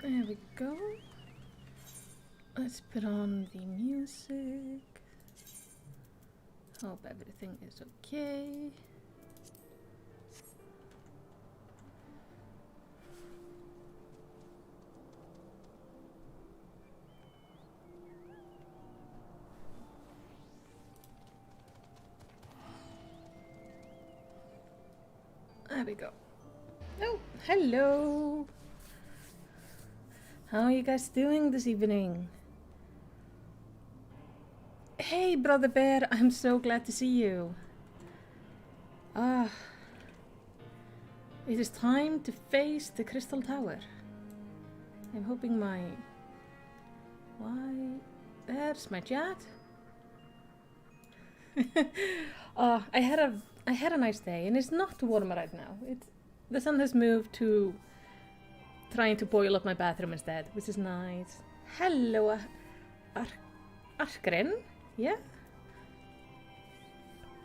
There we go. Let's put on the music. Hope everything is okay. There we go. Oh, hello. How are you guys doing this evening? Hey, Brother Bear, I'm so glad to see you. It is time to face the Crystal Tower. I'm hoping why? There's my chat. I had a nice day, and it's not too warm right now. The sun has moved to trying to boil up my bathroom instead, which is nice. Hello, Arkren. Yeah.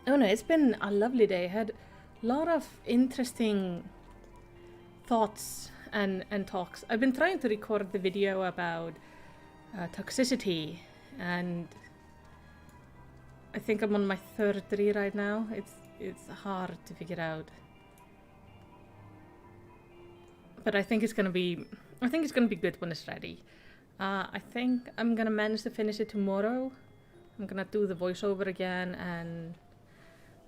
Oh no, it's been a lovely day. I had a lot of interesting thoughts and talks. I've been trying to record the video about toxicity, and I think I'm on my third read right now. It's hard to figure out, but I think it's gonna be good when it's ready. I think I'm gonna manage to finish it tomorrow. I'm gonna do the voiceover again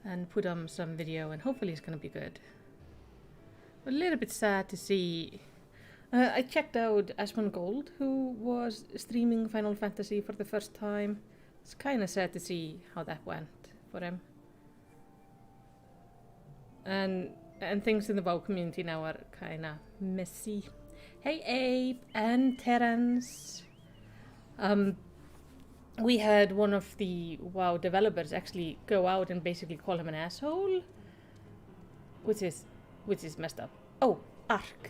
and put on some video, and hopefully it's gonna be good. A little bit sad to see. I checked out Asmongold, who was streaming Final Fantasy for the first time. It's kind of sad to see how that went for him. And things in the WoW community now are kind of messy. Hey Abe and Terrence. We had one of the WoW developers actually go out and basically call him an asshole, which is messed up. Oh, Arc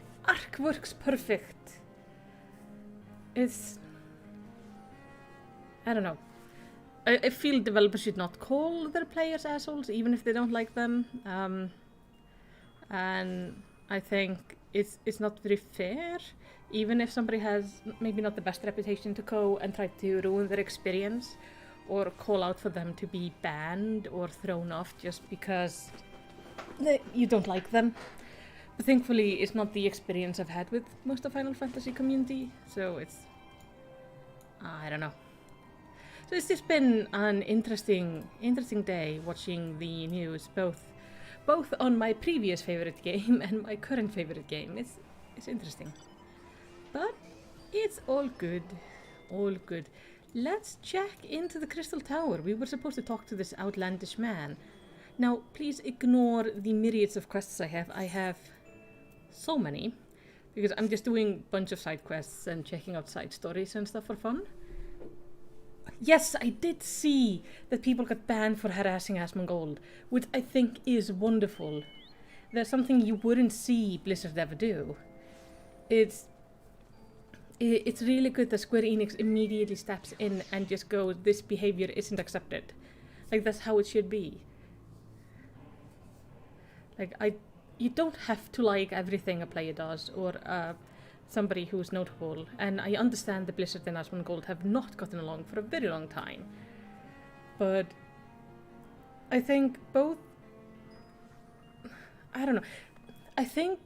works perfect. I don't know. I feel developers should not call their players assholes, even if they don't like them. And I think it's not very fair, even if somebody has maybe not the best reputation, to go and try to ruin their experience or call out for them to be banned or thrown off just because you don't like them. But thankfully, it's not the experience I've had with most of the Final Fantasy community, so I don't know. So it's just been an interesting day watching the news, both on my previous favorite game and my current favorite game. It's interesting. But it's all good. All good. Let's check into the Crystal Tower. We were supposed to talk to this outlandish man. Now, please ignore the myriads of quests I have. I have so many, because I'm just doing a bunch of side quests and checking out side stories and stuff for fun. Yes, I did see that people got banned for harassing Asmongold, which I think is wonderful. There's something you wouldn't see Blizzard ever do. It's really good that Square Enix immediately steps in and just goes, this behavior isn't accepted. Like, that's how it should be. Like, you don't have to like everything a player does, or somebody who's notable, and I understand that Blizzard and Asmongold have not gotten along for a very long time. But I think I don't know. I think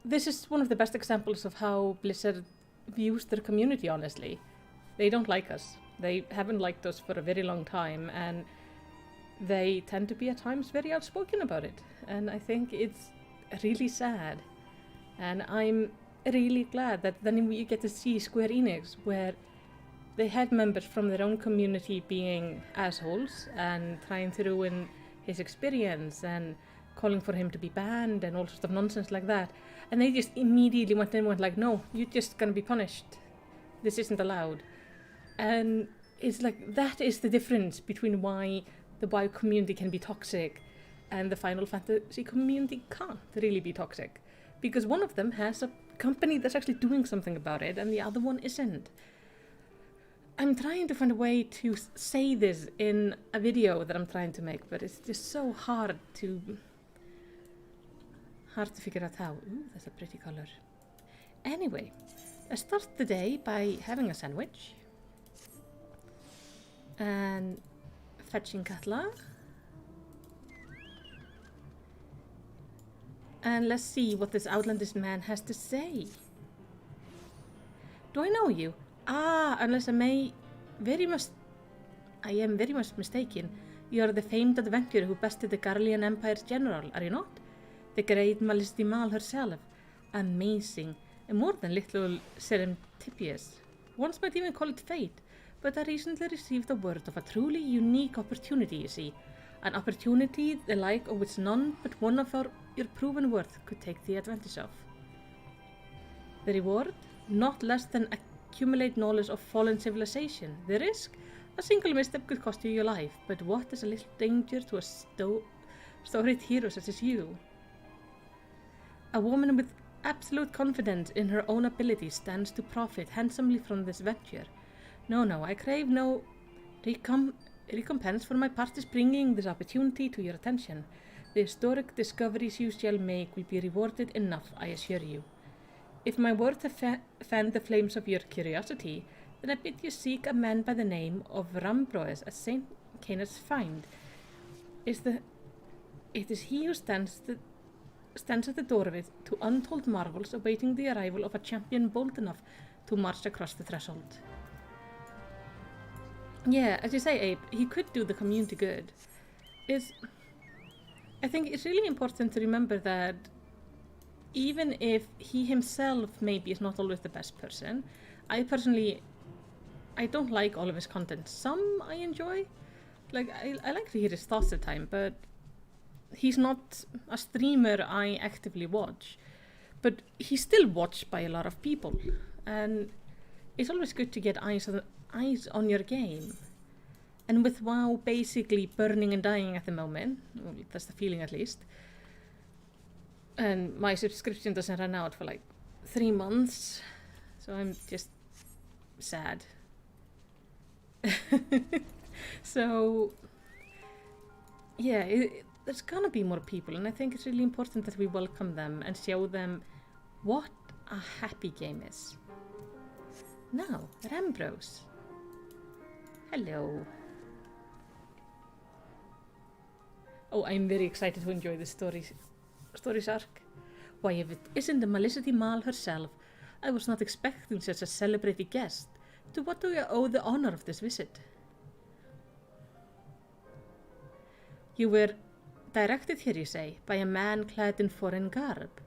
this is one of the best examples of how Blizzard views their community, honestly. They don't like us. They haven't liked us for a very long time, and they tend to be at times very outspoken about it. And I think it's really sad. And I'm really glad that then we get to see Square Enix, where they had members from their own community being assholes and trying to ruin his experience and calling for him to be banned and all sorts of nonsense like that. And they just immediately went in and went like, no, you're just gonna be punished. This isn't allowed. And it's like, that is the difference between why the WoW community can be toxic and the Final Fantasy community can't really be toxic. Because one of them has a company that's actually doing something about it, and the other one isn't. I'm trying to find a way to say this in a video that I'm trying to make, but it's just so hard to figure out how. Ooh, that's a pretty color. Anyway, I start the day by having a sandwich and fetching Katla. And let's see what this outlandish man has to say. Do I know you? Ah, unless I am very much mistaken. You are the famed adventurer who bested the Garlean Empire's general, are you not? The great Malicity Mal herself. Amazing, and more than little serendipitous. One might even call it fate, but I recently received the word of a truly unique opportunity, you see. An opportunity the like of which none but one of your proven worth could take the advantage of. The reward? Not less than accumulate knowledge of fallen civilization. The risk? A single misstep could cost you your life, but what is a little danger to a storied hero such as you? A woman with absolute confidence in her own ability stands to profit handsomely from this venture. No, I crave no recompense for my party's bringing this opportunity to your attention. The historic discoveries you shall make will be rewarded enough, I assure you. If my words have fanned the flames of your curiosity, then I bid you seek a man by the name of Rambroes at St. Canis Find. It is he who stands at the doorway to untold marvels, awaiting the arrival of a champion bold enough to march across the threshold. Yeah, as you say, Abe, he could do the community good. I think it's really important to remember that even if he himself maybe is not always the best person, I don't like all of his content. Some I enjoy. Like, I like to hear his thoughts at time, but he's not a streamer I actively watch. But he's still watched by a lot of people. And it's always good to get eyes on your game. And with WoW basically burning and dying at the moment, well, that's the feeling at least, and my subscription doesn't run out for like 3 months, so I'm just sad. So yeah, there's gonna be more people, and I think it's really important that we welcome them and show them what a happy game is. Now, Rambros. Hello. Oh, I'm very excited to enjoy this story's arc. Why, if it isn't the Malicity Mal herself, I was not expecting such a celebrated guest. To what do I owe the honor of this visit? You were directed here, you say, by a man clad in foreign garb.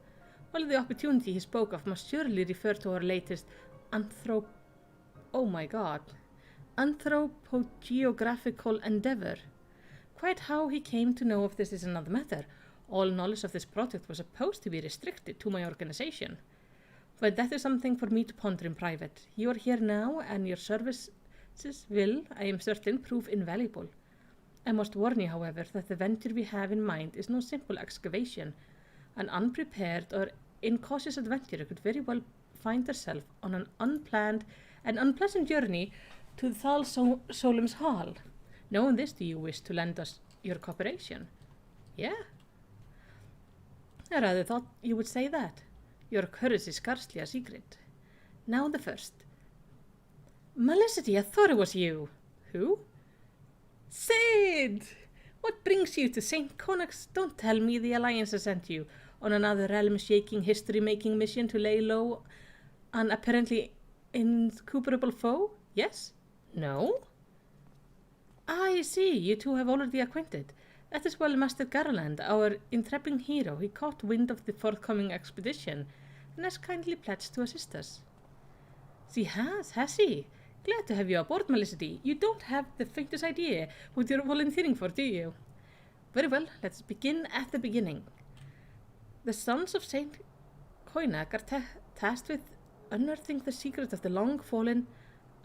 Well, the opportunity he spoke of must surely refer to our latest anthropogeographical endeavor. Quite how he came to know of this is another matter. All knowledge of this project was supposed to be restricted to my organization. But that is something for me to ponder in private. You are here now, and your services will, I am certain, prove invaluable. I must warn you, however, that the venture we have in mind is no simple excavation. An unprepared or incautious adventurer could very well find herself on an unplanned and unpleasant journey to the THAL Solemn's Hall. Knowing this, do you wish to lend us your cooperation? Yeah? I rather thought you would say that. Your courage is scarcely a secret. Now the first. Malicity, I thought it was you. Who? Sid! What brings you to St. Conix? Don't tell me the Alliance has sent you on another realm-shaking, history-making mission to lay low an apparently insuperable foe? Yes? No? I see, you two have already acquainted. That is well Master Garland, our intrepid hero. He caught wind of the forthcoming expedition and has kindly pledged to assist us. He has he? Glad to have you aboard, Malicity. You don't have the faintest idea what you're volunteering for, do you? Very well, let's begin at the beginning. The sons of St. Coinac are tasked with unearthing the secret of the long-fallen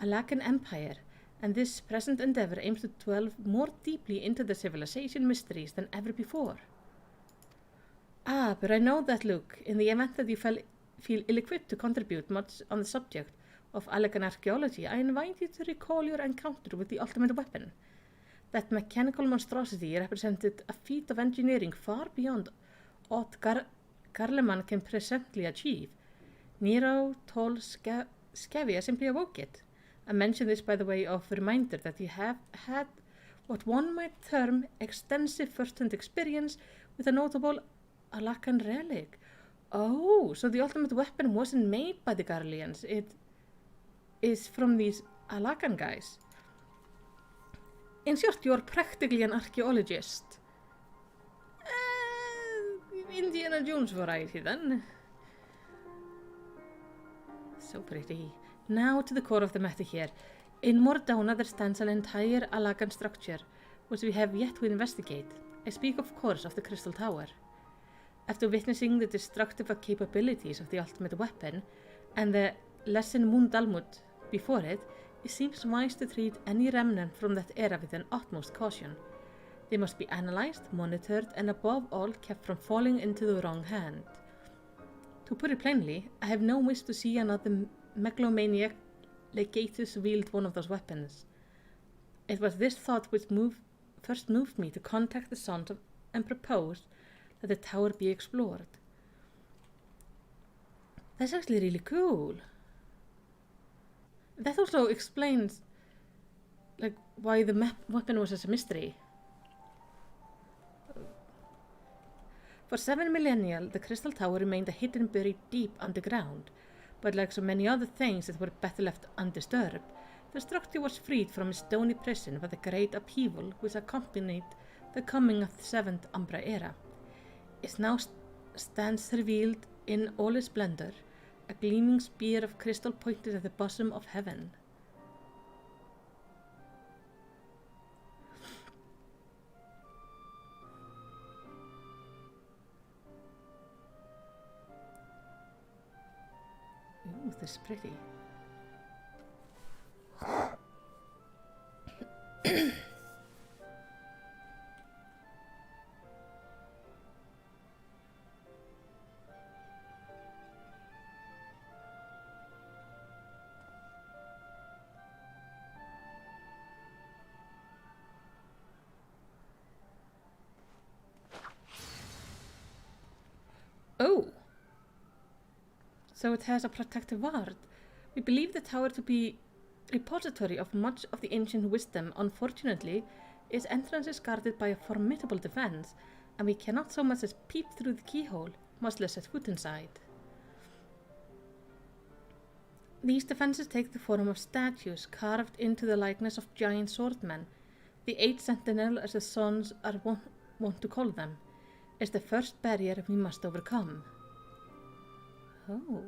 Alakan Empire, and this present endeavor aims to delve more deeply into the civilization mysteries than ever before. Ah, but I know that look. In the event that you feel ill-equipped to contribute much on the subject of Alakan archaeology, I invite you to recall your encounter with the ultimate weapon. That mechanical monstrosity represented a feat of engineering far beyond aught Garleman can presently achieve. Nero told Scavia simply awoke it. I mention this by the way of reminder that you have had what one might term extensive first-hand experience with a notable Alakan relic. Oh, so the ultimate weapon wasn't made by the Garleans. It is from these Alakan guys. In short, you're practically an archaeologist. Indiana Jones variety then. So pretty. Now to the core of the matter here. In Mordona there stands an entire Alakan structure, which we have yet to investigate. I speak of course of the Crystal Tower. After witnessing the destructive capabilities of the ultimate weapon, and the lesson Mundalmud before it, it seems wise to treat any remnant from that era with an utmost caution. They must be analysed, monitored, and above all kept from falling into the wrong hand. To put it plainly, I have no wish to see another megalomaniac Legatus wield one of those weapons. It was this thought which first moved me to contact the Sons and propose that the tower be explored. That's actually really cool. That also explains why the weapon was such a mystery. For 7 millennia, the Crystal Tower remained a hidden buried deep underground, but like so many other things that were better left undisturbed, the structure was freed from its stony prison by the great upheaval which accompanied the coming of the 7th Umbra era. It now stands revealed in all its splendor, a gleaming spear of crystal pointed at the bosom of heaven. Ooh, this is pretty. Oh! So it has a protective ward. We believe the tower to be a repository of much of the ancient wisdom. Unfortunately, its entrance is guarded by a formidable defense, and we cannot so much as peep through the keyhole, much less set foot inside. These defenses take the form of statues carved into the likeness of giant swordmen. The 8 Sentinel, as the Sons are wont to call them, is the first barrier we must overcome. Oh.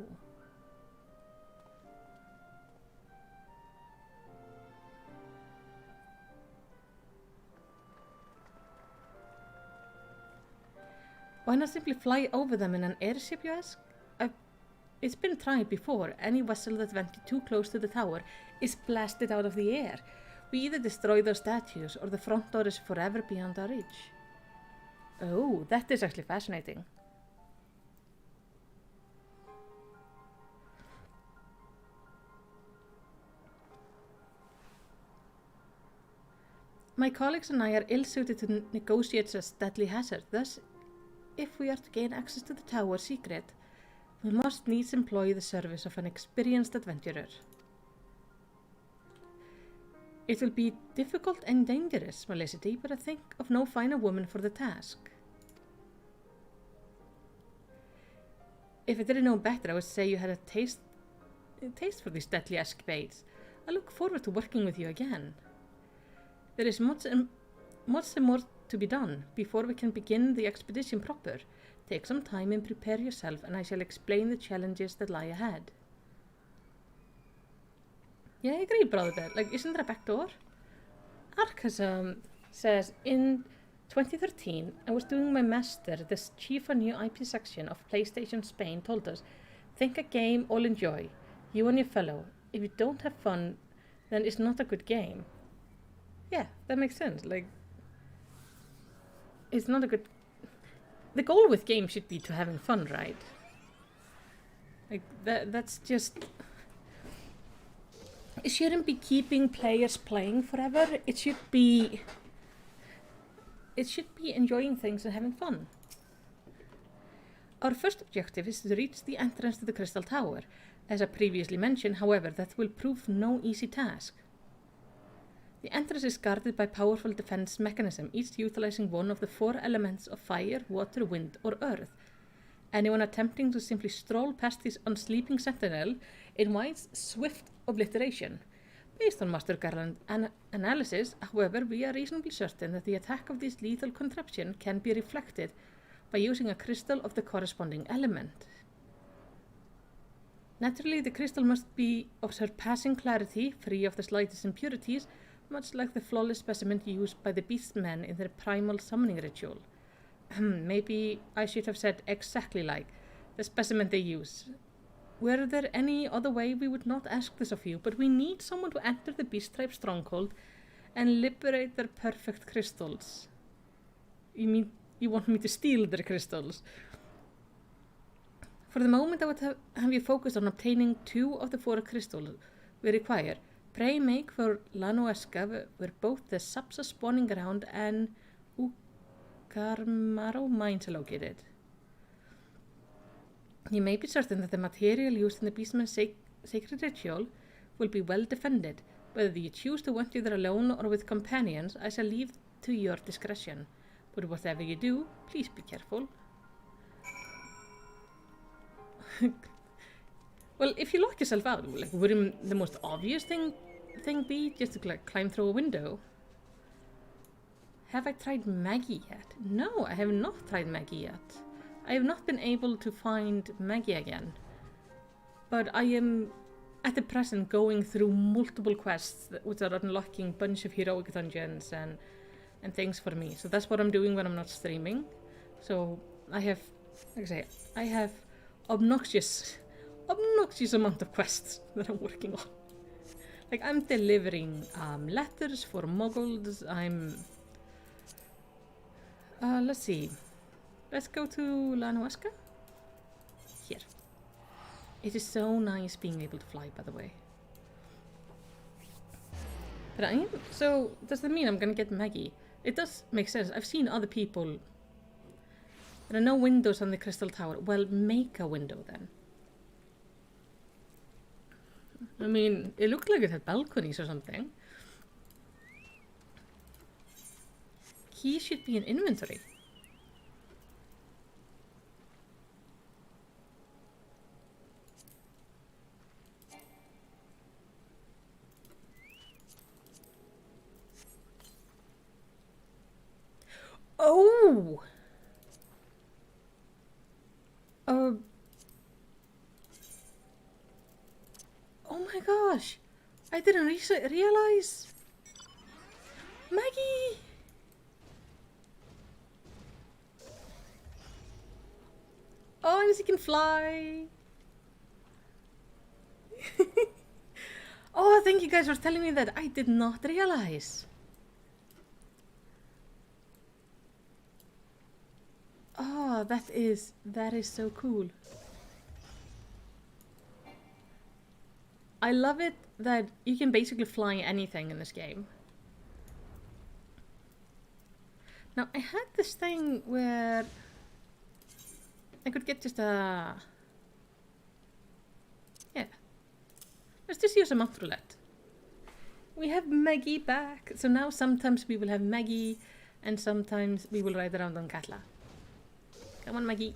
Why not simply fly over them in an airship, you ask? It's been tried before. Any vessel that ventured too close to the tower is blasted out of the air. We either destroy those statues or the front door is forever beyond our reach. Oh, that is actually fascinating. My colleagues and I are ill-suited to negotiate such deadly hazard. Thus, if we are to gain access to the tower secret, we must needs employ the service of an experienced adventurer. It will be difficult and dangerous, Felicity, but I think of no finer woman for the task. If I didn't know better, I would say you had a taste for these deadly escapades. I look forward to working with you again. There is much more to be done before we can begin the expedition proper. Take some time and prepare yourself, and I shall explain the challenges that lie ahead. Yeah, I agree, Brother Bear. Isn't there a back door? Archasm says, in 2013, I was doing my master. The chief of new IP section of PlayStation Spain told us, think a game all enjoy, you and your fellow. If you don't have fun, then it's not a good game. Yeah, that makes sense. It's not a good... The goal with games should be to having fun, right? That's just... It shouldn't be keeping players playing forever. It should be enjoying things and having fun. Our first objective is to reach the entrance to the Crystal Tower. As I previously mentioned, however, that will prove no easy task. The entrance is guarded by powerful defense mechanisms, each utilizing one of the 4 elements of fire, water, wind, or earth. Anyone attempting to simply stroll past this unsleeping sentinel invites swift obliteration. Based on Master Garland analysis, however, we are reasonably certain that the attack of this lethal contraption can be reflected by using a crystal of the corresponding element. Naturally, the crystal must be of surpassing clarity, free of the slightest impurities, much like the flawless specimen used by the beastmen in their primal summoning ritual. Maybe I should have said exactly like the specimen they use. Were there any other way, we would not ask this of you, but we need someone to enter the beast tribe stronghold and liberate their perfect crystals. You mean you want me to steal their crystals? For the moment, I would have you focus on obtaining 2 of the 4 crystals we require. Pray make for NOSCEA, where both the Sapsa spawning ground and Ukarmaro mines are located. You may be certain that the material used in the beastman's sacred ritual will be well defended. Whether you choose to hunt either alone or with companions, I shall leave to your discretion. But whatever you do, please be careful. Well, if you lock yourself out, like, wouldn't the most obvious thing be just to like climb through a window? Have I tried Maggie yet? No, I have not tried Maggie yet. I have not been able to find Maggie again. But I am at the present going through multiple quests which are unlocking a bunch of heroic dungeons and things for me. So that's what I'm doing when I'm not streaming. So I have, like I say, I have obnoxious amount of quests that I'm working on. Like, I'm delivering letters for muggles. Let's see. Let's go to NOSCEA. Here. It is so nice being able to fly, by the way. But so does that mean I'm gonna get Maggie? It does make sense. I've seen other people. There are no windows on the Crystal Tower. Well, make a window then. I mean, it looked like it had balconies or something. Key should be in inventory. Oh! Oh my gosh! I didn't realize! Maggie! Oh, and she can fly! Oh, thank you guys for telling me that. I did not realize. Oh, that is so cool. I love it that you can basically fly anything in this game. Now, I had this thing where I could get just a... Yeah. Let's just use a mouth roulette. We have Maggie back. So now sometimes we will have Maggie and sometimes we will ride around on Katla. Come on, Maggie.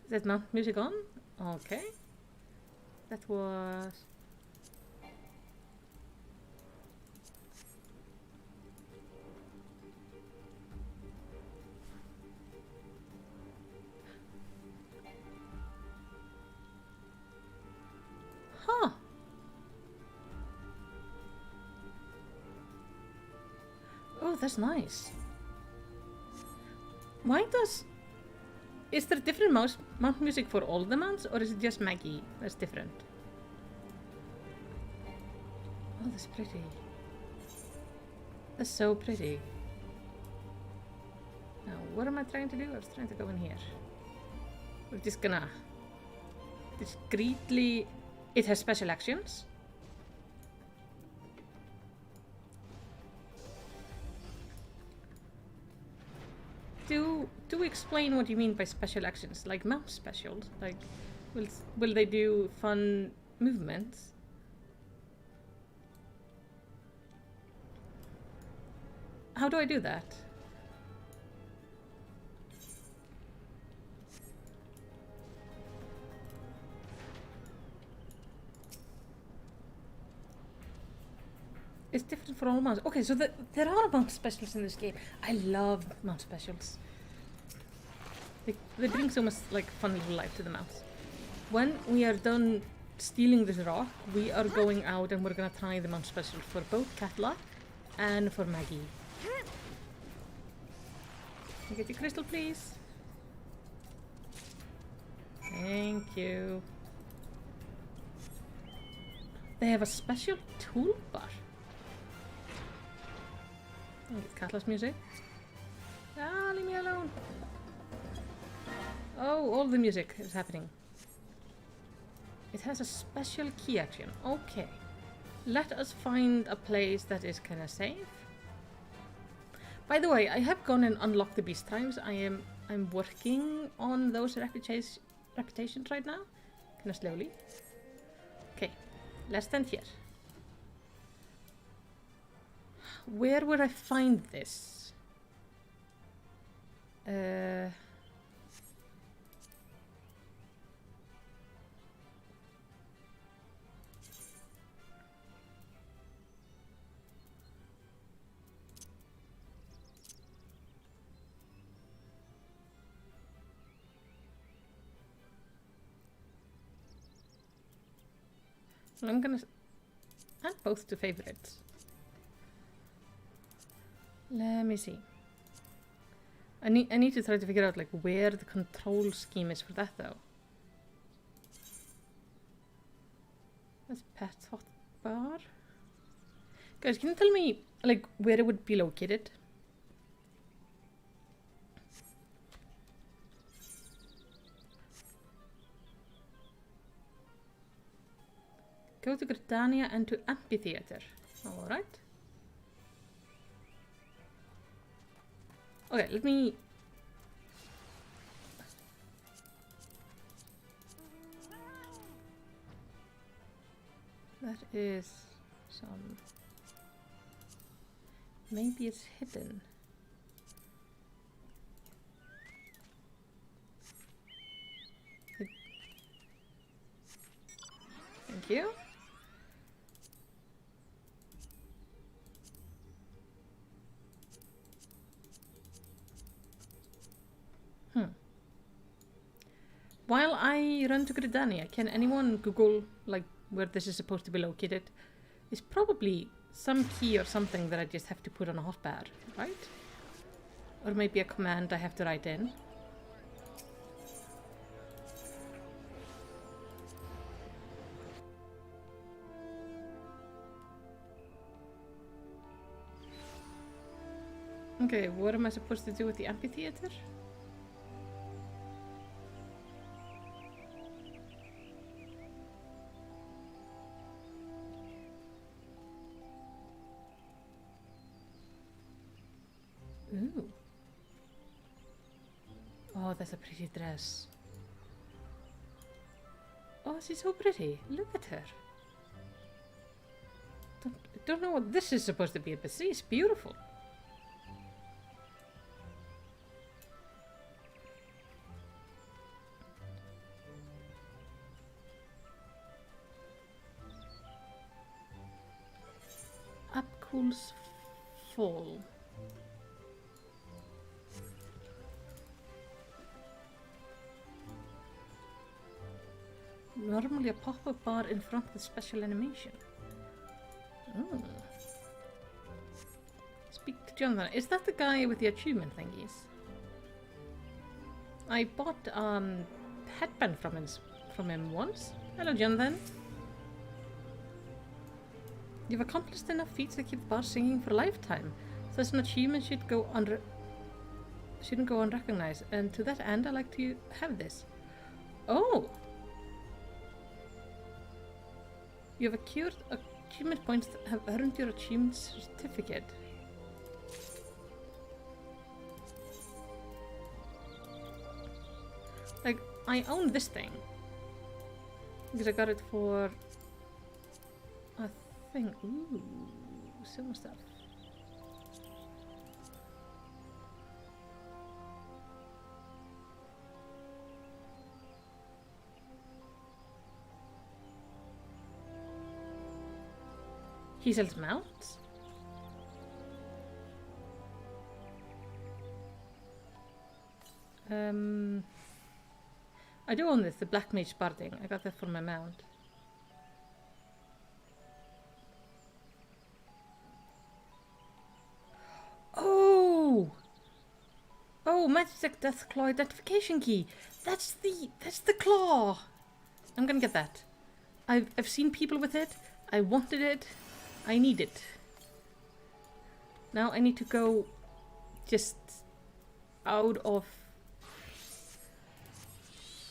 Is that mount music on? Okay. That was... Huh. Oh, that's nice. Why does... Is there different mount music for all the mounts, or is it just Maggie that's different? Oh, that's pretty. That's so pretty. Now, what am I trying to do? I was trying to go in here. We're just gonna discreetly... It has special actions. do explain what you mean by special actions, like mouse specials. Like, will they do fun movements? How do I do that? It's different for all mouse. Okay, so there are mouse specials in this game. I love mouse specials. They bring so much like fun little life to the mouse. When we are done stealing this rock, we are going out and we're gonna try the mouse special for both Katla and for Maggie. Can I get your crystal, please? Thank you. They have a special toolbar. It's Katla's music. Ah, leave me alone. Oh, all the music is happening. It has a special key action. Okay. Let us find a place that is kind of safe. By the way, I have gone and unlocked the beast tribes. I'm working on those reputations right now. Kind of slowly. Okay. Let's stand here. Where would I find this? I'm gonna add both to favorites. Let me see. I need to try to figure out like where the control scheme is for that though. That's pet hotbar. Guys, can you tell me like where it would be located? Go to GRIDANIA and to Amphitheater. Alright. Okay, let me... That is some... Maybe it's hidden. Thank you. While I run to GRIDANIA, can anyone Google like where this is supposed to be located? It's probably some key or something that I just have to put on a hotbar, right? Or maybe a command I have to write in. Okay, what am I supposed to do with the amphitheater? Ooh. Oh, that's a pretty dress. Oh, she's so pretty. Look at her. Don't know what this is supposed to be, but she's beautiful. Up cools fall. Normally a pop-up bar in front with special animation. Oh. Speak to Jonathan. Is that the guy with the achievement thingies? I bought headband from him once. Hello, Jonathan. You've accomplished enough feats to keep the bar singing for a lifetime. Such an achievement shouldn't go unrecognized, and to that end, I'd like to have this. Oh! You have accrued achievement points that have earned your achievement certificate. Like, I own this thing. Because I got it for a thing. Ooh, so much stuff. He sells mounts? I do own this, the Black Mage Barding. I got that for my mount. Oh! Oh, Magic Death Claw identification key. That's the claw. I'm gonna get that. I've seen people with it. I wanted it. I need it. Now I need to go just out of...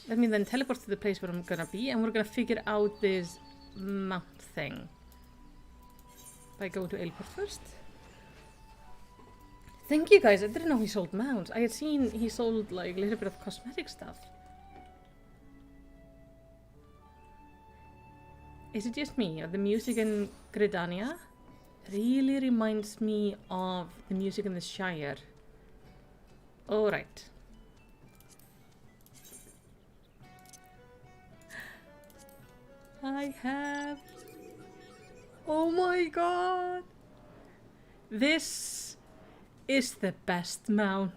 Let me then teleport to the place where I'm gonna be, and we're gonna figure out this mount thing. By going to Ailport first. Thank you guys, I didn't know he sold mounts. I had seen he sold like a little bit of cosmetic stuff. Is it just me, or the music in GRIDANIA really reminds me of the music in the Shire? Alright. I have... Oh my god! This is the best mount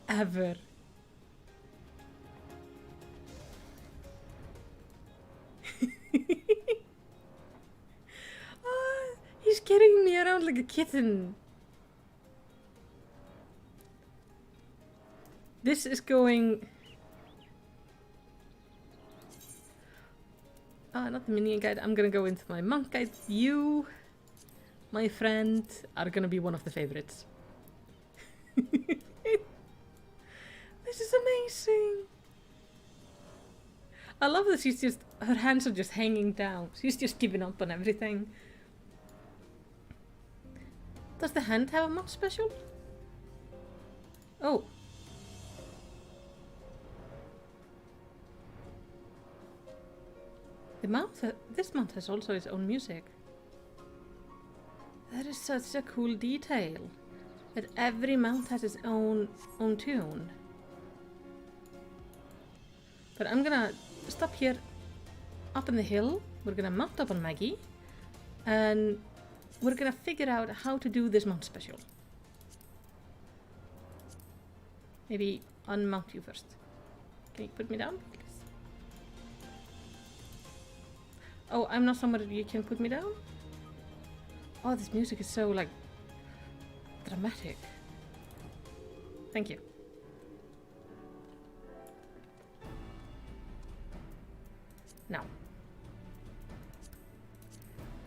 ever. He's carrying me around like a kitten. This is going... not the minion guide. I'm gonna go into my monk guide. You, my friend, are gonna be one of the favorites. This is amazing. I love that she's just... Her hands are just hanging down. She's just giving up on everything. Does the hand have a mount special? Oh. The mount, this mount has also its own music. That is such a cool detail. That every mount has its own tune. But I'm gonna stop here up in the hill. We're gonna mount up on Maggie. And we're gonna figure out how to do this mount special. Maybe unmount you first. Can you put me down, please? Oh, I'm not somewhere you can put me down? Oh, this music is so, like, dramatic. Thank you. Now.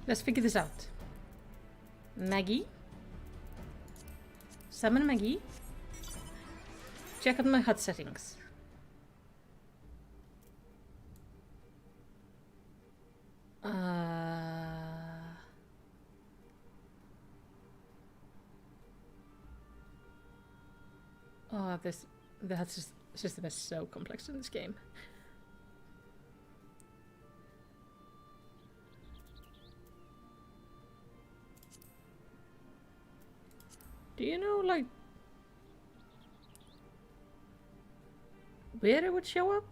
Let's figure this out. Maggie. Summon Maggie. Check out my HUD settings. Oh, the system is so complex in this game. Do you know, like, where it would show up?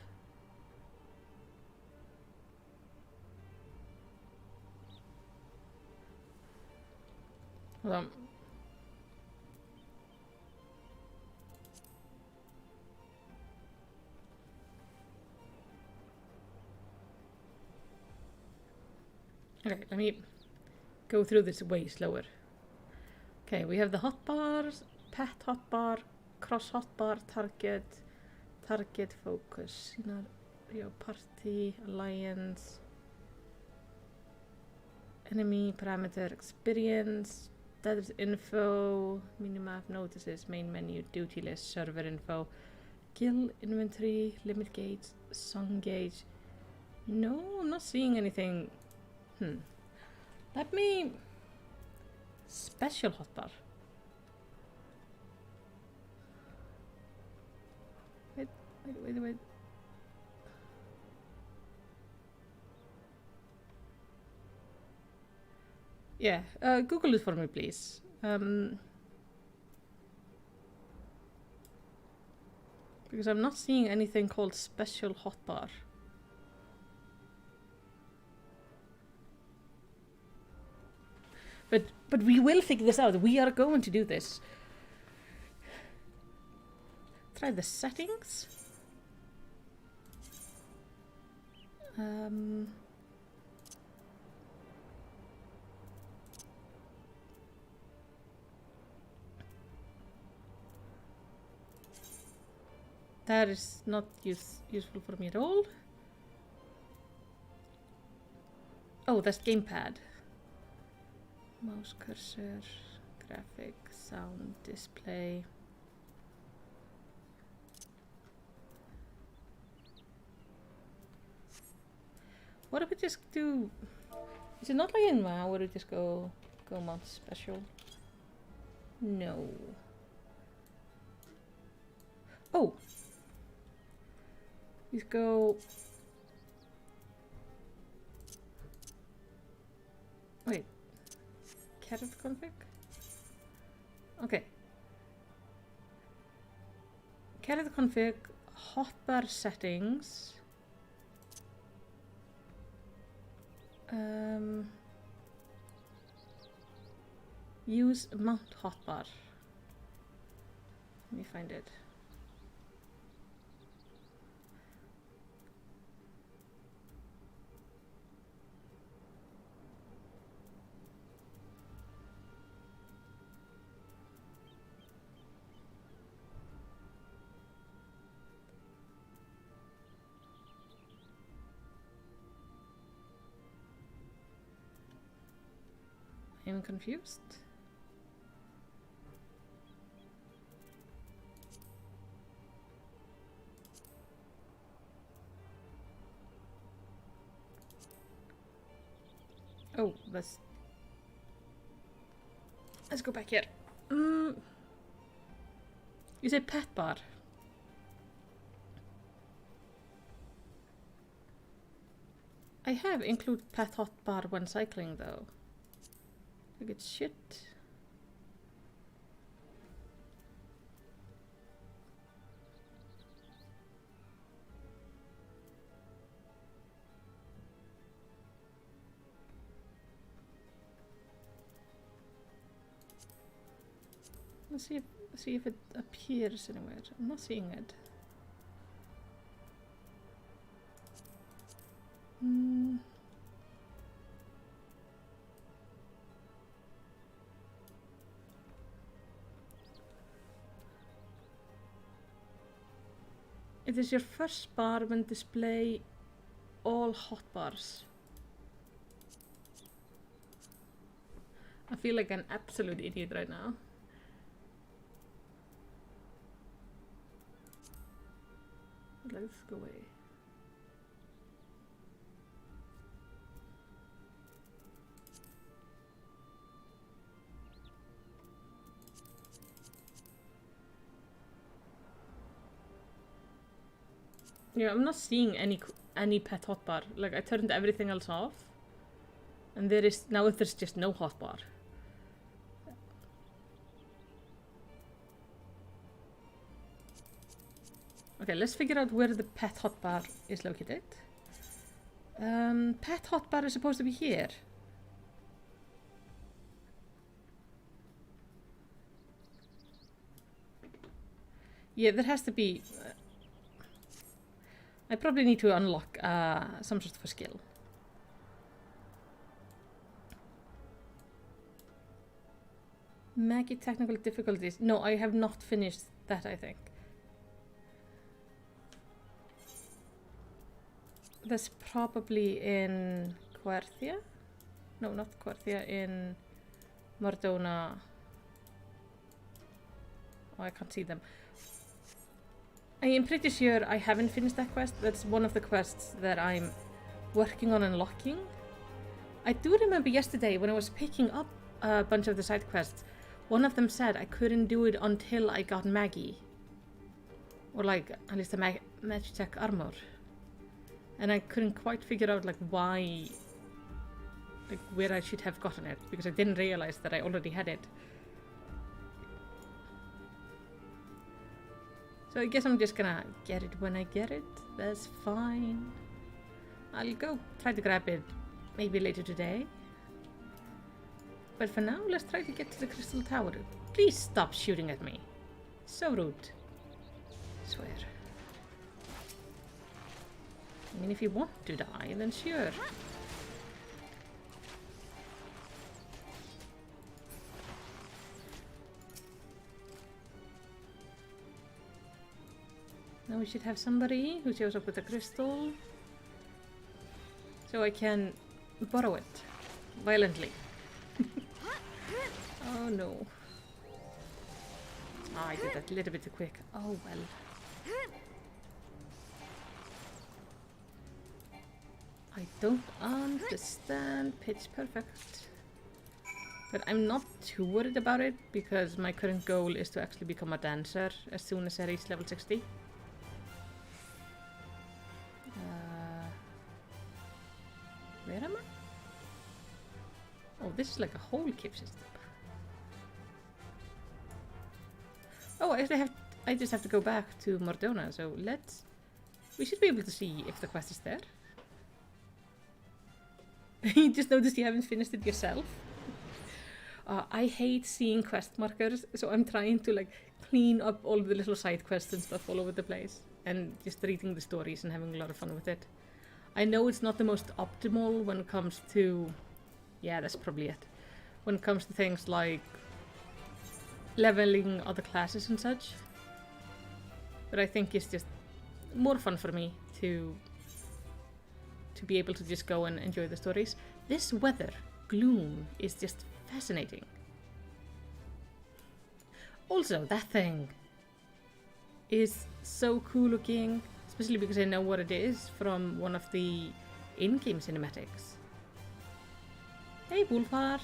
Hold on. Okay, let me go through this way slower. Okay, we have the hotbars, pet hotbar, cross hotbar, target, focus, scenario, party, alliance, enemy, parameter, experience, status info, minimap, notices, main menu, duty list, server info, kill, inventory, limit gauge, song gauge. No, I'm not seeing anything. Let me... Special hotbar. Wait. Yeah, Google it for me, please. Because I'm not seeing anything called special hotbar. But we will figure this out. We are going to do this. Try the settings. That is not useful for me at all. Oh, that's gamepad. Mouse cursor, graphic, sound, display. What if we just do... Is it not like in WoW where we just go mount special? No. Oh! Let's go... Wait. Caret config? Okay. Caret config, hotbar settings. Use mount hotbar. Let me find it. I'm confused. Oh, let's go back here. You said pet bar. I have include pet hotbar when cycling though. Like it's shit. Let's see if it appears anywhere. I'm not seeing it. It is your first bar when display all hotbars. I feel like an absolute idiot right now. Let's go away. Yeah, I'm not seeing any pet hotbar. Like I turned everything else off, and there's just no hotbar. Okay, let's figure out where the pet hotbar is located. Pet hotbar is supposed to be here. Yeah, there has to be. I probably need to unlock some sort of a skill. Maggie technical difficulties. No, I have not finished that, I think. That's probably in COERTHAS? No, not COERTHAS, in DHONA. Oh, I can't see them. I am pretty sure I haven't finished that quest. That's one of the quests that I'm working on unlocking. I do remember yesterday when I was picking up a bunch of the side quests, one of them said I couldn't do it until I got Maggie. Or like, at least a Magitech armor. And I couldn't quite figure out like why, like where I should have gotten it, because I didn't realize that I already had it. So I guess I'm just gonna get it when I get it. That's fine. I'll go try to grab it maybe later today. But for now, let's try to get to the Crystal Tower. Please stop shooting at me. So rude. Swear. I mean, if you want to die, then sure. Now we should have somebody who shows up with a crystal. So I can borrow it. Violently. Oh no. Oh, I did that a little bit too quick. Oh well. I don't understand pitch perfect. But I'm not too worried about it because my current goal is to actually become a dancer as soon as I reach level 60. Where am I? Oh, this is like a whole cave system. Oh, I just have to go back to Mordona, so we should be able to see if the quest is there. You just noticed you haven't finished it yourself. I hate seeing quest markers, so I'm trying to like clean up all the little side quests and stuff all over the place, and just reading the stories and having a lot of fun with it. I know it's not the most optimal when it comes to, yeah, that's probably it. When it comes to things like leveling other classes and such, but I think it's just more fun for me to be able to just go and enjoy the stories. This weather, gloom, is just fascinating. Also, that thing is so cool looking, especially because I know what it is from one of the in-game cinematics. Hey, Wolfheart!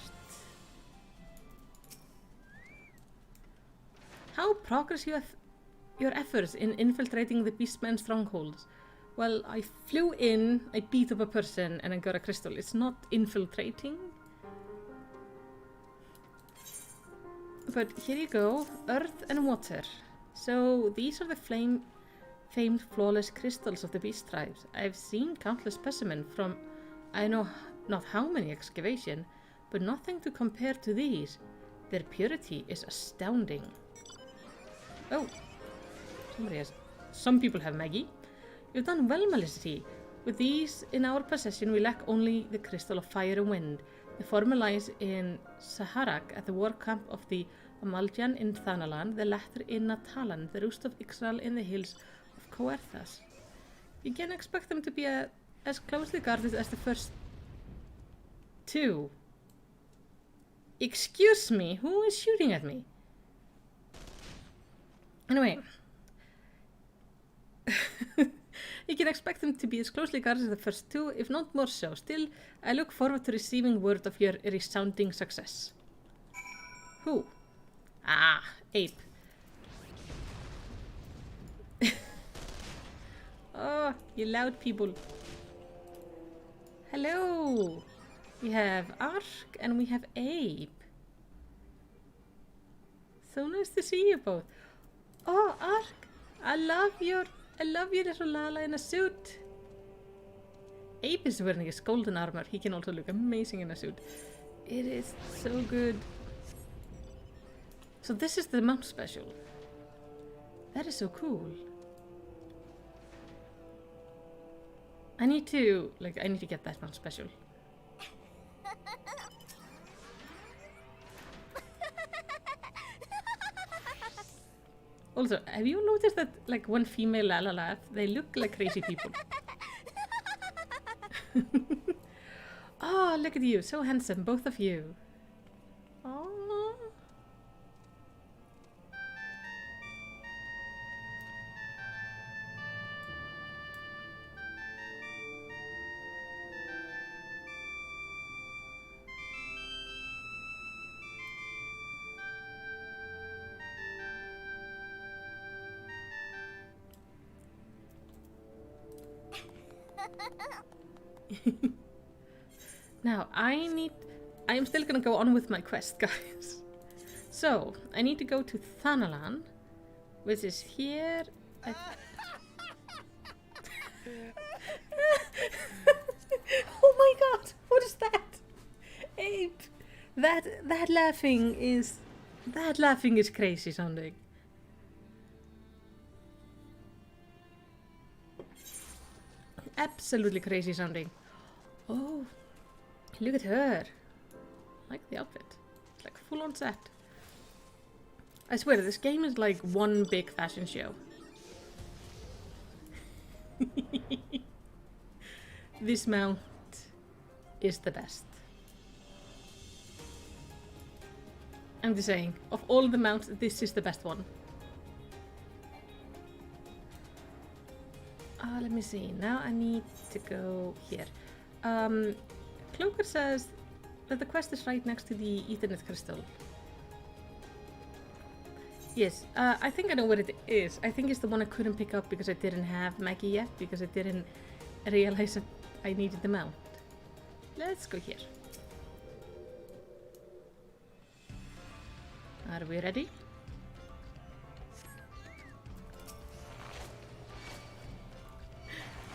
How progress your efforts in infiltrating the Beastman strongholds? Well, I flew in, I beat up a person, and I got a crystal. It's not infiltrating. But here you go, earth and water. So these are the famed flawless crystals of the beast tribes. I've seen countless specimens from I know not how many excavation, but nothing to compare to these. Their purity is astounding. Oh, some people have Maggie. You've done well, Malicity. With these in our possession, we lack only the crystal of fire and wind. The former lies in Saharak at the war camp of the Amaljan in Thanalan, the latter in Natalan, the roost of Ixral in the hills of COERTHAS. You can expect them to be as closely guarded as the first two. Excuse me, who is shooting at me? Anyway. You can expect them to be as closely guarded as the first two, if not more so. Still, I look forward to receiving word of your resounding success. Who? Ah, Ape. Oh, you loud people. Hello. We have Ark and we have Ape. So nice to see you both. Oh, Ark, I love your little Lala in a suit. Ape is wearing his golden armor. He can also look amazing in a suit. It is so good. So this is the mount special. That is so cool. I need to get that mount special. Also, have you noticed that, like, when female Lala laugh, they look like crazy people? Oh, look at you, so handsome, both of you. Oh. Now, I am still gonna go on with my quest, guys. So, I need to go to Thanalan, which is here. Oh my god, what is that? Ape! That laughing is crazy sounding. Absolutely crazy sounding. Oh, look at her. I like the outfit. It's like full on set. I swear, this game is like one big fashion show. This mount is the best. I'm just saying, of all the mounts, this is the best one. Let me see. Now I need to go here. Cloaker says that the quest is right next to the Ethernet crystal. Yes, I think I know what it is. I think it's the one I couldn't pick up because I didn't have Maggie yet, because I didn't realize that I needed the mount. Let's go here. Are we ready?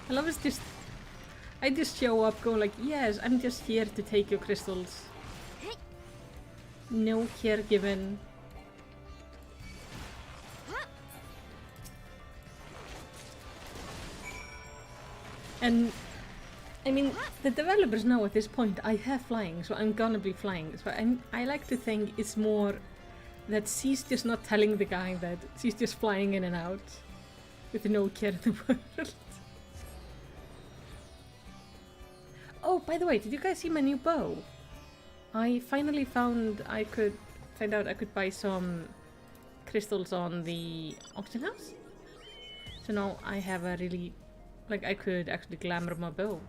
I love it's just... I just show up, go like, yes, I'm just here to take your crystals. No care given. And, I mean, the developers know at this point I have flying, so I'm gonna be flying. So I like to think it's more that she's just not telling the guy that she's just flying in and out with no care in the world. Oh, by the way, did you guys see my new bow? I finally found I could buy some crystals on the auction house. So now I have a really, like, I could actually glamour my bow.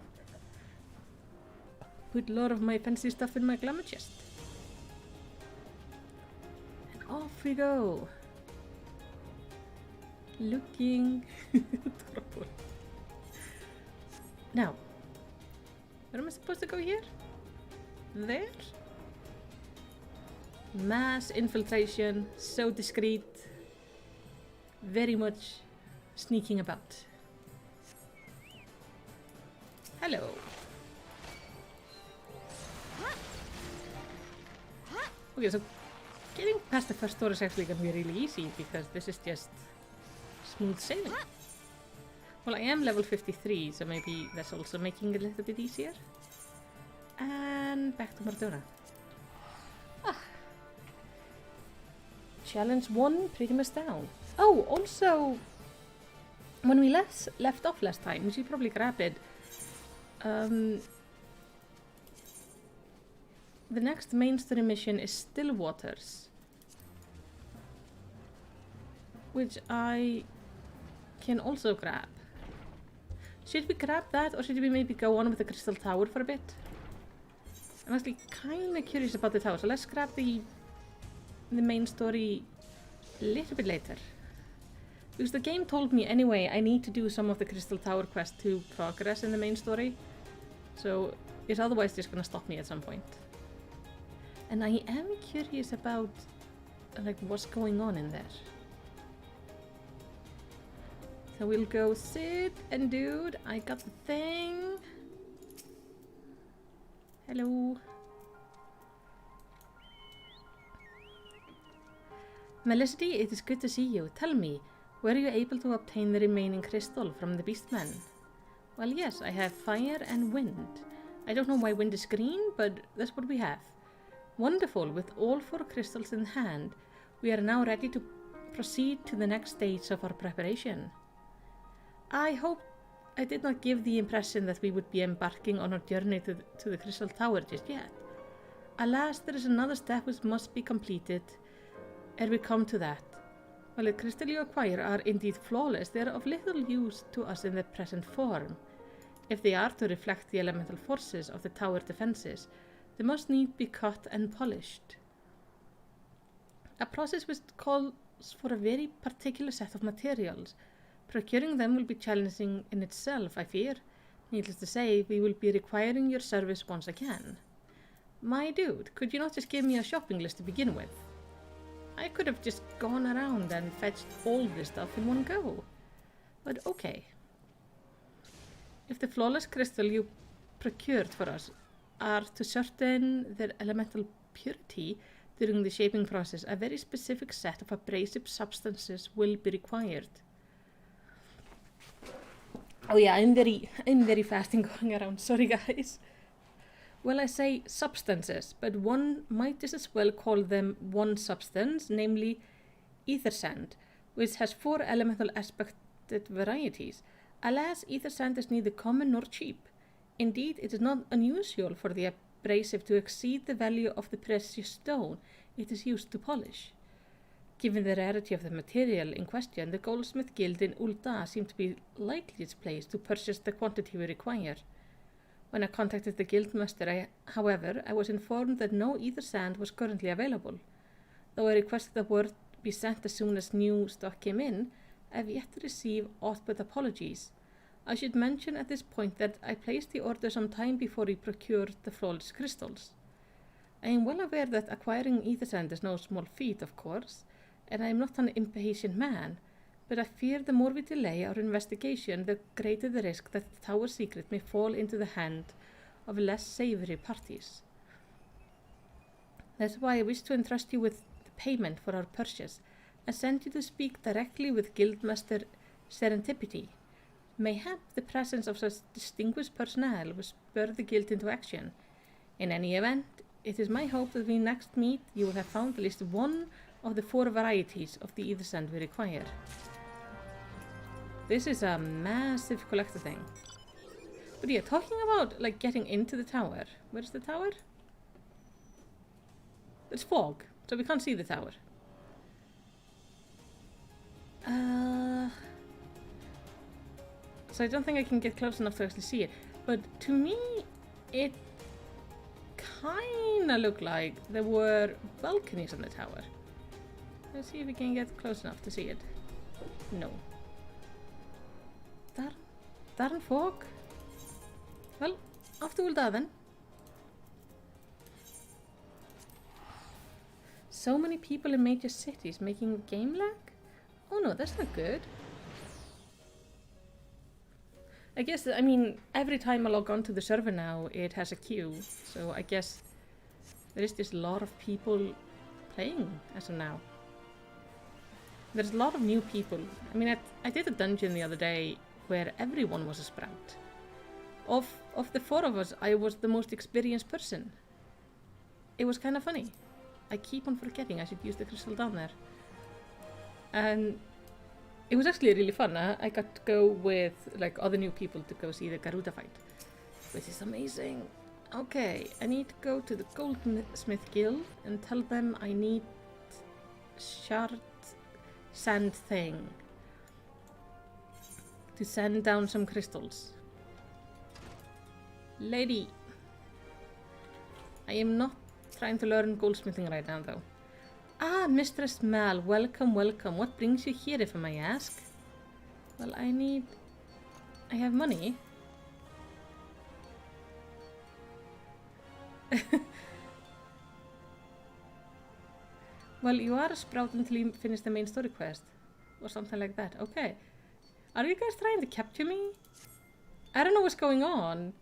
Put a lot of my fancy stuff in my glamour chest. And off we go. Looking adorable. Now, where am I supposed to go here? There? Mass infiltration, so discreet. Very much sneaking about. Hello. Okay, so getting past the first door is actually going to be really easy because this is just smooth sailing. Well, I am level 53, so maybe that's also making it a little bit easier. And back to Mardona. Ah. Challenge 1 pretty much down. Oh, also, when we left off last time, we should probably grab it. The next main story mission is Stillwaters, which I can also grab. Should we grab that, or should we maybe go on with the Crystal Tower for a bit? I'm actually kind of curious about the tower, so let's grab the main story a little bit later. Because the game told me anyway I need to do some of the Crystal Tower quest to progress in the main story. So it's otherwise just gonna stop me at some point. And I am curious about like what's going on in there. So we'll go sit and dude, I got the thing. Hello. Melicity, it is good to see you. Tell me, were you able to obtain the remaining crystal from the beastmen? Well, yes, I have fire and wind. I don't know why wind is green, but that's what we have. Wonderful, with all 4 crystals in hand, we are now ready to proceed to the next stage of our preparation. I hope I did not give the impression that we would be embarking on our journey to the Crystal Tower just yet. Alas, there is another step which must be completed ere we come to that. While the crystal you acquire are indeed flawless, they are of little use to us in their present form. If they are to reflect the elemental forces of the tower defenses, they must need be cut and polished. A process which calls for a very particular set of materials. Procuring them will be challenging in itself, I fear, Needless to say, we will be requiring your service once again. My dude, could you not just give me a shopping list to begin with? I could have just gone around and fetched all this stuff in one go. But okay. If the flawless crystal you procured for us are to certain their elemental purity during the shaping process, a very specific set of abrasive substances will be required. Oh yeah, I'm very fast in going around, sorry guys. Well, I say substances, but one might just as well call them one substance, namely ether sand, which has 4 elemental aspected varieties. Alas, ether sand is neither common nor cheap. Indeed, it is not unusual for the abrasive to exceed the value of the precious stone it is used to polish. Given the rarity of the material in question, the goldsmith guild in UL'DAH seemed to be likeliest place to purchase the quantity we require. When I contacted the guildmaster, however, I was informed that no ether sand was currently available. Though I requested that word be sent as soon as new stock came in, I have yet to receive aught but apologies. I should mention at this point that I placed the order some time before we procured the flawless crystals. I am well aware that acquiring ether sand is no small feat, of course, and I am not an impatient man, but I fear the more we delay our investigation, the greater the risk that the tower secret may fall into the hand of less savory parties. That's why I wish to entrust you with the payment for our purchase, and send you to speak directly with Guildmaster Serendipity. Mayhap the presence of such distinguished personnel will spur the guild into action. In any event, it is my hope that when we next meet, you will have found at least one of the 4 varieties of the ether sand we require. This is a massive collector thing. But yeah, talking about like getting into the tower. Where's the tower? It's fog, so we can't see the tower. So I don't think I can get close enough to actually see it. But to me, it kinda looked like there were balconies on the tower. Let's see if we can get close enough to see it. No. Darn fog. Well, off to UL'DAH then. So many people in major cities making game lag? Oh no, that's not good. I guess, I mean, every time I log on to the server now, it has a queue. So I guess there is just a lot of people playing as of now. There's a lot of new people. I mean, I did a dungeon the other day where everyone was a sprout. Of the 4 of us, I was the most experienced person. It was kind of funny. I keep on forgetting I should use the crystal down there. And it was actually really fun. I got to go with like other new people to go see the Garuda fight, which is amazing. Okay, I need to go to the goldsmith guild and tell them I need shard sand thing to send down some crystals. Lady, I am not trying to learn goldsmithing right now though. Ah, Mistress Mal, welcome, welcome. What brings you here, if I may ask? Well, I have money. Well, you are a sprout until you finish the main story quest. Or something like that. Okay. Are you guys trying to capture me? I don't know what's going on.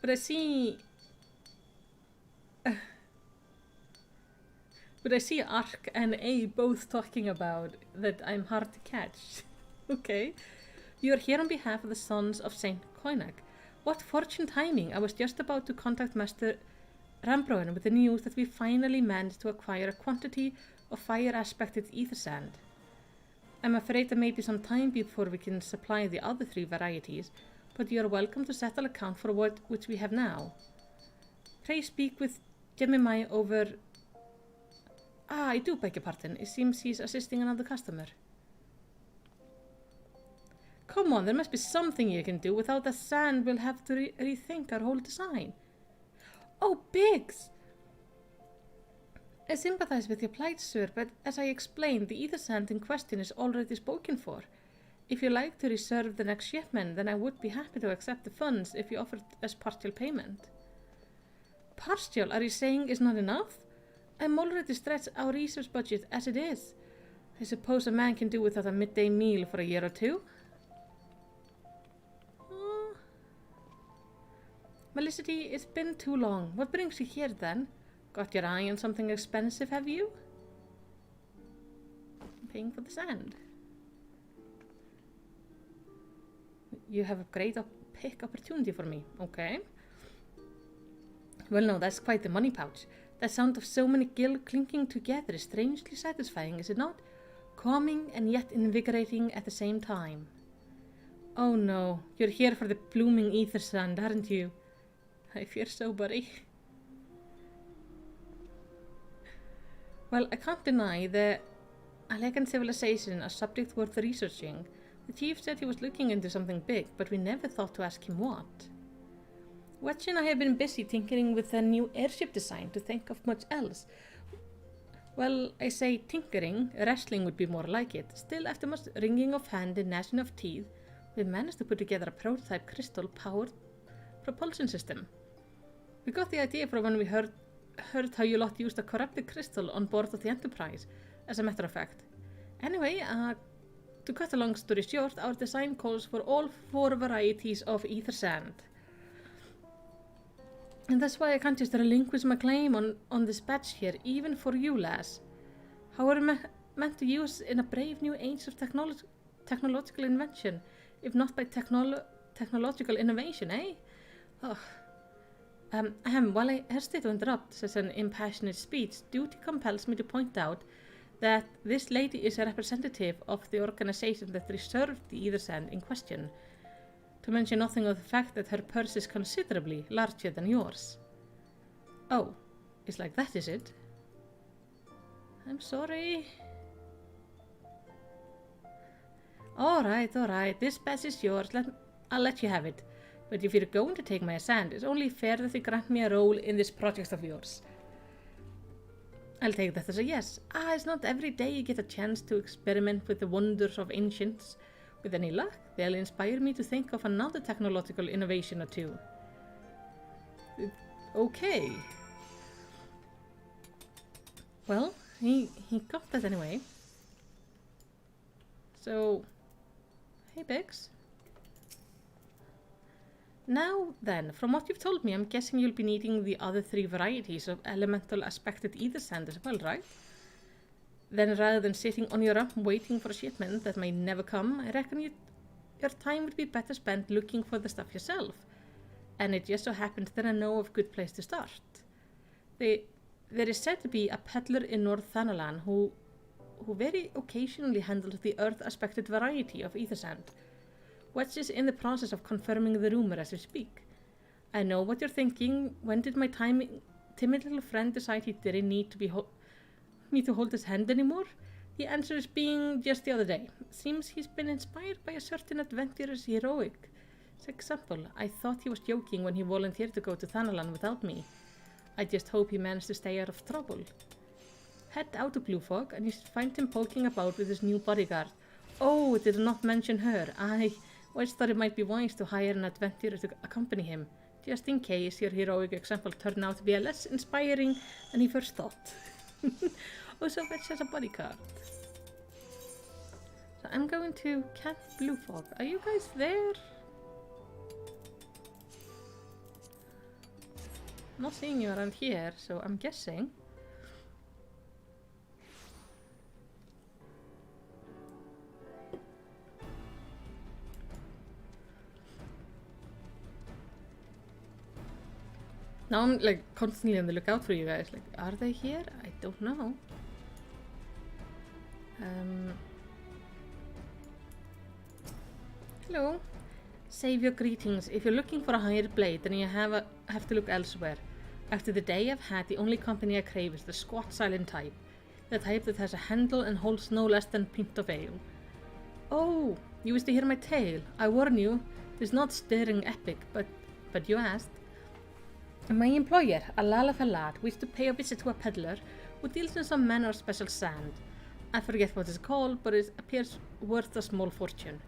But I see... But I see Ark and A both talking about that I'm hard to catch. Okay. You are here on behalf of the Sons of Saint Koinak. What fortune timing! I was just about to contact Master Rambroen with the news that we finally managed to acquire a quantity of fire-aspected ether sand. I'm afraid there may be some time before we can supply the other 3 varieties, but you are welcome to settle account for which we have now. Pray speak with Jemimai over... Ah, I do beg your pardon. It seems he's assisting another customer. Come on, there must be something you can do. Without the sand, we'll have to rethink our whole design. Oh, Biggs! I sympathize with your plight, sir, but as I explained, the ether sand in question is already spoken for. If you like to reserve the next shipment, then I would be happy to accept the funds if you offered as partial payment. Partial, are you saying, is not enough? I'm already stretched our research budget as it is. I suppose a man can do without a midday meal for a year or two. Melicity, it's been too long. What brings you here then? Got your eye on something expensive, have you? I'm paying for the sand. You have a great pick opportunity for me, okay? Well, no, that's quite the money pouch. The sound of so many gills clinking together is strangely satisfying, is it not? Calming and yet invigorating at the same time. Oh no, you're here for the blooming ether sand, aren't you? I fear so, buddy. Well, I can't deny that Alekan civilization a subject worth researching. The chief said he was looking into something big, but we never thought to ask him what. Wedge and I have been busy tinkering with a new airship design to think of much else. Well, I say tinkering, wrestling would be more like it. Still, after much wringing of hand and gnashing of teeth, we managed to put together a prototype crystal-powered propulsion system. We got the idea from when we heard how you lot used a corrupted crystal on board of the Enterprise, as a matter of fact. Anyway, to cut a long story short, our design calls for all 4 varieties of ether sand. And that's why I can't just relinquish my claim on this badge here, even for UL'DAH. How are we meant to use in a brave new age of technological invention, if not by technological innovation, eh? Oh. While I hesitate to interrupt such an impassionate speech, duty compels me to point out that this lady is a representative of the organization that reserved the ether sand in question, to mention nothing of the fact that her purse is considerably larger than yours. Oh, it's like that, is it? I'm sorry. Alright, this badge is yours, I'll let you have it. But if you're going to take my sand, it's only fair that you grant me a role in this project of yours. I'll take that as a yes. It's not every day you get a chance to experiment with the wonders of ancients. With any luck, they'll inspire me to think of another technological innovation or two. Okay. Well, he got that anyway. So, hey Bix. Now then, from what you've told me, I'm guessing you'll be needing the other 3 varieties of elemental aspected ether sand as well, right? Then rather than sitting on your rump waiting for a shipment that may never come, I reckon your time would be better spent looking for the stuff yourself. And it just so happens that I know of a good place to start. There is said to be a peddler in North Thanalan who very occasionally handles the earth aspected variety of ether sand. Wedge is in the process of confirming the rumor as we speak. I know what you're thinking. When did my timid little friend decide he didn't need to me to hold his hand anymore? The answer is being just the other day. Seems he's been inspired by a certain adventurer's heroic. For example, I thought he was joking when he volunteered to go to Thanalan without me. I just hope he managed to stay out of trouble. Head out to Blue Fog and you should find him poking about with his new bodyguard. Oh, did not mention her. I thought it might be wise to hire an adventurer to accompany him, just in case your heroic example turned out to be less inspiring than he first thought. Also, Wedge has a bodyguard. So I'm going to Camp Blue Fog. Are you guys there? I'm not seeing you around here, so I'm guessing. Now I'm like constantly on the lookout for you guys. Like, are they here? I don't know. Hello. Save your greetings. If you're looking for a higher blade, then you have to look elsewhere. After the day I've had, the only company I crave is the squat silent type. The type that has a handle and holds no less than a pint of ale. Oh, you wish to hear my tale? I warn you, it is not stirring epic, but you asked. My employer, a Lalafell lad, wished to pay a visit to a peddler who deals in some manner of special sand. I forget what it's called, but it appears worth a small fortune.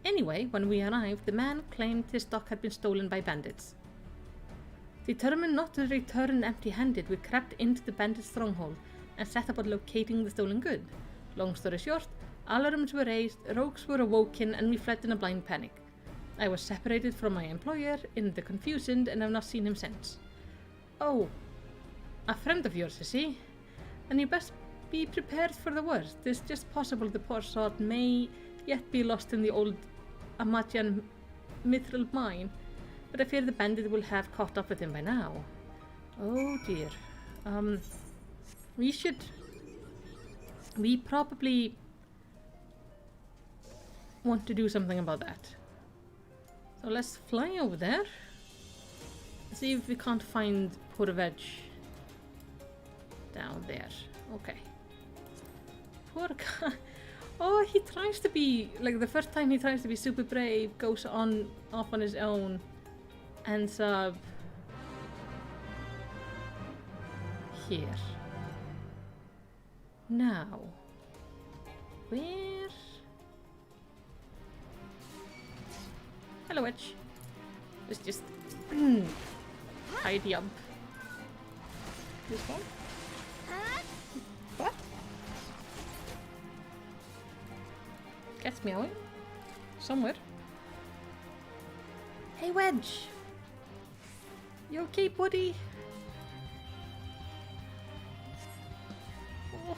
Anyway, when we arrived, the man claimed his stock had been stolen by bandits. Determined not to return empty-handed, we crept into the bandit stronghold and set about locating the stolen good. Long story short, alarms were raised, rogues were awoken, and we fled in a blind panic. I was separated from my employer in the confusion and have not seen him since. Oh, a friend of yours, is he? And you best be prepared for the worst. It's just possible the poor sod may yet be lost in the old Amatian mithril mine, but I fear the bandit will have caught up with him by now. Oh dear. We probably want to do something about that. So let's fly over there. See if we can't find poor veg down there. Okay. Poor guy. Oh, he tries to be, like the first time he tries to be super brave, goes off on his own, ends up here. Now, where? Hello, Witch. Let's just tidy up. This one? What? Cat's meowing? Somewhere. Hey, Wedge! You okay, buddy? Oh.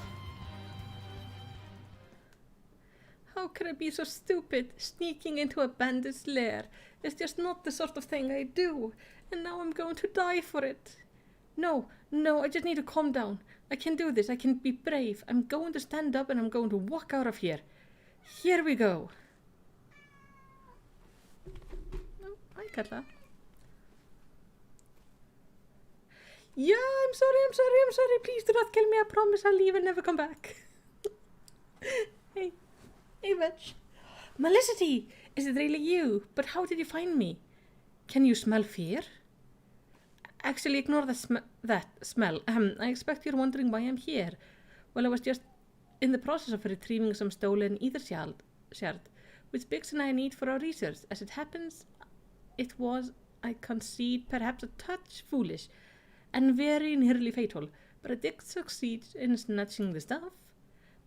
How could I be so stupid? Sneaking into a bandit's lair is just not the sort of thing I do, and now I'm going to die for it. No, I just need to calm down. I can do this, I can be brave. I'm going to stand up and I'm going to walk out of here. Here we go. Oh, hi, Katla. Yeah, I'm sorry. Please do not kill me. I promise I'll leave and never come back. Hey, Vetch. Melicity, is it really you? But how did you find me? Can you smell fear? Actually, ignore that smell. I expect you're wondering why I'm here. Well, I was just in the process of retrieving some stolen ether shard, which Biggs and I need for our research. As it happens, it was, I concede, perhaps a touch foolish and very nearly fatal, but I did succeed in snatching the stuff.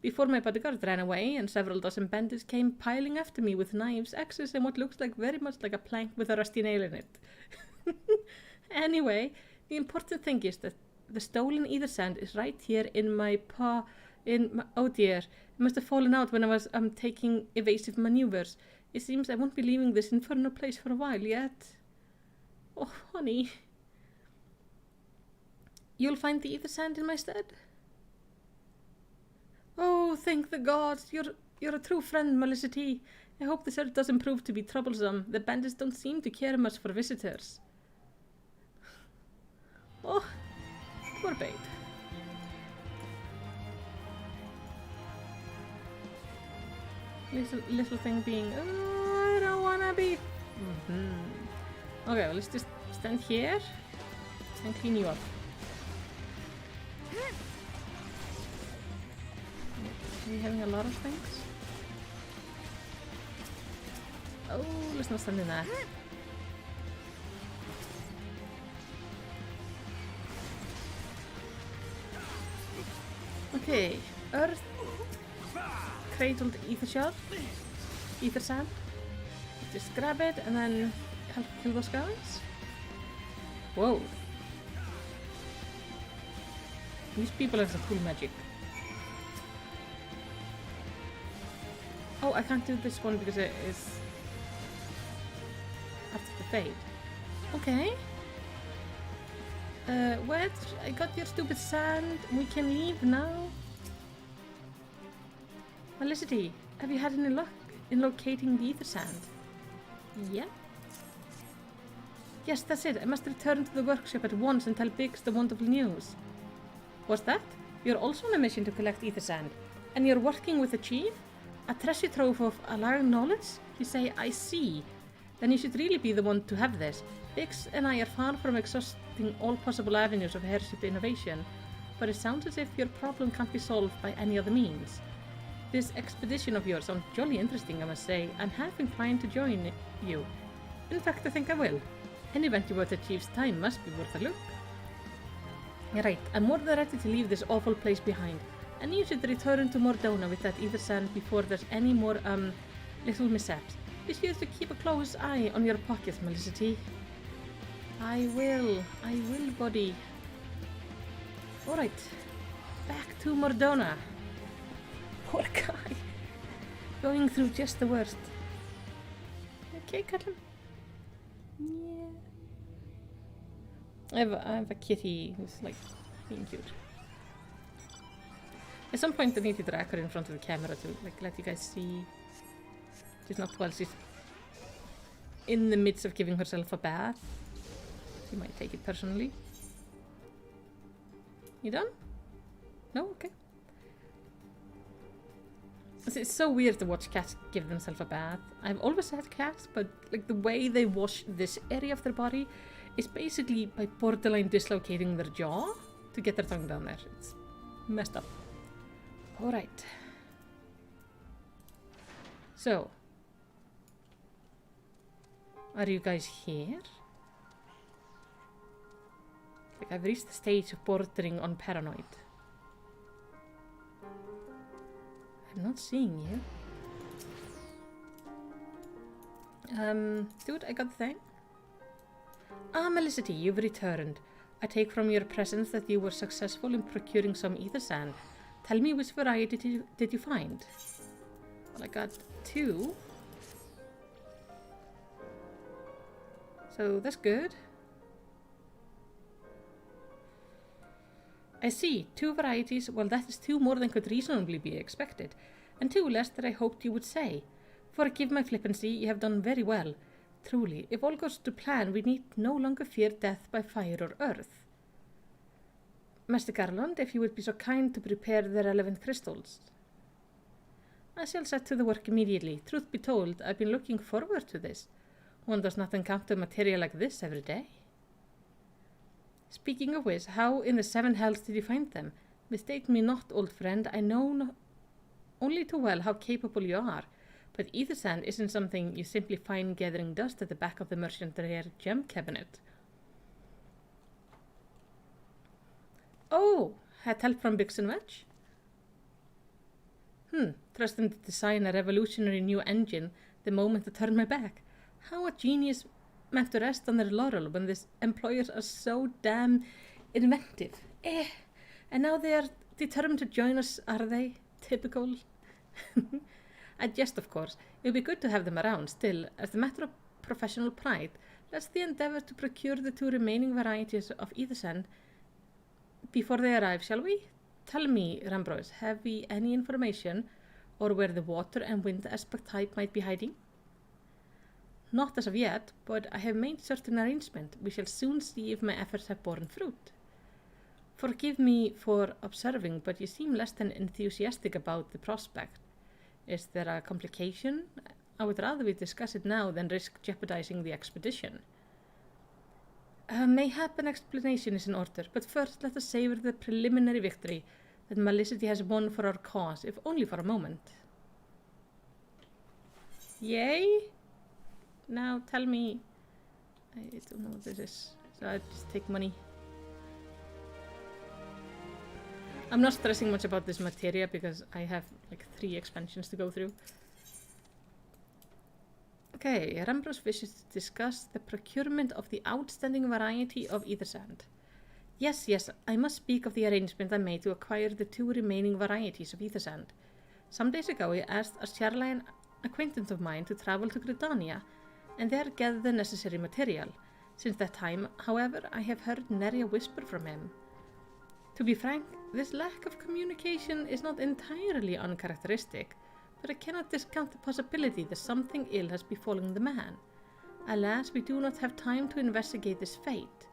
Before my bodyguard ran away and several dozen bandits came piling after me with knives, axes, and what looks like very much like a plank with a rusty nail in it. Anyway, the important thing is that the stolen ether sand is right here in my paw. Oh dear, it must have fallen out when I was taking evasive maneuvers. It seems I won't be leaving this infernal place for a while yet. Oh, honey. You'll find the ether sand in my stead? Oh, thank the gods. You're a true friend, Melicity. I hope the search doesn't prove to be troublesome. The bandits don't seem to care much for visitors. Oh, poor babe. Little thing being, oh, I don't wanna be. Okay, well, let's just stand here and clean you up. Are you having a lot of things? Oh, let's not stand in that. Okay, earth, cradled ether sand. Just grab it and then help kill those guys. Whoa. These people have some cool magic. Oh, I can't do this one because it is part of the fade. Okay. Wedge, I got your stupid sand. We can leave now. Melicity, have you had any luck in locating the ether sand? Yeah. Yes, that's it. I must return to the workshop at once and tell Biggs the wonderful news. What's that? You're also on a mission to collect ether sand, and you're working with the chief? A treasure trove of alarming knowledge? You say, I see. Then you should really be the one to have this. Biggs and I are far from exhausting all possible avenues of airship innovation, but it sounds as if your problem can't be solved by any other means. This expedition of yours sounds jolly interesting, I must say. I'm half inclined to join you. In fact, I think I will. Any venture worth the chief's time must be worth a look. Right, I'm more than ready to leave this awful place behind. And you should return to Mordona with that ether sand before there's any more, little mishaps. Be sure to keep a close eye on your pockets, Melicity. I will, buddy. Alright, back to Mordona. Poor guy. Going through just the worst. Okay, Caitlin. Yeah. I have a kitty who's like being cute. At some point I need to drag her in front of the camera to like let you guys see. She's not while she's in the midst of giving herself a bath. She might take it personally. You done? No? Okay. It's so weird to watch cats give themselves a bath. I've always had cats, but like the way they wash this area of their body is basically by borderline dislocating their jaw to get their tongue down there. It's messed up. Alright. So. Are you guys here? Like I've reached the stage of bordering on paranoid. I'm not seeing you. Dude, I got the thing. Ah, Melicity, you've returned. I take from your presence that you were successful in procuring some ether sand. Tell me which variety did you find? Well, I got 2. So that's good. I see, 2 varieties. Well, that is 2 more than could reasonably be expected, and 2 less than I hoped you would say. Forgive my flippancy, you have done very well. Truly, if all goes to plan, we need no longer fear death by fire or earth. Master Garland, if you would be so kind to prepare the relevant crystals. I shall set to the work immediately. Truth be told, I've been looking forward to this. One does not encounter material like this every day. Speaking of which, how in the 7 hells did you find them? Mistake me not, old friend, I know only too well how capable you are, but ether sand isn't something you simply find gathering dust at the back of the merchant rare gem cabinet. Oh, had help from Bix and Wedge? Trust them to design a revolutionary new engine the moment I turn my back. How a genius meant to rest on their laurel when these employers are so damn inventive. And now they are determined to join us, are they? Typical. I jest, of course. It would be good to have them around. Still, as a matter of professional pride, let's endeavour to procure the 2 remaining varieties of ether sand before they arrive, shall we? Tell me, Rambrose, have we any information or where the water and wind aspect type might be hiding? Not as of yet, but I have made certain arrangement. We shall soon see if my efforts have borne fruit. Forgive me for observing, but you seem less than enthusiastic about the prospect. Is there a complication? I would rather we discuss it now than risk jeopardizing the expedition. Mayhap an explanation is in order, but first let us savor the preliminary victory that Melicity has won for our cause, if only for a moment. Yay? Now tell me. I don't know what this is, so I just take money. I'm not stressing much about this materia because I have like 3 expansions to go through. Okay, Rambrose wishes to discuss the procurement of the outstanding variety of ether sand. Yes, I must speak of the arrangement I made to acquire the 2 remaining varieties of ether sand. Some days ago I asked a Sharlayan acquaintance of mine to travel to Gridania and there gather the necessary material. Since that time, however, I have heard nary a whisper from him. To be frank, this lack of communication is not entirely uncharacteristic, but I cannot discount the possibility that something ill has befallen the man. Alas, we do not have time to investigate this fate.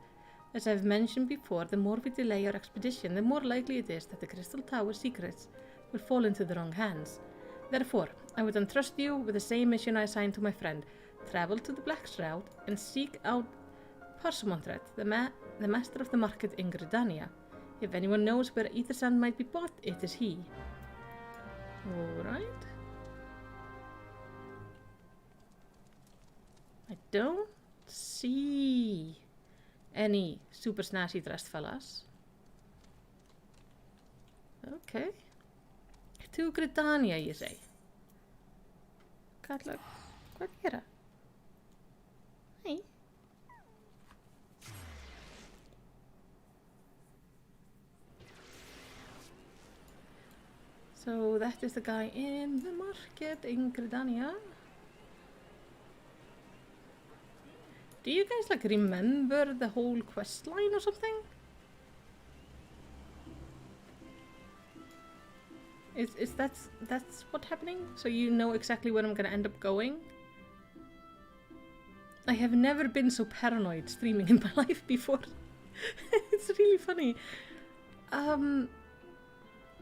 As I have mentioned before, the more we delay our expedition, the more likely it is that the Crystal Tower secrets will fall into the wrong hands. Therefore, I would entrust you with the same mission I assigned to my friend. Travel to the Black Shroud and seek out Parsimondred, the master of the market in Gridania. If anyone knows where ether sand might be bought, it is he. Alright. I don't see any super snazzy dressed fellas. Okay. To GRIDANIA, you say? Kalla, hvað gera? Hey. So that is the guy in the market in GRIDANIA. Do you guys like remember the whole quest line or something? Is that's what's happening? So you know exactly where I'm gonna end up going? I have never been so paranoid streaming in my life before. It's really funny.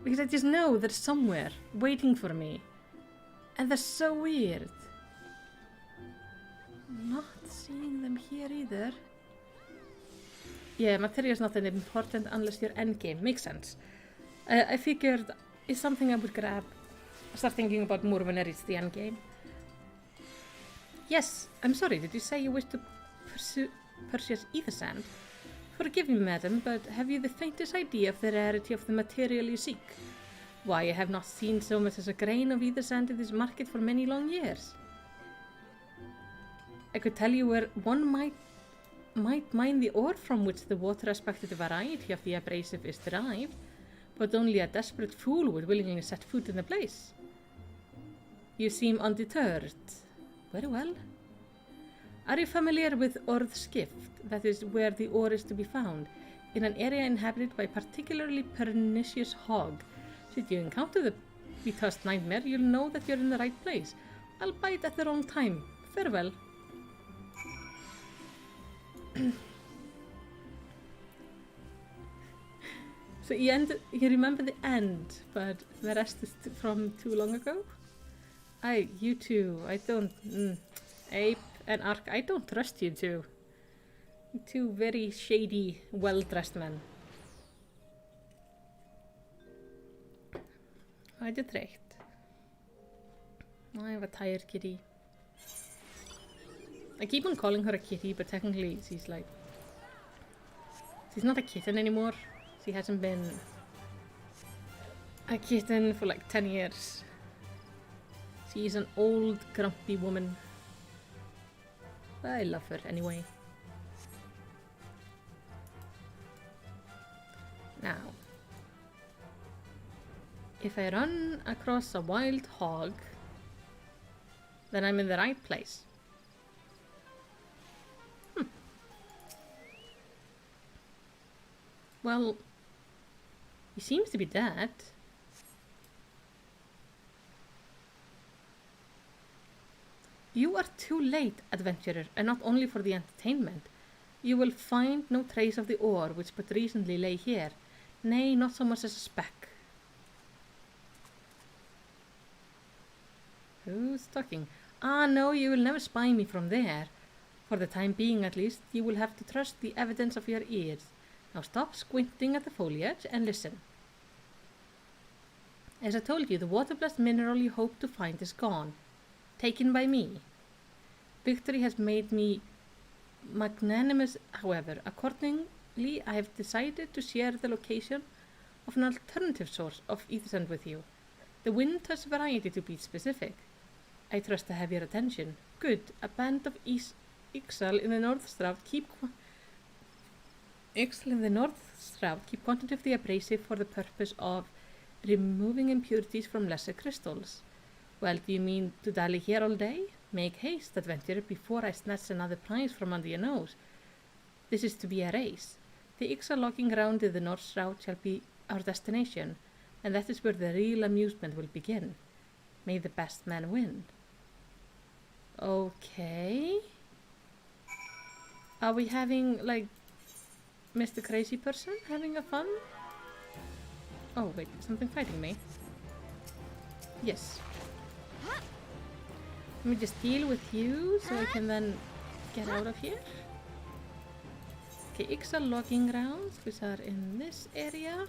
Because I just know they're somewhere waiting for me. And they're so weird. Not seeing them here either. Yeah, materia is not that important unless you're endgame. Makes sense. I figured it's something I would grab. Start thinking about more when I reach the endgame. Yes, I'm sorry, did you say you wish to purchase ether sand? Forgive me, madam, but have you the faintest idea of the rarity of the material you seek? Why, I have not seen so much as a grain of ether sand in this market for many long years. I could tell you where one might mine the ore from which the water-aspected variety of the abrasive is derived, but only a desperate fool would willingly set foot in the place. You seem undeterred. Very well. Are you familiar with Earth's gift? That is where the ore is to be found, in an area inhabited by a particularly pernicious hog. Should you encounter the betussed nightmare, you'll know that you're in the right place, albeit at the wrong time. Farewell. So you remember the end, but the rest is from too long ago? You two, I don't... Ape and Ark, I don't trust you two. Two very shady, well-dressed men. I did right. I have a tired kitty. I keep on calling her a kitty, but technically she's like... She's not a kitten anymore. She hasn't been a kitten for like 10 years. She's an old, grumpy woman. But I love her anyway. Now, if I run across a wild hog, then I'm in the right place. Well, he seems to be dead. You are too late, adventurer, and not only for the entertainment. You will find no trace of the ore which but recently lay here. Nay, not so much as a speck. Who's talking? Ah, no, you will never spy me from there. For the time being, at least, you will have to trust the evidence of your ears. Now stop squinting at the foliage and listen. As I told you, the water-blessed mineral you hope to find is gone. Taken by me. Victory has made me magnanimous, however. Accordingly, I have decided to share the location of an alternative source of ether sand with you. The wind-touch variety, to be specific. I trust to have your attention. Good. A band of Ixal in the North Shroud keep quantity of the abrasive for the purpose of removing impurities from lesser crystals. Well, do you mean to dally here all day? Make haste, adventurer, before I snatch another prize from under your nose. This is to be a race. The Ixal logging ground in the North Shroud shall be our destination, and that is where the real amusement will begin. May the best man win. Okay. Are we having, like, Mr. Crazy Person having a fun? Oh, wait, something fighting me. Yes. Let me just deal with you so I can then get out of here. Okay, Ixal logging grounds, which are in this area.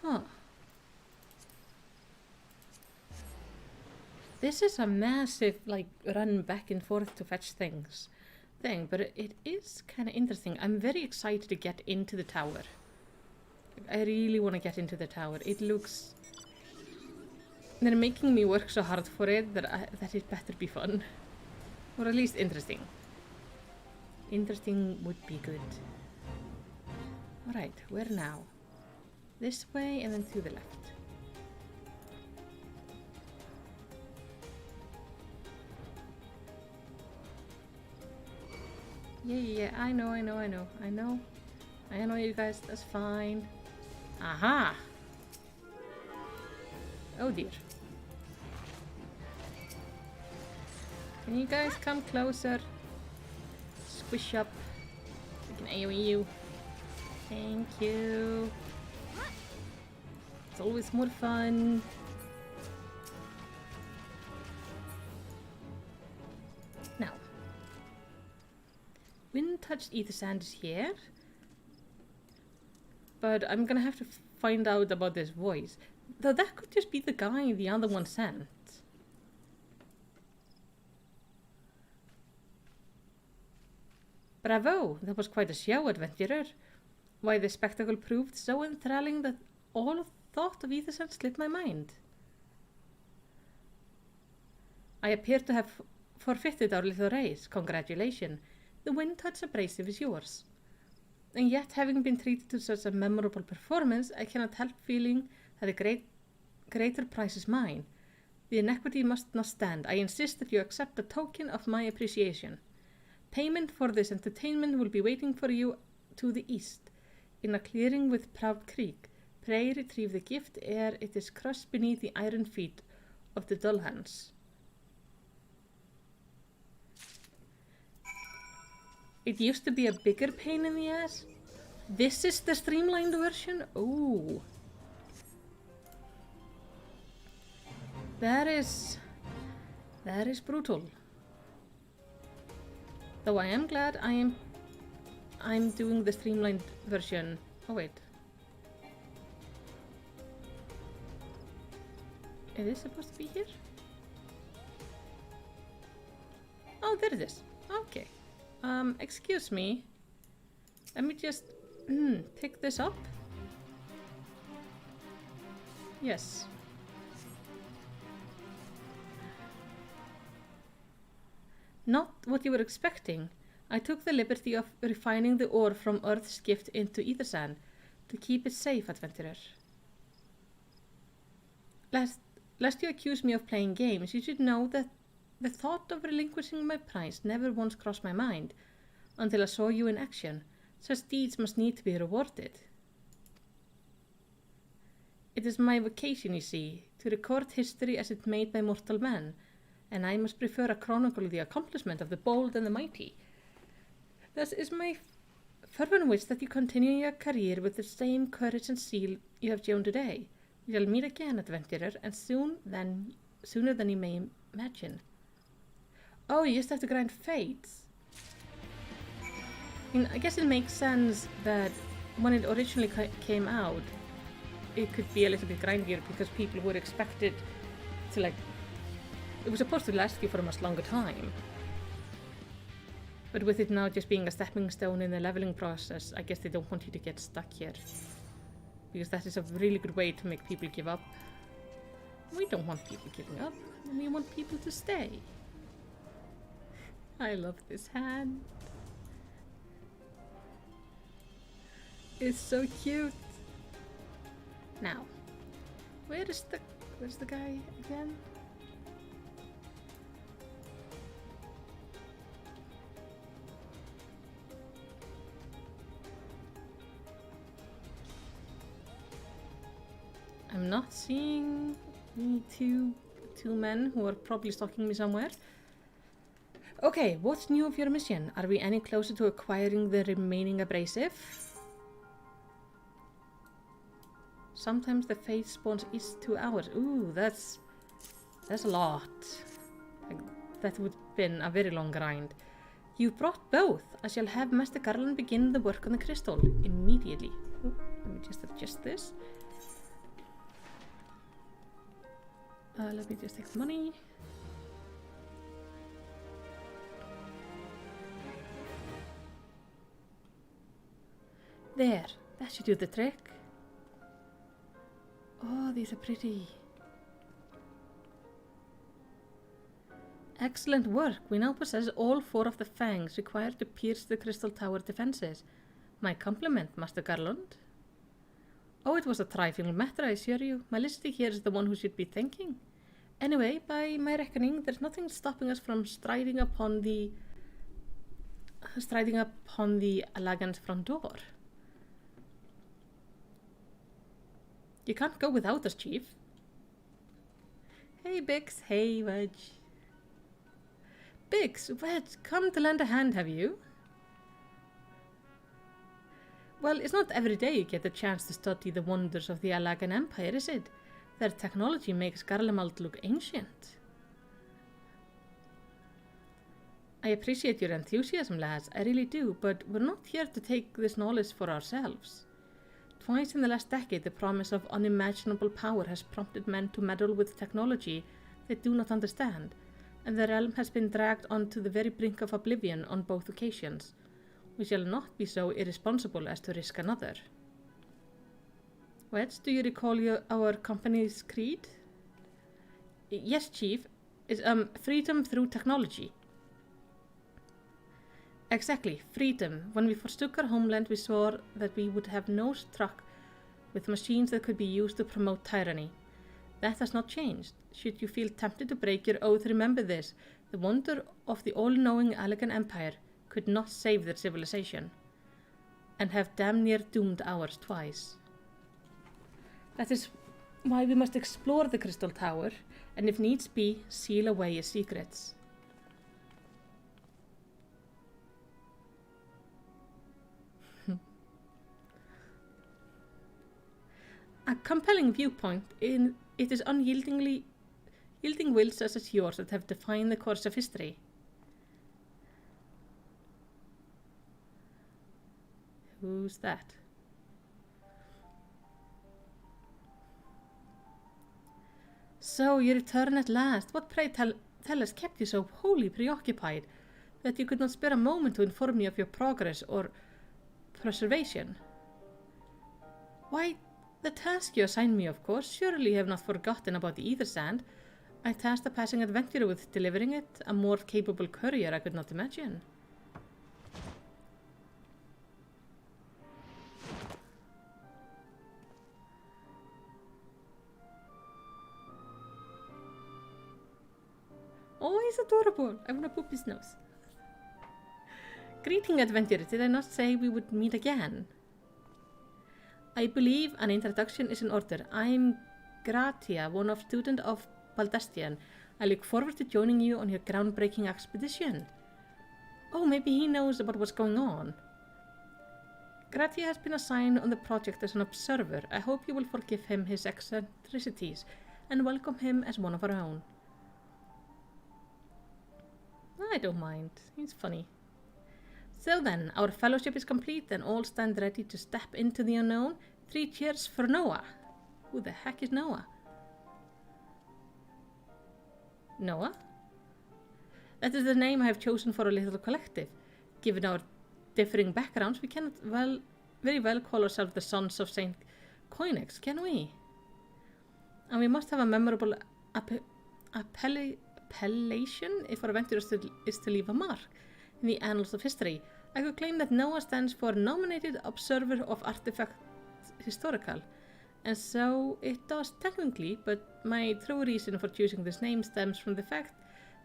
Huh. This is a massive, like, run back and forth to fetch things thing, but it is kind of interesting. I'm very excited to get into the tower. I really want to get into the tower. It looks... They're making me work so hard for it that it better be fun. Or at least interesting. Interesting would be good. Alright, where now? This way and then to the left. Yeah, I know you guys, that's fine. Aha! Oh dear. Can you guys come closer? Squish up. I can AoE you. Thank you. It's always more fun. Now. Wind-touched ether sand is here. But I'm gonna have to find out about this voice. Though that could just be the guy the other one sent. Bravo! That was quite a show, adventurer. Why, the spectacle proved so enthralling that all thought of ether sand slipped my mind. I appear to have forfeited our little race. Congratulations. The wind-touch abrasive is yours. And yet, having been treated to such a memorable performance, I cannot help feeling that a greater prize is mine. The inequity must not stand. I insist that you accept a token of my appreciation. Payment for this entertainment will be waiting for you to the east, in a clearing with Proud Creek. Pray retrieve the gift ere it is crushed beneath the iron feet of the dull hands. It used to be a bigger pain in the ass. This is the streamlined version? Ooh. That is brutal. Though I am glad I'm doing the streamlined version. Oh wait. Is this supposed to be here? Oh, there it is. Okay. Excuse me. Let me just pick this up. Yes. Not what you were expecting. I took the liberty of refining the ore from Earth's gift into ether sand to keep it safe, adventurer. Lest you accuse me of playing games, you should know that the thought of relinquishing my prize never once crossed my mind until I saw you in action. Such deeds must need to be rewarded. It is my vocation, you see, to record history as it made by mortal man, and I must prefer a chronicle of the accomplishment of the bold and the mighty. Thus is my fervent wish that you continue your career with the same courage and zeal you have shown today. We shall meet again, adventurer, and sooner than you may imagine. Oh, you just have to grind fates. I guess it makes sense that when it originally came out, it could be a little bit grindier because people were expected to, like, it was supposed to last you for a much longer time. But with it now just being a stepping stone in the leveling process, I guess they don't want you to get stuck here. Because that is a really good way to make people give up. We don't want people giving up. We want people to stay. I love this hand. It's so cute. Now, where's the guy again? I'm not seeing the two men who are probably stalking me somewhere. Okay, what's new of your mission? Are we any closer to acquiring the remaining abrasive? Sometimes the fate spawns each 2 hours. Ooh, that's a lot. Like, that would have been a very long grind. You brought both. I shall have Master Garland begin the work on the crystal immediately. Ooh, let me just adjust this. Let me just take the money. There, that should do the trick. Oh, these are pretty. Excellent work. We now possess all 4 of the fangs required to pierce the Crystal Tower defenses. My compliment, Master Garland. Oh, it was a trifling matter, I assure you. My listener here is the one who should be thinking. Anyway, by my reckoning, there's nothing stopping us from striding upon the Elegant front door. You can't go without us, Chief. Hey, Bix. Hey, Wedge. Bix, Wedge, come to lend a hand, have you? Well, it's not every day you get a chance to study the wonders of the Alagan Empire, is it? Their technology makes Garlemald look ancient. I appreciate your enthusiasm, lads, I really do, but we're not here to take this knowledge for ourselves. Twice in the last decade, the promise of unimaginable power has prompted men to meddle with technology they do not understand, and the realm has been dragged onto the very brink of oblivion on both occasions. We shall not be so irresponsible as to risk another. Wedge, do you recall our company's creed? Yes, Chief. It's freedom through technology. Exactly, freedom. When we forsook our homeland, we swore that we would have no truck with machines that could be used to promote tyranny. That has not changed. Should you feel tempted to break your oath, remember this. The wonder of the all-knowing Alagan Empire could not save their civilization, and have damn near doomed ours twice. That is why we must explore the Crystal Tower, and if needs be, seal away its secrets. A compelling viewpoint, it is yielding wills such as yours that have defined the course of history. Who's that? So, you return at last. What, pray tell us, kept you so wholly preoccupied that you could not spare a moment to inform me of your progress or preservation? Why, the task you assigned me, of course. Surely you have not forgotten about the Ether Sand. I tasked a passing adventurer with delivering it. A more capable courier I could not imagine. Oh, he's adorable. I want to poop his nose. Greeting, adventurer. Did I not say we would meet again? I believe an introduction is in order. I'm Gratia, one of student of Baldastian. I look forward to joining you on your groundbreaking expedition. Oh, maybe he knows about what's going on. Gratia has been assigned on the project as an observer. I hope you will forgive him his eccentricities and welcome him as one of our own. I don't mind. He's funny. So then, our fellowship is complete and all stand ready to step into the unknown. 3 cheers for Noah. Who the heck is Noah? Noah? That is the name I have chosen for a little collective. Given our differing backgrounds, we cannot very well call ourselves the Sons of St. Coenex, can we? And we must have a memorable appellation if our venture is to leave a mark in the annals of history. I could claim that Noah stands for Nominated Observer of Artifact Historical, and so it does technically, but my true reason for choosing this name stems from the fact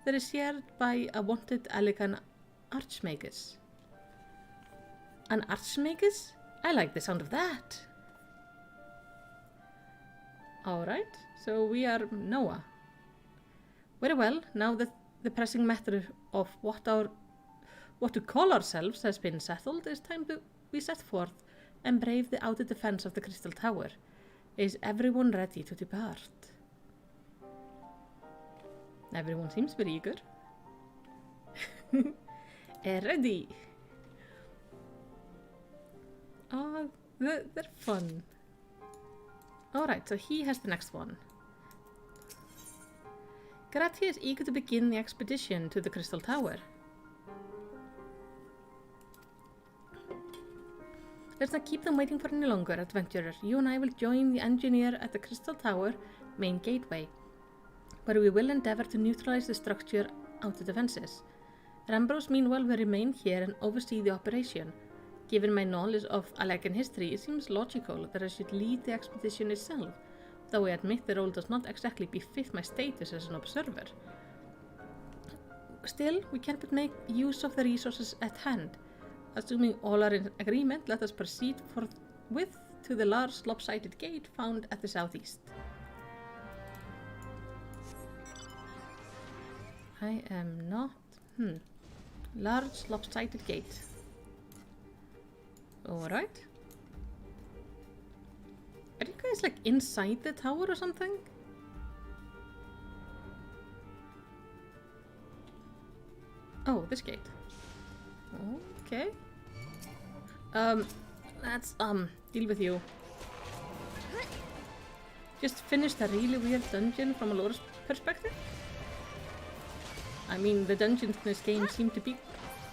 that it is shared by a wanted Alagan Archmagus. An Archmagus? I like the sound of that. Alright, so we are Noah. Very well, now that the pressing matter of what to call ourselves has been settled, it's time we set forth and brave the outer defense of the Crystal Tower. Is everyone ready to depart? Everyone seems very eager. Ready. Oh, they're fun. Alright, so he has the next one. Gratia is eager to begin the expedition to the Crystal Tower. Let's not keep them waiting for any longer, adventurer. You and I will join the engineer at the Crystal Tower main gateway, where we will endeavor to neutralize the structure outer defenses. Rambrose, meanwhile, will remain here and oversee the operation. Given my knowledge of Alakan history, it seems logical that I should lead the expedition itself, though I admit the role does not exactly befit my status as an observer. Still, we can but make use of the resources at hand. Assuming all are in agreement, let us proceed forthwith to the large lopsided gate found at the southeast. I am not... Large lopsided gate. Alright. Are you guys like inside the tower or something? Oh, this gate. Okay. Let's deal with you. Just finished a really weird dungeon from a lore's perspective. I mean, the dungeons in this game seem to be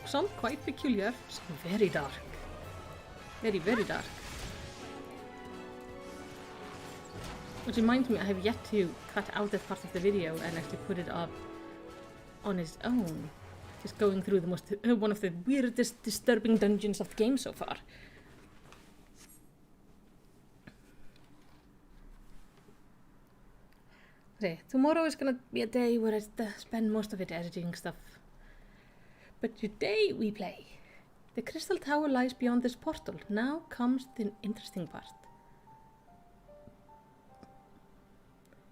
some quite peculiar, some very dark. Very, very dark. Which reminds me, I have yet to cut out that part of the video and actually put it up on its own. Just going through the most one of the weirdest, disturbing dungeons of the game so far. Okay, tomorrow is gonna be a day where I spend most of it editing stuff. But today we play. The Crystal Tower lies beyond this portal. Now comes the interesting part.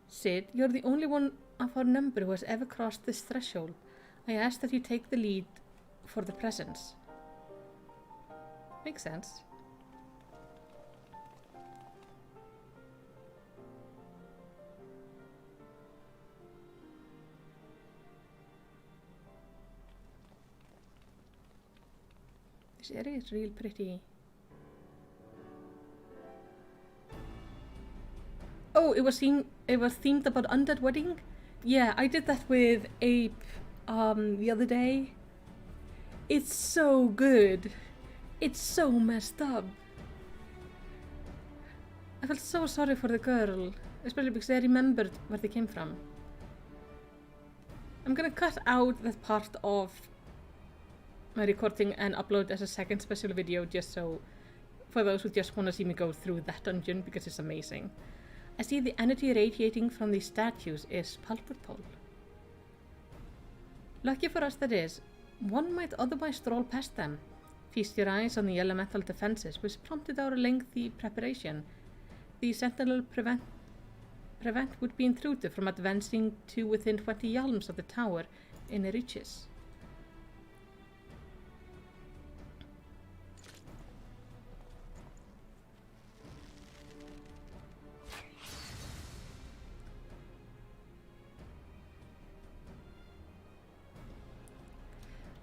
Sid, you're the only one of our number who has ever crossed this threshold. I ask that you take the lead for the presence. Makes sense. This area is real pretty. Oh, it was themed about undead wedding? Yeah, I did that with Ape the other day. It's so good. It's so messed up. I felt so sorry for the girl, especially because I remembered where they came from. I'm gonna cut out that part of my recording and upload as a second special video just so for those who just want to see me go through that dungeon because it's amazing. I see the energy radiating from these statues is palpable. Lucky for us that is, one might otherwise stroll past them. Feast your eyes on the elemental defenses, which prompted our lengthy preparation. The sentinel prevent would-be intruder from advancing to within 20 yalms of the tower in reaches.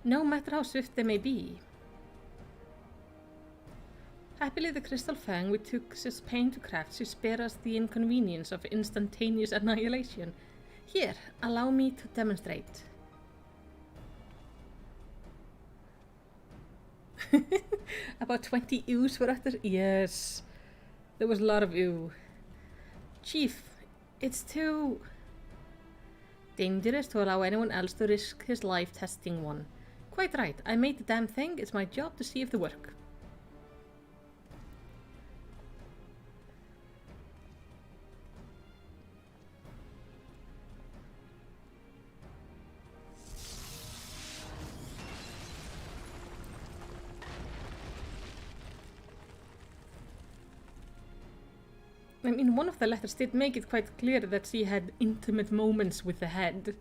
No matter how swift they may be. Happily the crystal fang we took such pain to craft should spare us the inconvenience of instantaneous annihilation. Here, allow me to demonstrate. About 20 ooze were after? Yes. There was a lot of ooh. Chief, it's too dangerous to allow anyone else to risk his life testing one. Quite right. I made the damn thing. It's my job to see if they work. I mean, one of the letters did make it quite clear that she had intimate moments with the head.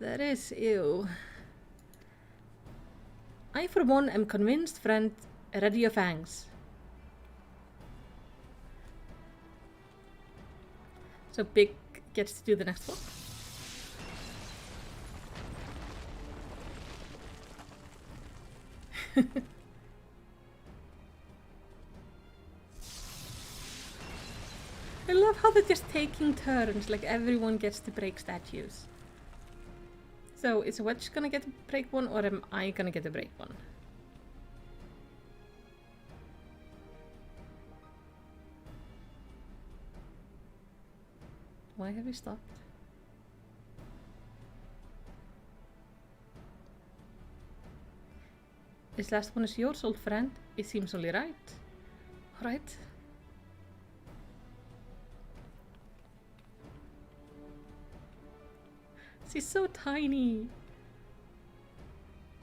That is ew. I, for one, am convinced, friend. Ready your fangs. So Big gets to do the next one. I love how they're just taking turns, like everyone gets to break statues. So, is Wedge gonna get to break one, or am I gonna get to break one? Why have we stopped? This last one is yours, old friend. It seems only right. Alright. She's so tiny.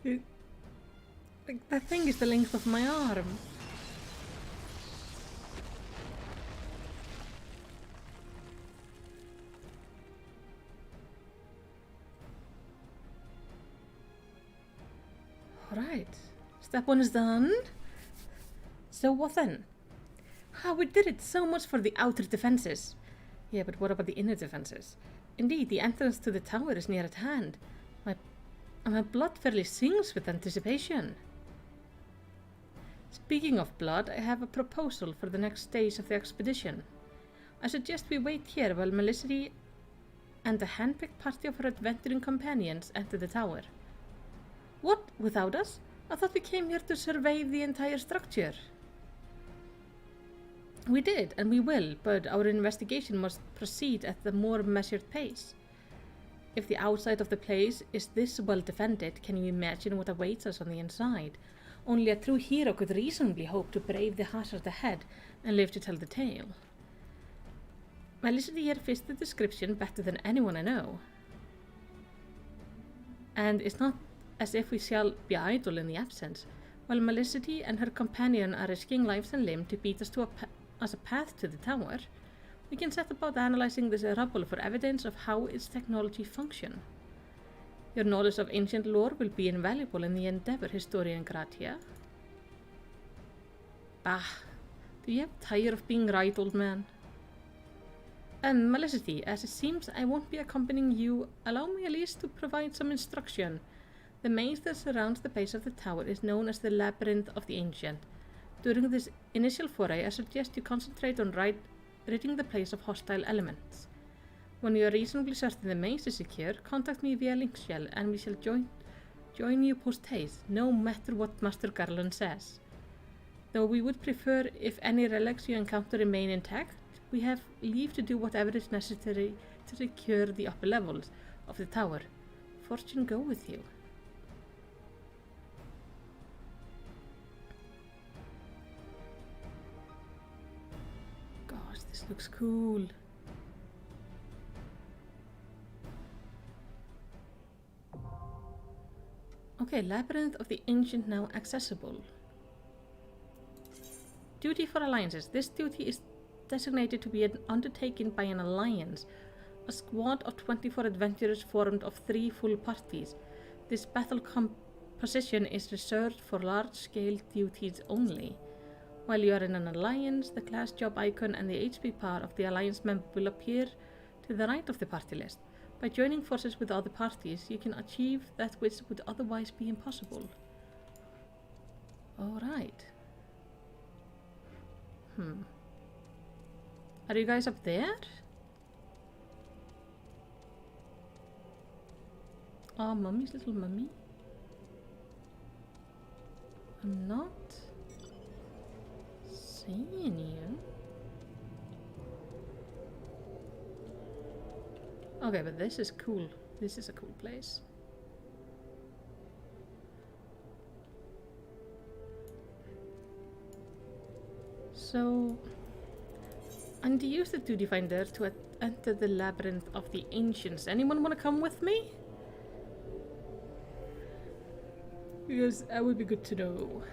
Like, that thing is the length of my arm. Alright. Step 1 is done. So what then? Ah, we did it! So much for the outer defenses. Yeah, but what about the inner defenses? Indeed, the entrance to the tower is near at hand. My blood fairly sings with anticipation. Speaking of blood, I have a proposal for the next stage of the expedition. I suggest we wait here while Melicity and a handpicked party of her adventuring companions enter the tower. What? Without us? I thought we came here to survey the entire structure. We did, and we will, but our investigation must proceed at a more measured pace. If the outside of the place is this well defended, can you imagine what awaits us on the inside? Only a true hero could reasonably hope to brave the hazard ahead and live to tell the tale. Melicity here fits the description better than anyone I know. And it's not as if we shall be idle in the absence. While Melicity and her companion are risking lives and limb to beat us to a path to the tower, we can set about analyzing this rubble for evidence of how its technology function. Your knowledge of ancient lore will be invaluable in the endeavor, historian Gratia. Bah, do you have tired of being right, old man? Melicity, as it seems I won't be accompanying you, allow me at least to provide some instruction. The maze that surrounds the base of the tower is known as the Labyrinth of the Ancient. During this initial foray, I suggest you concentrate on ridding the place of hostile elements. When you are reasonably certain the maze is secure, contact me via link shell and we shall join you post-haste, no matter what Master Garland says. Though we would prefer if any relics you encounter remain intact, we have leave to do whatever is necessary to secure the upper levels of the tower. Fortune go with you. Gosh, this looks cool. Okay, Labyrinth of the Ancient now accessible. Duty for alliances. This duty is designated to be undertaken by an alliance, a squad of 24 adventurers formed of 3 full parties. This battle composition is reserved for large-scale duties only. While you are in an alliance, the class job icon and the HP bar of the alliance member will appear to the right of the party list. By joining forces with other parties, you can achieve that which would otherwise be impossible. Alright. Are you guys up there? Oh, mummy's little mummy. I'm not seeing you. Okay, but this is cool. This is a cool place. So, I need to use the duty finder to enter the Labyrinth of the Ancients. Anyone want to come with me? Because that would be good to know.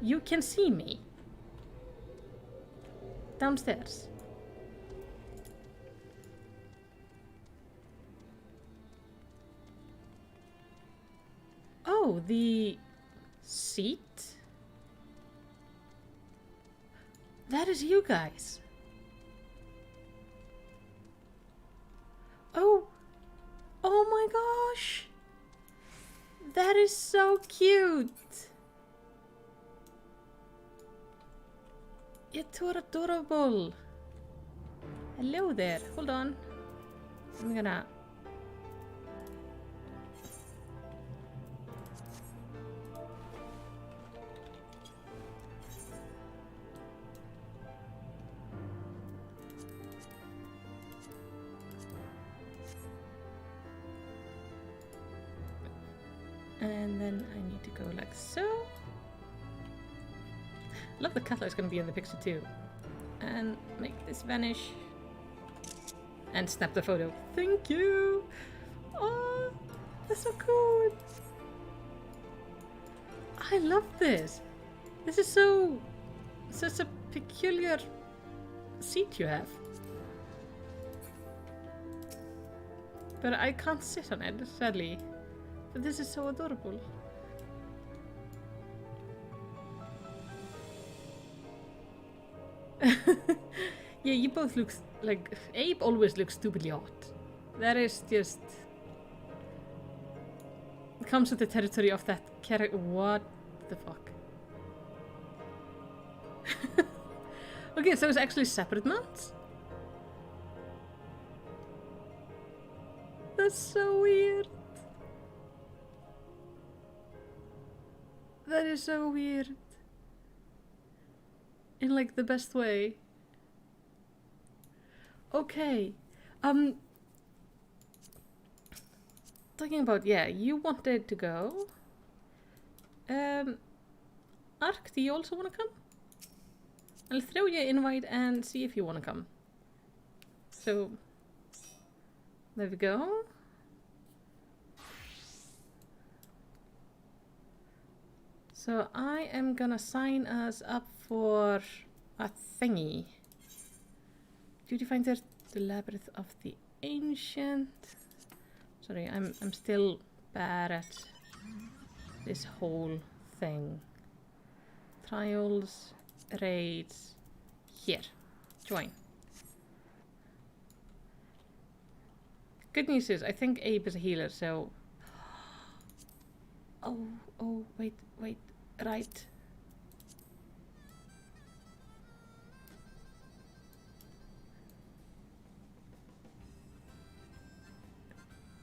You can see me. Downstairs. Oh, the seat? That is you guys. Oh. Oh my gosh. That is so cute. You're too adorable. Hello there. Hold on. I'm gonna... And then I need to go like so. I love the cutlass is going to be in the picture too. And make this vanish. And snap the photo. Thank you! Oh, that's so cool! I love this! This is such a peculiar seat you have. But I can't sit on it, sadly. But this is so adorable. Yeah, you both look like... Abe always looks stupidly hot. That is just... It comes with the territory of that character. What the fuck? Okay, so it's actually separate mounts? That's so weird. That is so weird. In like the best way. Okay. Talking about, yeah, you wanted to go. Ark, do you also want to come? I'll throw you an invite and see if you want to come. So, there we go. So I am gonna sign us up for a thingy. Duty Finder, the Labyrinth of the Ancient. Sorry, I'm still bad at this whole thing. Trials, raids, here, join. Good news is, I think Abe is a healer, so... Oh, wait, right.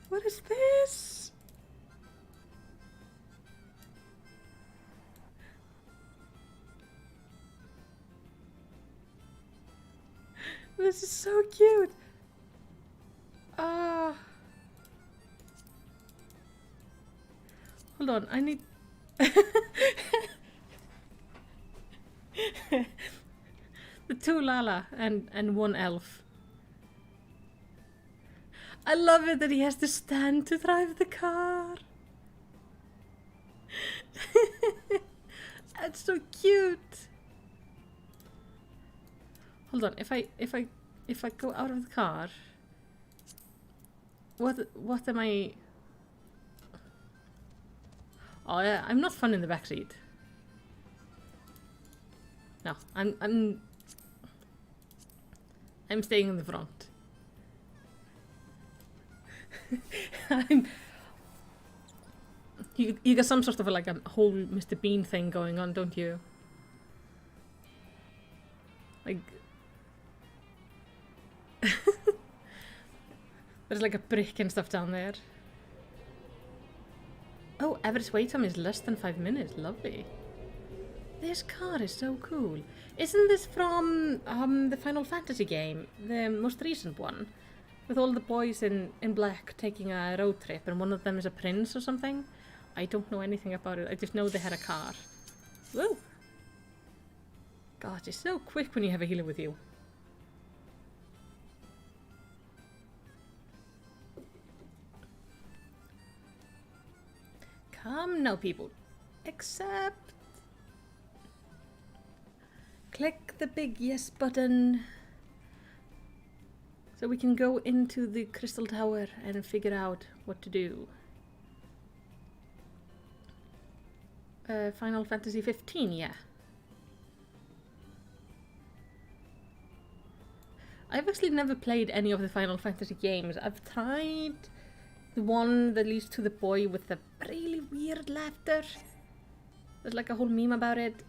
What is this? This is so cute. Hold on, I need... The 2 Lala and 1 elf. I love it that he has to stand to drive the car. That's so cute. Hold on, if I go out of the car, what am I? Oh yeah, I'm not fun in the backseat. No, I'm staying in the front. You got some sort of like a whole Mr. Bean thing going on, don't you? Like there's like a brick and stuff down there. Oh, average wait time is less than 5 minutes. Lovely. This car is so cool. Isn't this from the Final Fantasy game, the most recent one? With all the boys in black taking a road trip and one of them is a prince or something? I don't know anything about it, I just know they had a car. Whoa! God, it's so quick when you have a healer with you. Come now, people. Accept. Click the big yes button. So we can go into the crystal tower and figure out what to do. Final Fantasy 15, yeah. I've actually never played any of the Final Fantasy games. I've tried the one that leads to the boy with the really weird laughter. There's like a whole meme about it.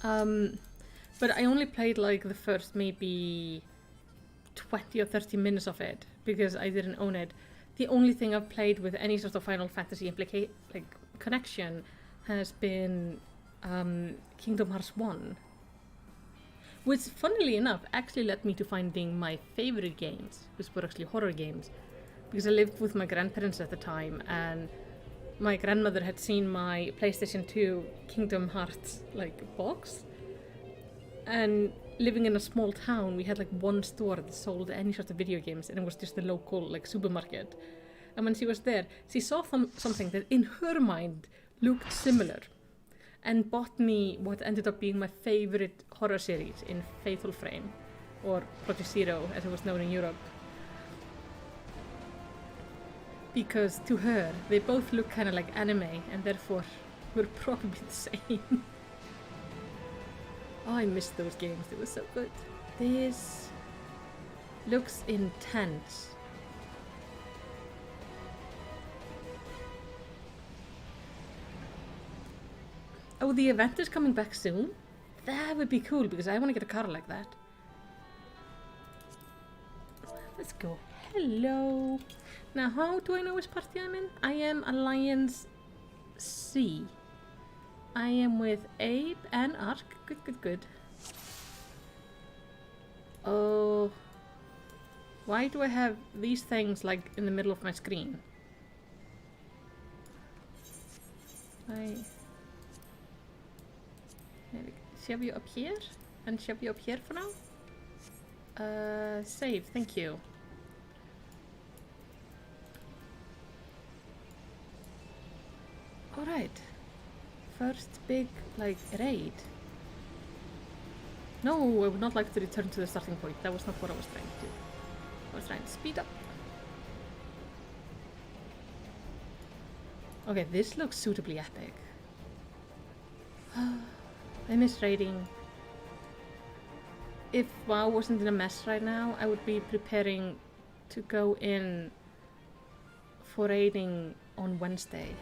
But I only played like the first maybe 20 or 30 minutes of it because I didn't own it. The only thing I've played with any sort of Final Fantasy connection has been Kingdom Hearts 1. Which, funnily enough, actually led me to finding my favorite games, which were actually horror games. Because I lived with my grandparents at the time, and my grandmother had seen my PlayStation 2 Kingdom Hearts like box, and living in a small town, we had like one store that sold any sort of video games, and it was just the local like supermarket. And when she was there, she saw something that in her mind looked similar, and bought me what ended up being my favorite horror series in Fatal Frame, or Project Zero as it was known in Europe. Because to her, they both look kind of like anime, and therefore were probably the same. Oh, I missed those games, they were so good. This looks intense. Oh, the event is coming back soon? That would be cool, because I want to get a car like that. Let's go. Hello. Now, how do I know which party I'm in? I am Alliance C. I am with Abe and Ark. Good. Oh. Why do I have these things, like, in the middle of my screen? Shove you up here? And shove you up here for now? Save, thank you. Alright. First big, like, raid. No, I would not like to return to the starting point. That was not what I was trying to do. I was trying to speed up. Okay, this looks suitably epic. I miss raiding. If WoW wasn't in a mess right now, I would be preparing to go in for raiding on Wednesday.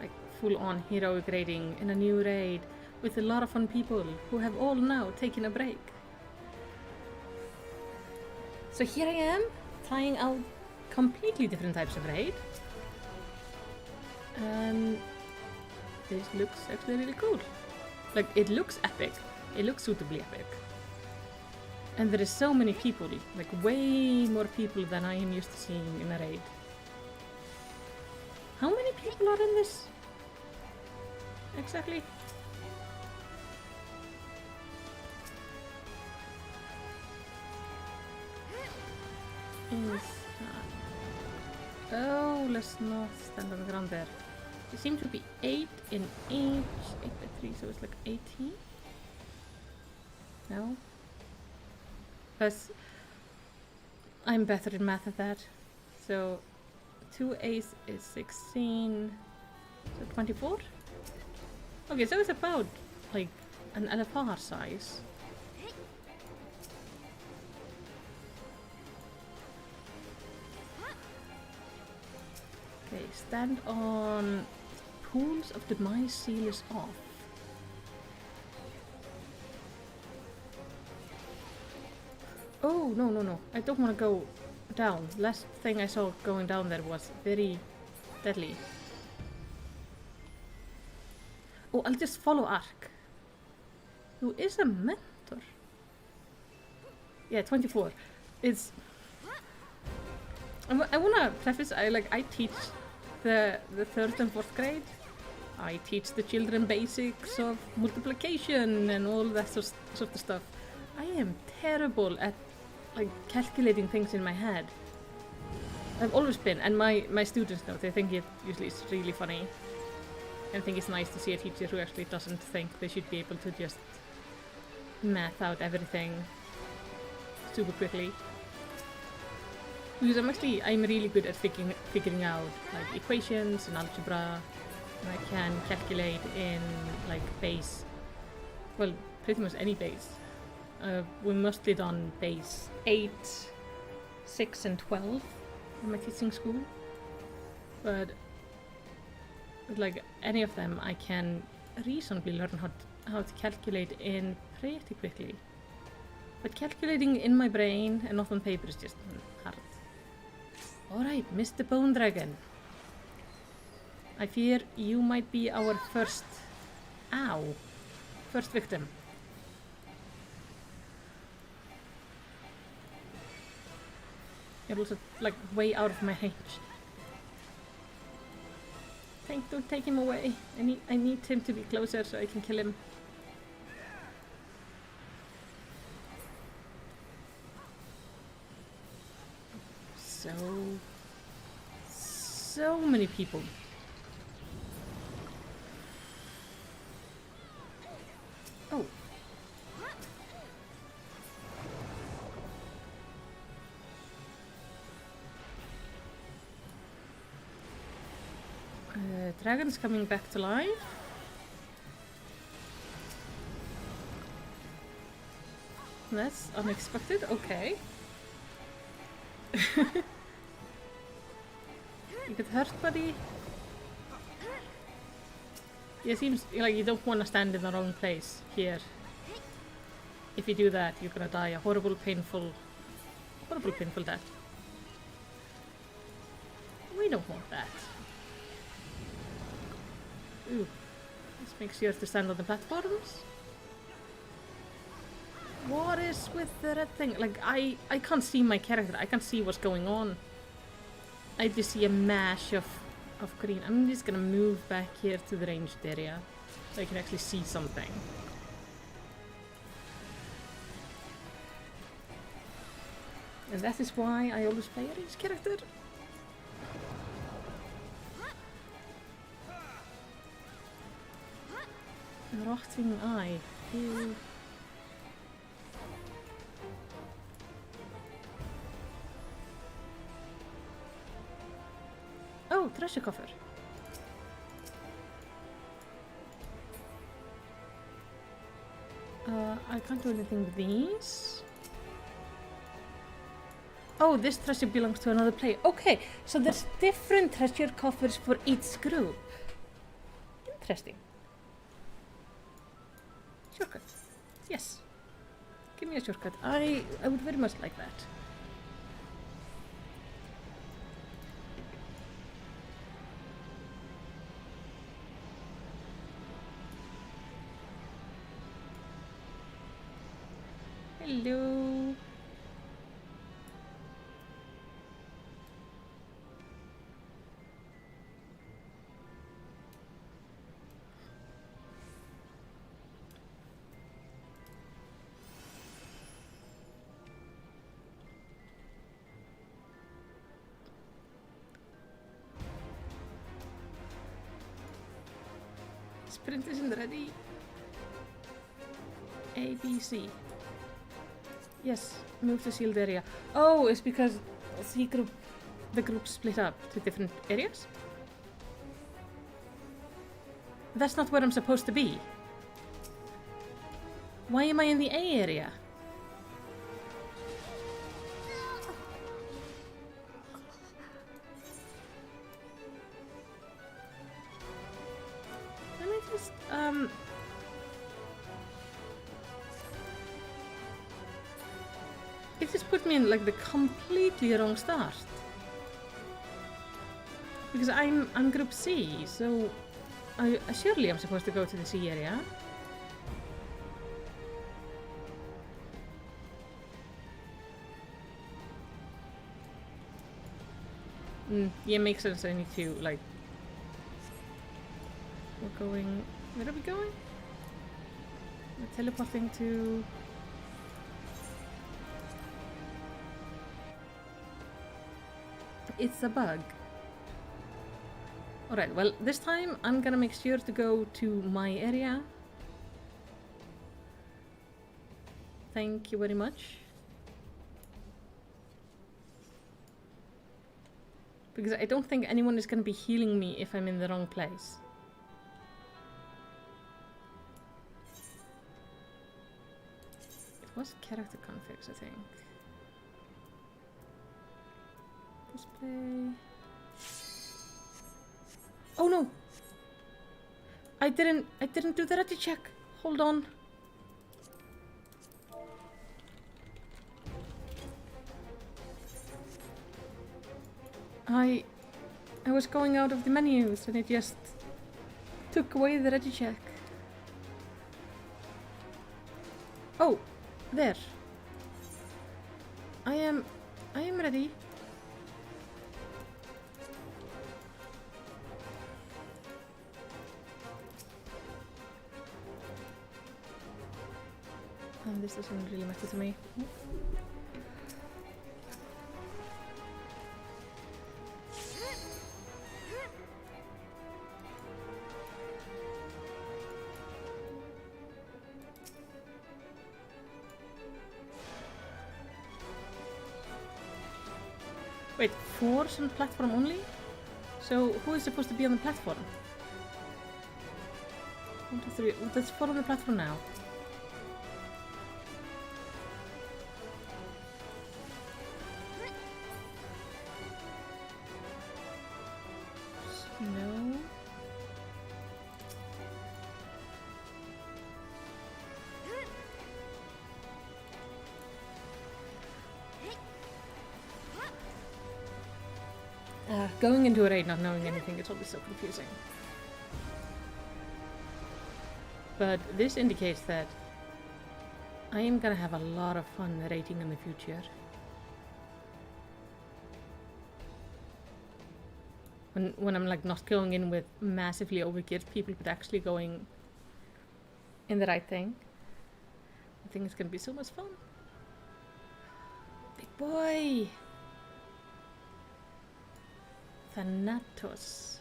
Like full-on heroic raiding in a new raid with a lot of fun people who have all now taken a break. So here I am, trying out completely different types of raid. And this looks actually really cool. Like, it looks epic. It looks suitably epic. And there is so many people, like way more people than I am used to seeing in a raid. How many people are in this? Exactly. Oh, let's not stand on the ground there. There seem to be 8 in each. 8 by 3, so it's like 18? No? Because I'm better in math at that. So 2 A's is 16. So 24? Okay, so it's about like an LFR size. Okay, stand on pools of demise, seal is off. Oh, no. I don't want to go down. Last thing I saw going down there was very deadly. Oh, I'll just follow Ark. Who is a mentor? Yeah, 24. It's... I want to preface, I teach the 3rd and 4th grade. I teach the children basics of multiplication and all that sort of stuff. I am terrible at like calculating things in my head. I've always been, and my students know. They think it usually is really funny. And think it's nice to see a teacher who actually doesn't think they should be able to just math out everything super quickly. Because I'm really good at figuring out like equations and algebra, and I can calculate in like base, well, pretty much any base. We mostly done base 8, 6 and 12 in my teaching school, but like any of them I can reasonably learn how to calculate in pretty quickly. But calculating in my brain and not on paper is just hard. Alright, Mr. Bone Dragon. I fear you might be our first victim. You're also like way out of my range. Tank, don't take him away. I need him to be closer so I can kill him. So many people. Oh. Dragon's coming back to life. That's unexpected. Okay. You get hurt, buddy. Yeah, it seems like you don't want to stand in the wrong place here. If you do that, you're gonna die a horrible, painful death. We don't want that. Ooh. Let's make sure to stand on the platforms. What is with the red thing? Like, I can't see my character. I can't see what's going on. I just see a mash of green. I'm just gonna move back here to the ranged area so I can actually see something. And that is why I always play a ranged character. Rotting eye. Ew. Oh, treasure coffer. I can't do anything with these. Oh, this treasure belongs to another player. Okay, so there's different treasure coffers for each group. Interesting. Shortcut. Yes. Give me a shortcut. I would very much like that. Hello. Sprint isn't ready. A, B, C. Yes, move to sealed area. Oh, it's because the group split up to different areas? That's not where I'm supposed to be. Why am I in the A area? Let me just, it just put me in like the completely wrong start. Because I'm group C, so surely I'm supposed to go to the C area. Yeah, makes sense. I need to like. We're going. Where are we going? We're teleporting to. It's a bug. Alright, well, this time I'm gonna make sure to go to my area. Thank you very much. Because I don't think anyone is gonna be healing me if I'm in the wrong place. It was character configs, I think. Display. Oh no! I didn't do the ready check. Hold on. I was going out of the menus and it just took away the ready check. Oh, there. I am ready. And this doesn't really matter to me. Wait, 4's on platform only? So who is supposed to be on the platform? 1, 2, 3. Oh, there's 4 on the platform now. No. Going into a raid not knowing anything, it's always so confusing. But this indicates that I am gonna have a lot of fun raiding in the future. When I'm like not going in with massively overgeared people, but actually going in the right thing. I think it's gonna be so much fun. Big boy! Thanatos.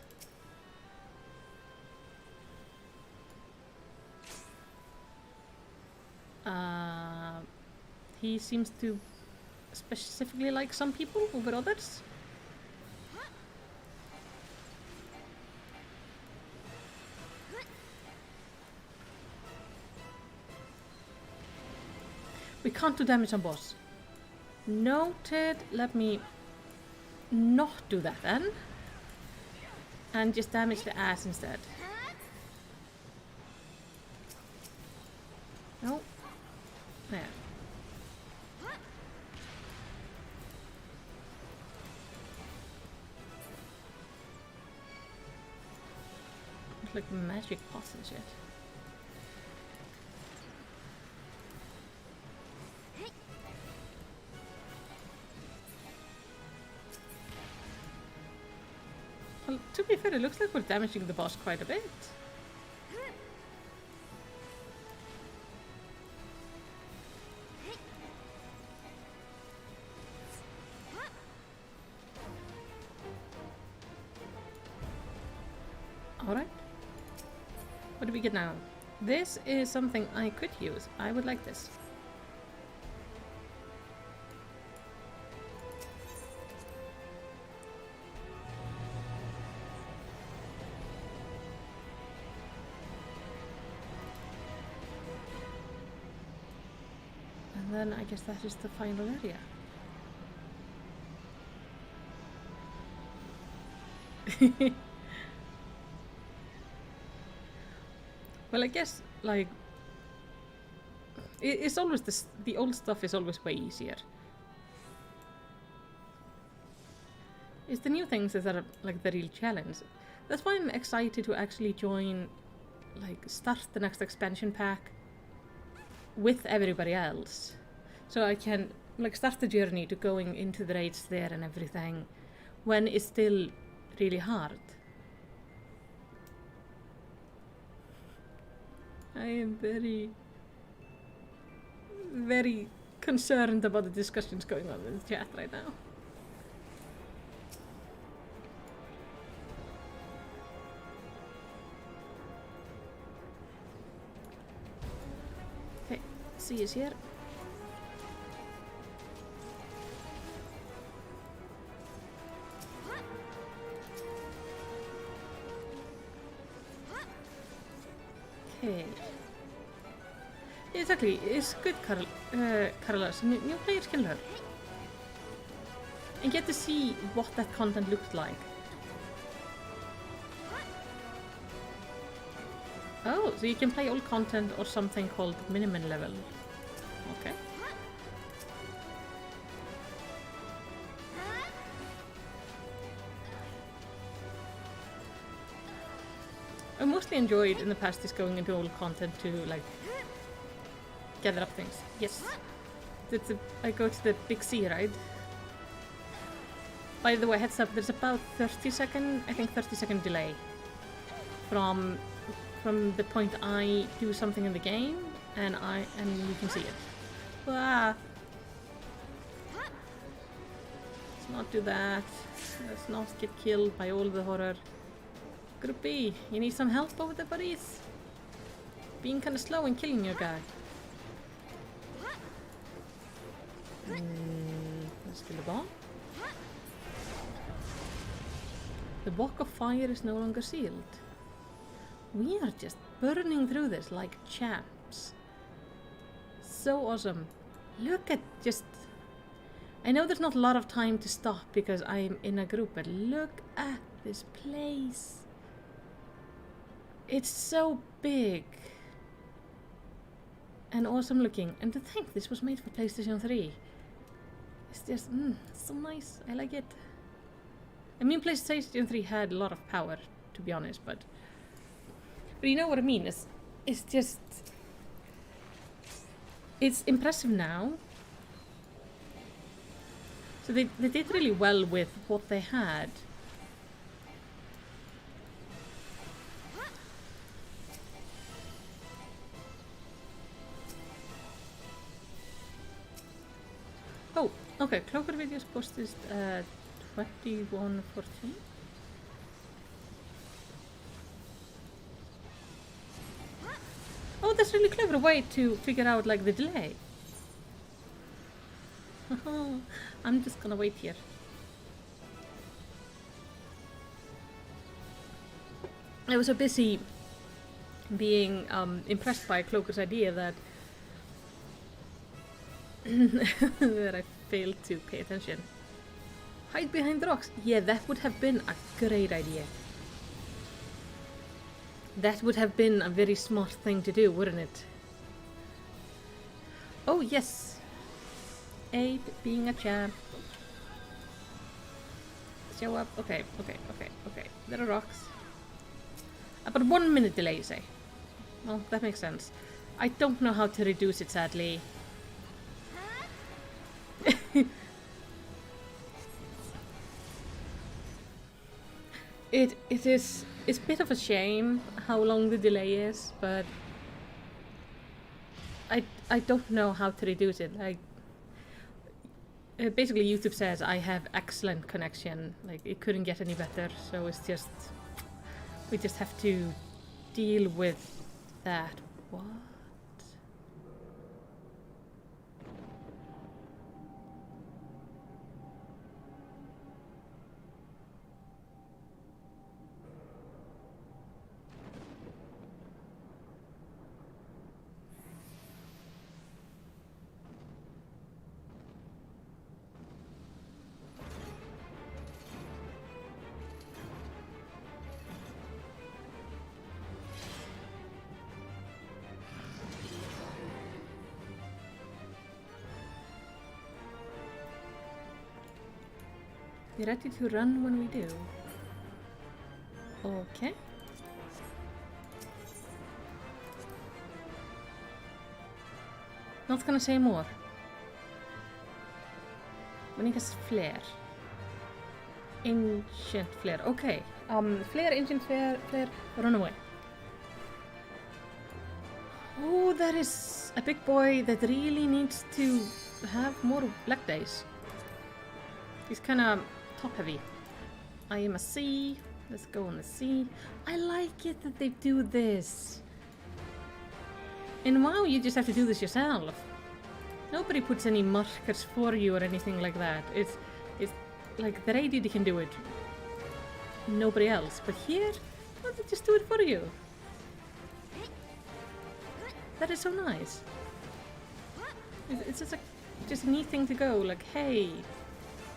He seems to specifically like some people over others. We can't do damage on boss. Noted. Let me not do that then. And just damage the ass instead. No. There. It's like magic pots and shit. Well, to be fair, it looks like we're damaging the boss quite a bit. Alright. What do we get now? This is something I could use. I would like this. And then I guess that is the final area. Well, I guess, like, it's always the old stuff is always way easier. It's the new things that are, like, the real challenge. That's why I'm excited to actually join, like, start the next expansion pack with everybody else. So I can, like, start the journey to going into the raids there and everything when it's still really hard. I am very, very concerned about the discussions going on in the chat right now. Okay, C is here. Okay. Exactly, it's good, Carlos. New players can learn. And get to see what that content looks like. Oh, so you can play old content or something called minimum level. Okay. I mostly enjoyed in the past is going into old content to like gather up things. Yes. I go to the big C, right? By the way, heads up, there's about 30 second delay from the point I do something in the game and you can see it. Ah! Let's not do that. Let's not get killed by all the horror. Group B, you need some help over there, buddies? Being kind of slow and killing your guy. Let's kill the bomb. The walk of fire is no longer sealed. We are just burning through this like champs. So awesome. Look at just... I know there's not a lot of time to stop because I'm in a group, but look at this place. It's so big. And awesome looking. And to think this was made for PlayStation 3. It's just, so nice. I like it. I mean, PlayStation 3 had a lot of power, to be honest, but you know what I mean? It's just... It's impressive now. So they did really well with what they had. Oh, okay. Clover videos posted 21:14. Oh, that's really clever way to figure out like the delay. I'm just gonna wait here. I was so busy being impressed by Cloaker's idea that that I failed to pay attention. Hide behind the rocks. Yeah, that would have been a great idea. That would have been a very smart thing to do, wouldn't it? Oh, yes. 8 being a champ. Show up. Okay. There are rocks. About 1 minute delay, you say? Well, that makes sense. I don't know how to reduce it, sadly. It's a bit of a shame how long the delay is, but I don't know how to reduce it. Like basically YouTube says I have excellent connection, like it couldn't get any better, so it's just we just have to deal with that. What? Be ready to run when we do. Okay. Not gonna say more. Monica's flare. Ancient flare. Okay. Flare, ancient flare, run away. Oh, that is a big boy that really needs to have more leg days. He's kinda top heavy. I am a C. Let's go on the C. I like it that they do this. And wow, you just have to do this yourself. Nobody puts any markers for you or anything like that. It's like the radio can do it. Nobody else. But here, well, they just do it for you. That is so nice. It's just a neat thing to go. Like, hey,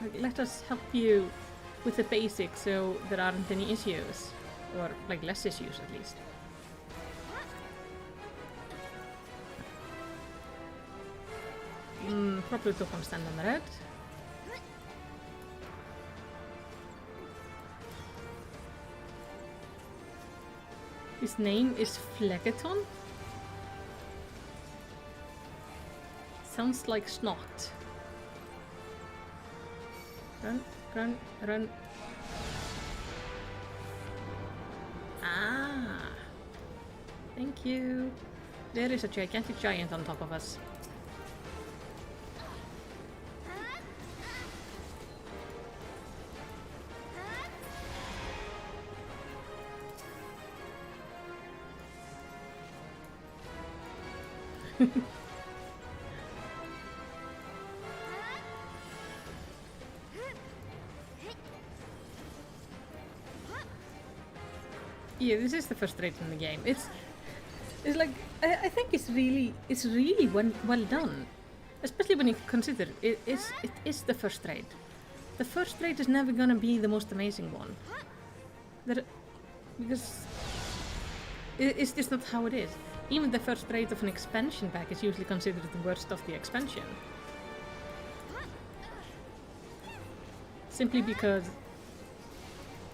like, let us help you with the basics so there aren't any issues. Or like less issues at least. Probably don't want to stand on the red. His name is Phlegethon. Sounds like snot. Run, run, run. Ah. Thank you. There is a gigantic giant on top of us. Yeah, this is the first raid in the game. It's like I think it's really well done, especially when you consider it is the first raid. The first raid is never gonna be the most amazing one, because it's just not how it is. Even the first raid of an expansion pack is usually considered the worst of the expansion, simply because,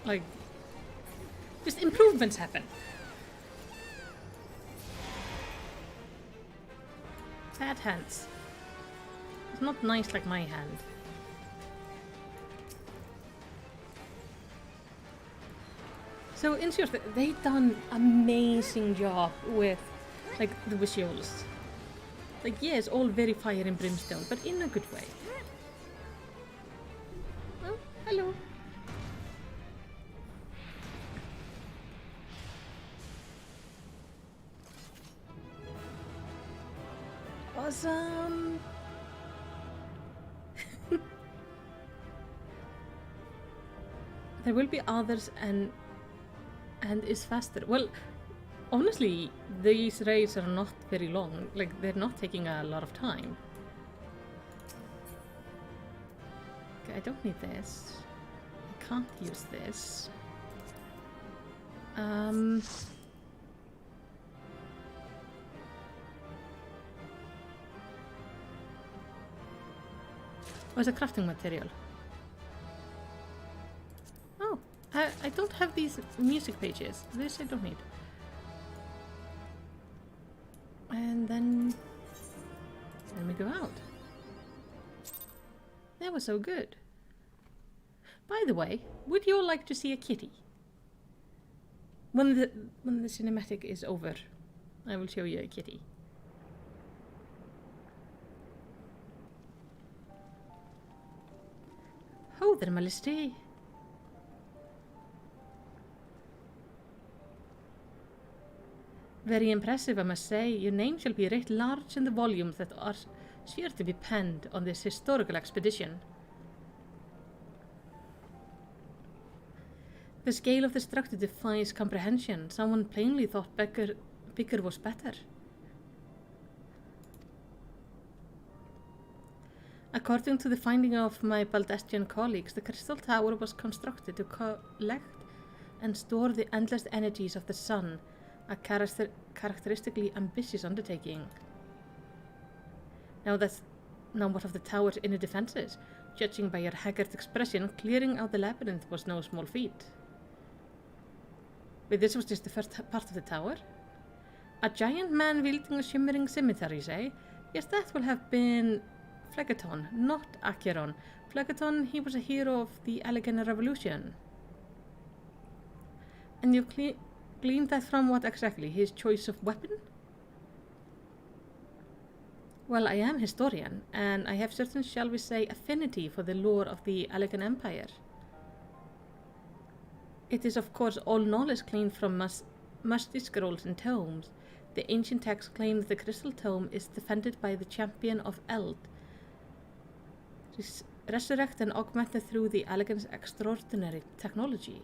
like, just improvements happen. Bad hands. It's not nice like my hand. So in short, they've done amazing job with, like, the visuals. Like, yeah, it's all very fire and brimstone, but in a good way. Oh, hello. Awesome. There will be others and is faster. Well, honestly, these raids are not very long. Like, they're not taking a lot of time. Okay, I don't need this. I can't use this. Oh, it's a crafting material. Oh, I don't have these music pages. This I don't need. And then we go out. That was so good. By the way, would you all like to see a kitty? When the cinematic is over, I will show you a kitty. Oh, there, Majesty. Very impressive, I must say. Your name shall be writ large in the volumes that are sure to be penned on this historical expedition. The scale of the structure defies comprehension. Someone plainly thought bigger was better. According to the finding of my Baldestrian colleagues, the Crystal Tower was constructed to collect and store the endless energies of the sun, a characteristically ambitious undertaking. Now what of the tower's inner defenses? Judging by your haggard expression, clearing out the labyrinth was no small feat. But this was just the first part of the tower. A giant man wielding a shimmering scimitar, you say? Yes, that will have been Phlegethon, not Acheron. Phlegethon, he was a hero of the Elegant Revolution. And you gleaned that from what exactly? His choice of weapon? Well, I am historian, and I have certain, shall we say, affinity for the lore of the Elegant Empire. It is, of course, all knowledge gleaned from musty scrolls and tomes. The ancient texts claim that the Crystal Tome is defended by the champion of Eld, resurrected and augmented through the Elegant's extraordinary technology.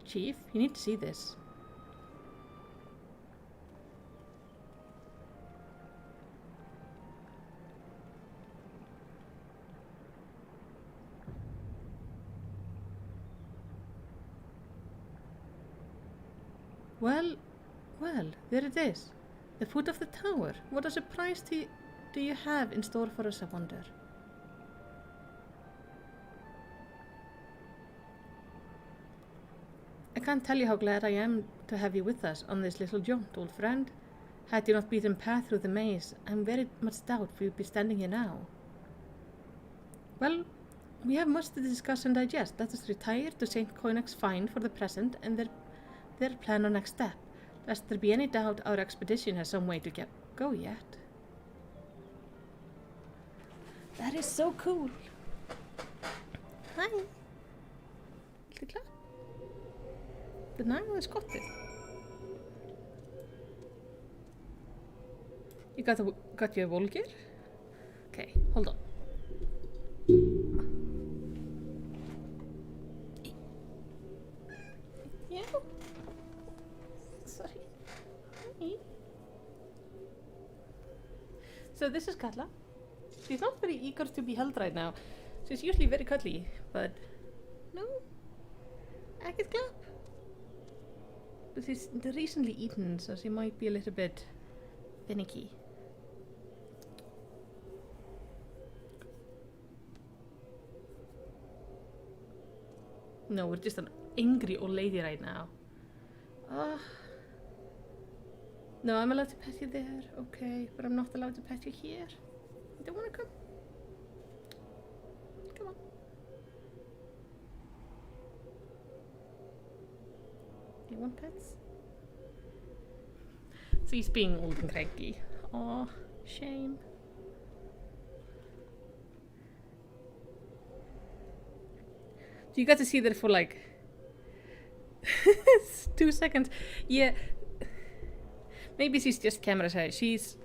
Chief, you need to see this. Well, there it is. The foot of the tower. What a surprise do you have in store for us, I wonder? I can't tell you how glad I am to have you with us on this little jaunt, old friend. Had you not beaten path through the maze, I'm very much doubt you'd be standing here now. Well, we have much to discuss and digest. Let us retire to St. Coenix's find for the present and their plan or next step. Lest there be any doubt, our expedition has some way to go yet. That is so cool. Hi. Lite klapp. Den här var skottet. You got your vulgar? Okay, hold on. Yeah. Sorry. Hi. So this is Katla. She's not very eager to be held right now. She's usually very cuddly, but no. I can clap. But she's recently eaten, so she might be a little bit finicky. No, we're just an angry old lady right now. No, I'm allowed to pet you there, okay, but I'm not allowed to pet you here. You don't want to come? Come on. Do you want pets? So he's being old and cranky. Aw, shame. So you got to see that for like 2 seconds. Yeah. Maybe she's just camera shy. She's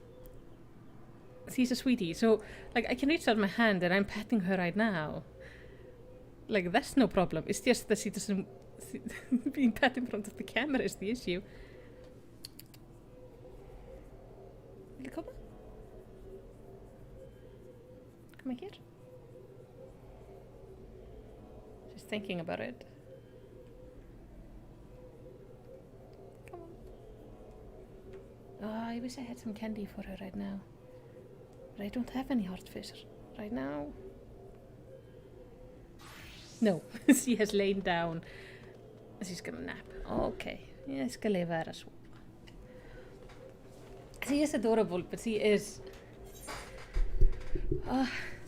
a sweetie. So like I can reach out my hand and I'm petting her right now. Like that's no problem. It's just that she doesn't being pet in front of the camera is the issue. Come on. Come here. She's thinking about it. Come on. Oh, I wish I had some candy for her right now. But I don't have any heartfish right now. No, she has lain down. She's gonna nap. Okay, jag ska leva så. She is adorable, but she is...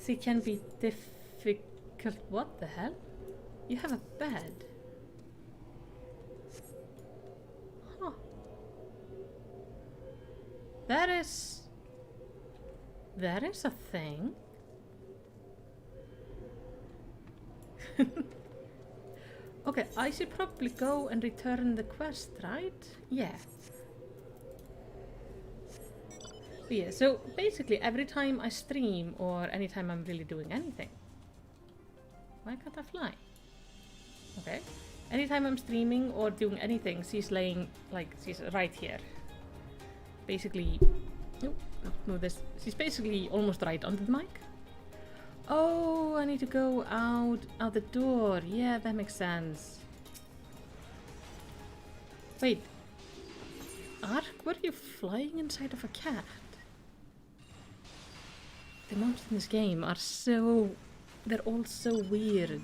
she can be difficult. What the hell? You have a bed. Huh. That is a thing. Okay, I should probably go and return the quest, right? Yeah. But yeah, so basically every time I stream or anytime I'm really doing anything. Why can't I fly? Okay. Anytime I'm streaming or doing anything, she's laying, like, she's right here. Basically, no, this. She's basically almost right under the mic. Oh, I need to go out the door. Yeah, that makes sense. Wait. Ark, were you flying inside of a cat? The monsters in this game are so... they're all so weird.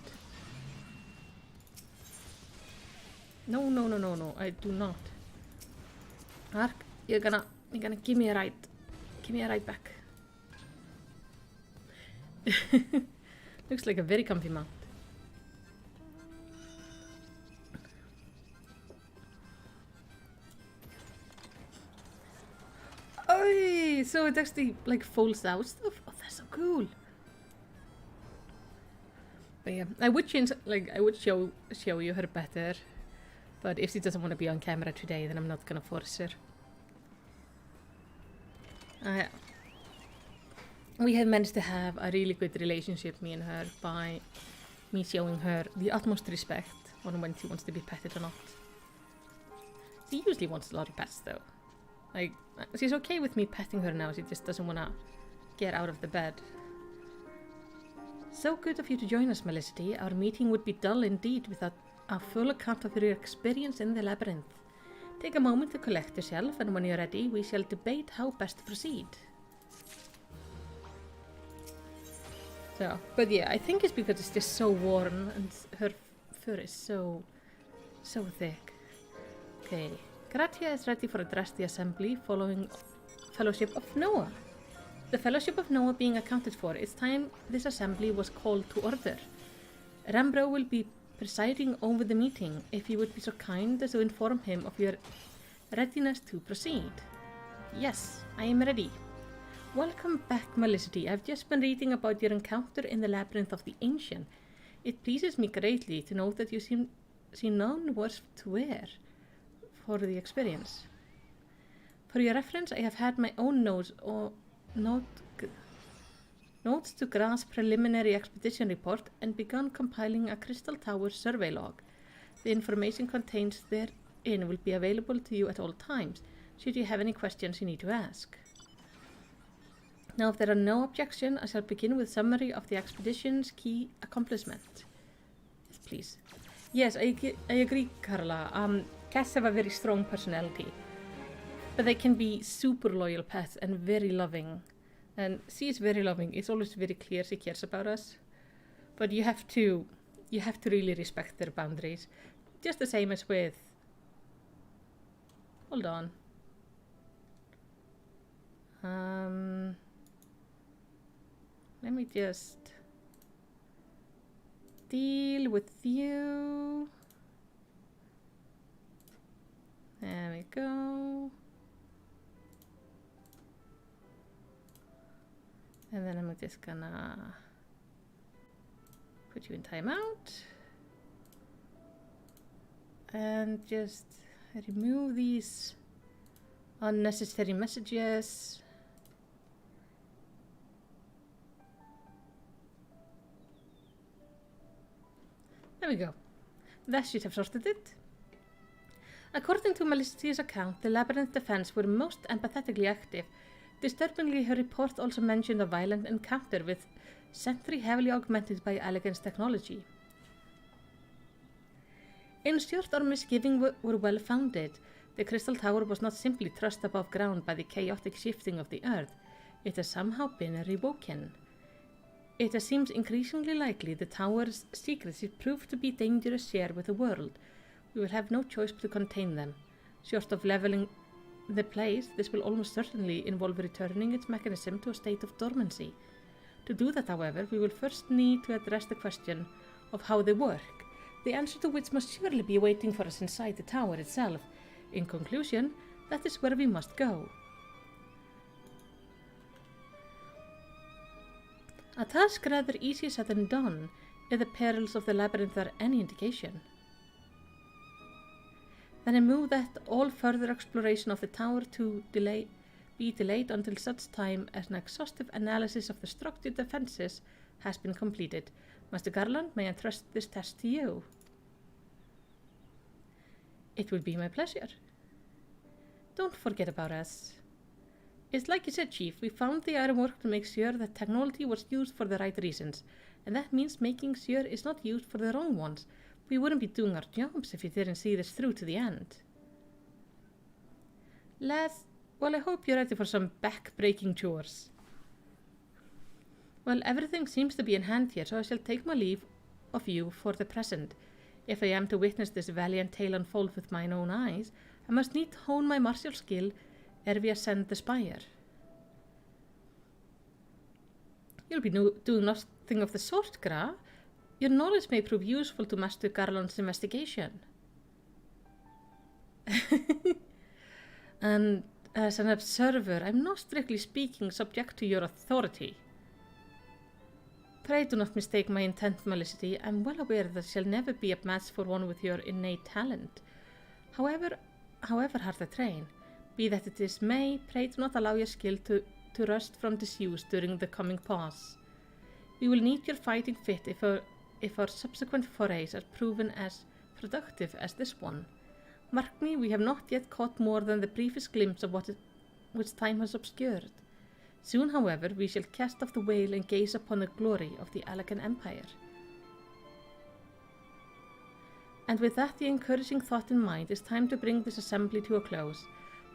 No, I do not. Ark, you're gonna give me a ride. Give me a ride back. Looks like a very comfy mount. Oh, so it actually like folds out stuff. Oh, that's so cool. But yeah, I would change, like I would show you her better, but if she doesn't want to be on camera today, then I'm not gonna force her. We have managed to have a really good relationship, me and her, by me showing her the utmost respect on when she wants to be petted or not. She usually wants a lot of pets though. Like, she's okay with me petting her now, she just doesn't want to get out of the bed. So good of you to join us, Melicity. Our meeting would be dull indeed without a full account of your experience in the labyrinth. Take a moment to collect yourself, and when you're ready, we shall debate how best to proceed. So, but yeah, I think it's because it's just so warm and her fur is so thick. Okay, Gratia is ready for address the assembly following Fellowship of Noah. The Fellowship of Noah being accounted for, it's time this assembly was called to order. Rambro will be presiding over the meeting. If you would be so kind as to inform him of your Readiness to proceed. Yes, I am ready. Welcome back, Melicity. I've just been reading about your encounter in the Labyrinth of the Ancient. It pleases me greatly to note that you see none worse to wear for the experience. For your reference, I have had my own notes to Gra's preliminary expedition report and begun compiling a Crystal Tower survey log. The information contained therein will be available to you at all times, should you have any questions you need to ask. Now, if there are no objections, I shall begin with summary of the expedition's key accomplishments. Yes, please. Yes, I agree, Carla. Cats have a very strong personality, but they can be super loyal pets and very loving. And she is very loving. It's always very clear she cares about us. But you have to really respect their boundaries. Just the same as with... Hold on. Let me just deal with you. There we go. And then I'm just gonna put you in timeout. And just remove these unnecessary messages. There we go. That should have sorted it. According to Melicity's account, the Labyrinth defense were most empathetically active. Disturbingly, her report also mentioned a violent encounter with sentry heavily augmented by elegance technology. In short, our misgivings were well founded. The Crystal Tower was not simply thrust above ground by the chaotic shifting of the earth. It has somehow been rewoken. It seems increasingly likely the tower's secrets will prove to be dangerous share with the world. We will have no choice but to contain them. Short of leveling the place, this will almost certainly involve returning its mechanism to a state of dormancy. To do that, however, we will first need to address the question of how they work, the answer to which must surely be waiting for us inside the tower itself. In conclusion, that is where we must go. A task rather easier said than done, if the perils of the labyrinth are any indication. Then I move that all further exploration of the tower to be delayed until such time as an exhaustive analysis of the structured defenses has been completed. Master Garland, may I entrust this task to you? It will be my pleasure. Don't forget about us. It's like you said, Chief, we found the ironwork to make sure that technology was used for the right reasons, and that means making sure it's not used for the wrong ones. We wouldn't be doing our jobs if we didn't see this through to the end. Well, I hope you're ready for some back-breaking chores. Well, everything seems to be in hand here, so I shall take my leave of you for the present. If I am to witness this valiant tale unfold with mine own eyes, I must need to hone my martial skill ere we ascend the spire. You'll be doing nothing of the sort, Gra. Your knowledge may prove useful to Master Garland's investigation. And as an observer, I'm not strictly speaking subject to your authority. Pray do not mistake my intent, Melicity. I'm well aware that I shall never be a match for one with your innate talent. However hard I train, be that it is may, pray do not allow your skill to rust from disuse during the coming pause. We will need your fighting fit if our subsequent forays are proven as productive as this one. Mark me, we have not yet caught more than the briefest glimpse of which time has obscured. Soon, however, we shall cast off the veil and gaze upon the glory of the Alakan Empire. And with that the encouraging thought in mind, it's time to bring this assembly to a close.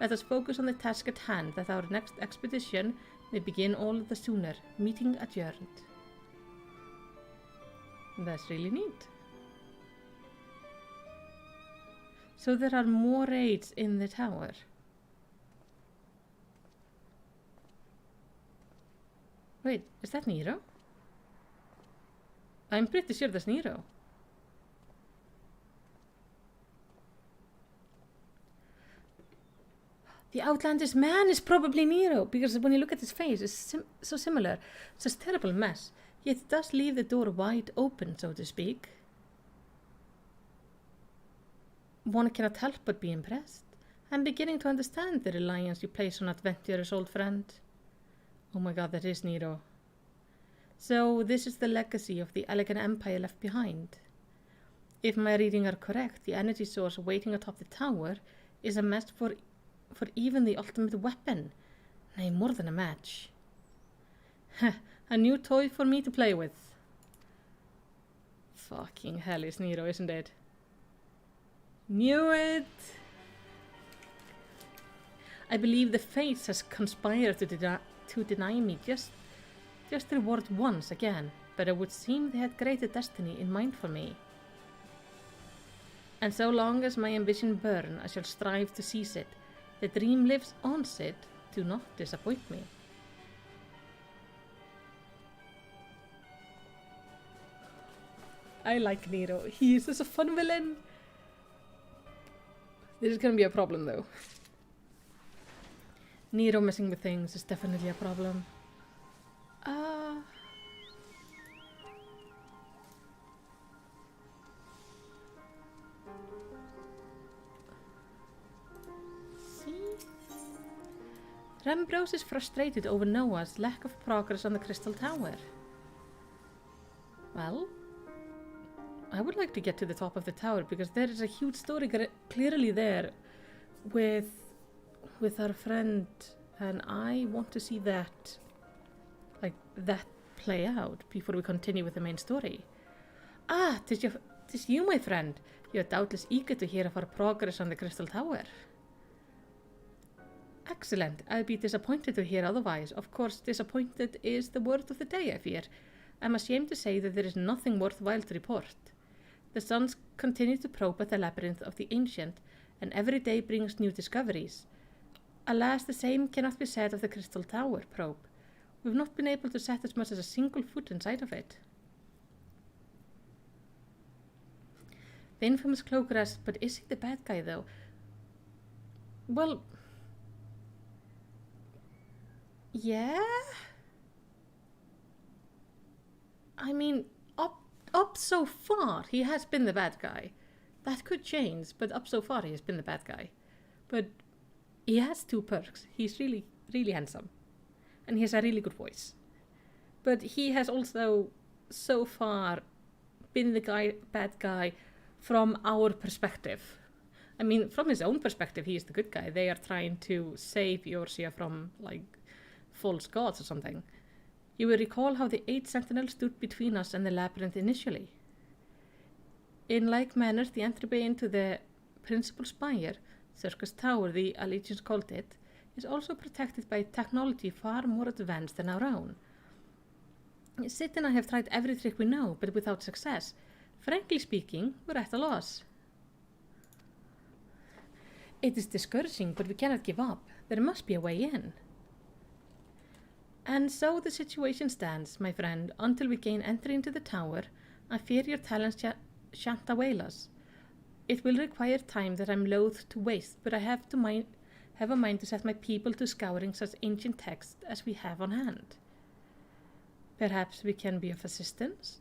Let us focus on the task at hand, that our next expedition may begin all the sooner. Meeting adjourned. That's really neat. So there are more raids in the tower. Wait, is that Nero? I'm pretty sure that's Nero. The outlandish man is probably Nero, because when you look at his face, it's so similar. It's a terrible mess, yet it does leave the door wide open, so to speak. One cannot help but be impressed. I'm beginning to understand the reliance you place on adventurous old friend. Oh my god, that is Nero. So this is the legacy of the elegant empire left behind. If my reading are correct, the energy source waiting atop the tower is a match for even the ultimate weapon. Nay, more than a match. A new toy for me to play with. Fucking hell is Nero, isn't it? Knew it! I believe the fates has conspired to deny me just reward once again, but it would seem they had greater destiny in mind for me. And so long as my ambition burn, I shall strive to seize it. The dream lives on, Sid. Do not disappoint me. I like Nero. He is such a fun villain. This is gonna be a problem, though. Nero messing with things is definitely a problem. Rembrose is frustrated over Noah's lack of progress on the Crystal Tower. Well, I would like to get to the top of the tower because there is a huge story clearly there with our friend, and I want to see that play out before we continue with the main story. Ah, 'tis you, my friend. You are doubtless eager to hear of our progress on the Crystal Tower. Excellent. I'll be disappointed to hear otherwise. Of course, disappointed is the word of the day, I fear. I'm ashamed to say that there is nothing worthwhile to report. The suns continue to probe at the labyrinth of the ancient, and every day brings new discoveries. Alas, the same cannot be said of the Crystal Tower probe. We've not been able to set as much as a single foot inside of it. The infamous cloak rest, but is he the bad guy, though? Well... yeah? I mean, up so far, he has been the bad guy. That could change, but up so far, he has been the bad guy. But he has 2 perks. He's really, really handsome. And he has a really good voice. But he has also, so far, been the bad guy from our perspective. I mean, from his own perspective, he is the good guy. They are trying to save UL'DAH from, false gods or something. You will recall how the 8 sentinels stood between us and the labyrinth initially. In like manner, the entryway into the principal spire, Circus Tower, the Allegiance called it, is also protected by technology far more advanced than our own. Sid and I have tried every trick we know, but without success. Frankly speaking, we're at a loss. It is discouraging, but we cannot give up. There must be a way in. And so the situation stands, my friend. Until we gain entry into the tower, I fear your talents shan't avail us. It will require time that I'm loath to waste, but I have a mind to set my people to scouring such ancient texts as we have on hand. Perhaps we can be of assistance?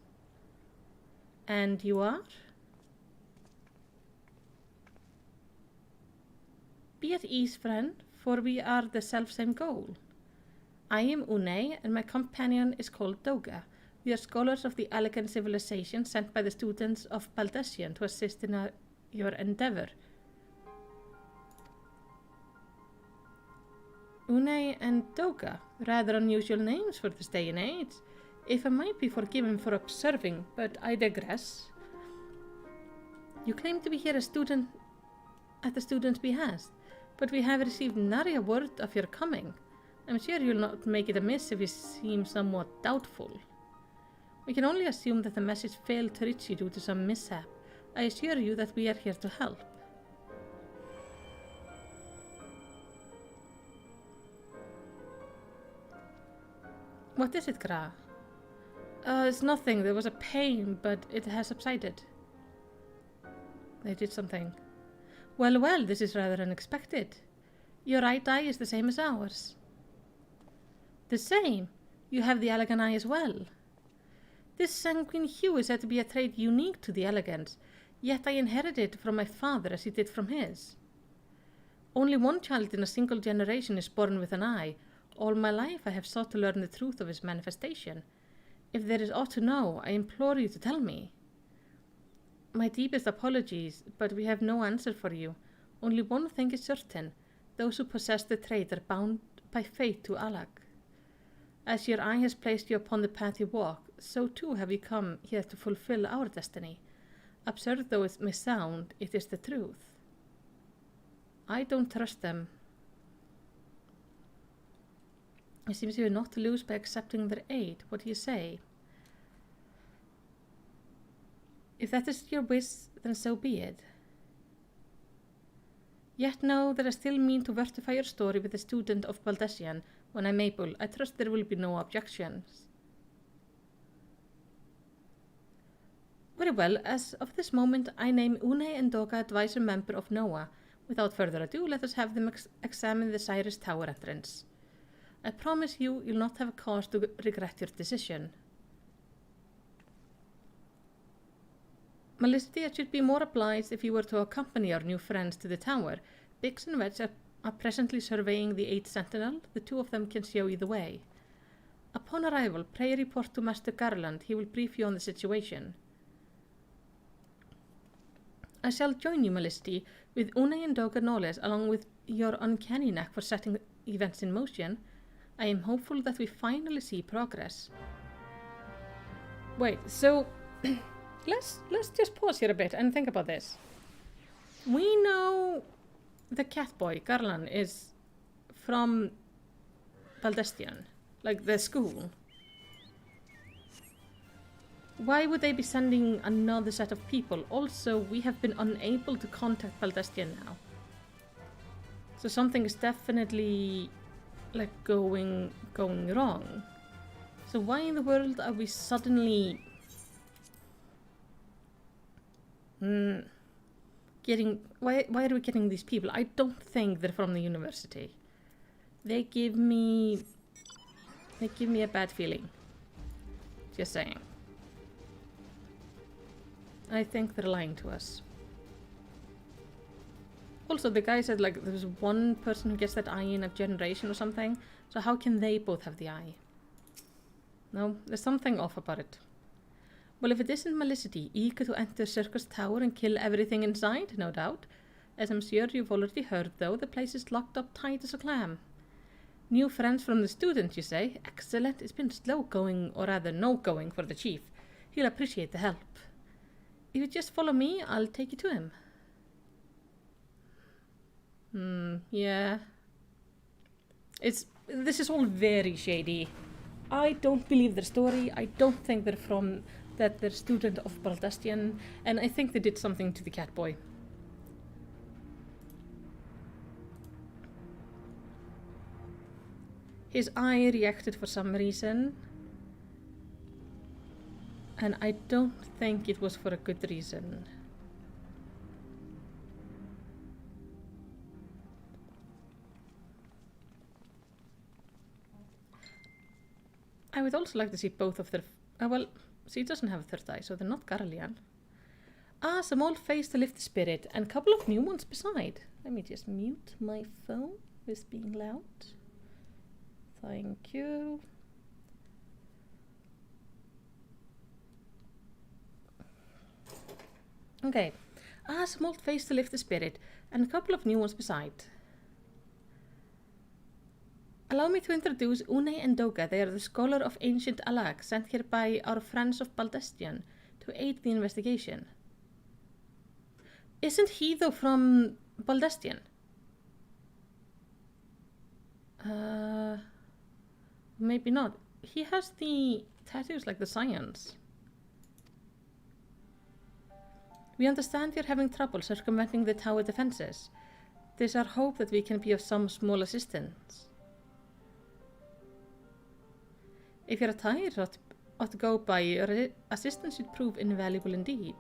And you are? Be at ease, friend, for we are the self-same goal. I am UL'DAH, and my companion is called DHONA. We are scholars of the elegant civilization sent by the students of Baldessian to assist in your endeavor. UL'DAH and DHONA, rather unusual names for this day and age. If I might be forgiven for observing, but I digress. You claim to be here at the student's behest, but we have received nary a word of your coming. I'm sure you'll not make it amiss if you seem somewhat doubtful. We can only assume that the message failed to reach you due to some mishap. I assure you that we are here to help. What is it, Gra? It's nothing. There was a pain, but it has subsided. They did something. Well, this is rather unexpected. Your right eye is the same as ours. The same? You have the elegant eye as well. This sanguine hue is said to be a trait unique to the elegants, yet I inherited it from my father as he did from his. Only one child in a single generation is born with an eye. All my life I have sought to learn the truth of its manifestation. If there is aught to know, I implore you to tell me. My deepest apologies, but we have no answer for you. Only one thing is certain. Those who possess the trait are bound by fate to UL'DAH. As your eye has placed you upon the path you walk, so too have you come here to fulfill our destiny. Absurd though it may sound, it is the truth. I don't trust them. It seems you are not to lose by accepting their aid. What do you say? If that is your wish, then so be it. Yet know that I still mean to verify your story with a student of Baldessian. When I'm able, I trust there will be no objections. Very well, as of this moment, I name Un'DAH and DHONA advisor member of NOSCEA. Without further ado, let us have them examine the Cyrus Tower entrance. I promise you'll not have cause to regret your decision. Melicity, I should be more obliged if you were to accompany our new friends to the tower. Biggs and Wedge are presently surveying the 8th Sentinel. The two of them can show you the way. Upon arrival, pray report to Master Garland. He will brief you on the situation. I shall join you, Melicity, with Un'DAH and DHONA knowledge, along with your uncanny knack for setting events in motion. I am hopeful that we finally see progress. Wait, so let's just pause here a bit and think about this. We know the cat boy, Garland, is from Baldessian, like the school. Why would they be sending another set of people? Also, we have been unable to contact Baldessian now. So something is definitely like going wrong. So why in the world are we suddenly getting why are we getting these people? I don't think they're from the university. They give me a bad feeling. Just saying. I think they're lying to us. Also, the guy said like there's one person who gets that eye in a generation or something. So how can they both have the eye? No, there's something off about it. Well, if it isn't Melicity, eager to enter Circus Tower and kill everything inside, no doubt. As I'm sure you've already heard, though, the place is locked up tight as a clam. New friends from the student, you say? Excellent. It's been slow going, or rather no going, for the chief. He'll appreciate the help. If you just follow me, I'll take you to him. Yeah. This is all very shady. I don't believe their story. I don't think they're student of Baldessian, and I think they did something to the cat boy. His eye reacted for some reason, and I don't think it was for a good reason. I would also like to see both of their... well, she doesn't have a third eye, so they're not Garlian. Ah, some old face to lift the spirit, and a couple of new ones beside. Let me just mute my phone with being loud. Thank you. Okay. Ah, some old face to lift the spirit, and a couple of new ones beside. Allow me to introduce Un'DAH and DHONA. They are the scholar of ancient UL'DAH, sent here by our friends of Baldessian to aid the investigation. Isn't he, though, from Baldessian? Maybe not. He has the tattoos like the Scions. We understand you're having trouble circumventing the tower defenses. It is our hope that we can be of some small assistance. If your attire ought to go by, your assistance should prove invaluable indeed.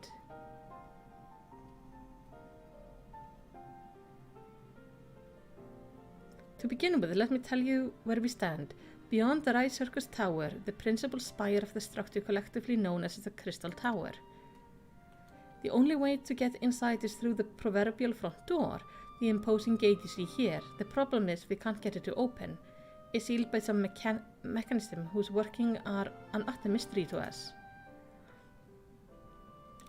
To begin with, let me tell you where we stand. Beyond the Rise Circus Tower, the principal spire of the structure collectively known as the Crystal Tower. The only way to get inside is through the proverbial front door, the imposing gate you see here. The problem is we can't get it to open. It's sealed by some mechanism whose working are an utter mystery to us.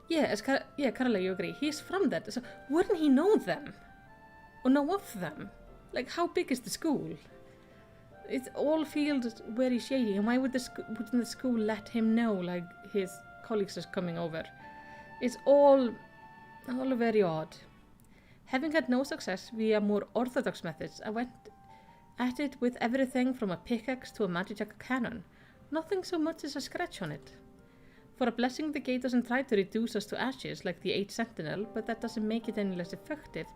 Carla, you agree. He's from that, so wouldn't he know them? Or know of them? Like, how big is the school? It all feels very shady, and why wouldn't the school let him know, like, his colleagues are coming over? It's all very odd. Having had no success via more orthodox methods, I went at it with everything from a pickaxe to a magic cannon. Nothing so much as a scratch on it. For a blessing, the gate doesn't try to reduce us to ashes like the 8th Sentinel, but that doesn't make it any less effective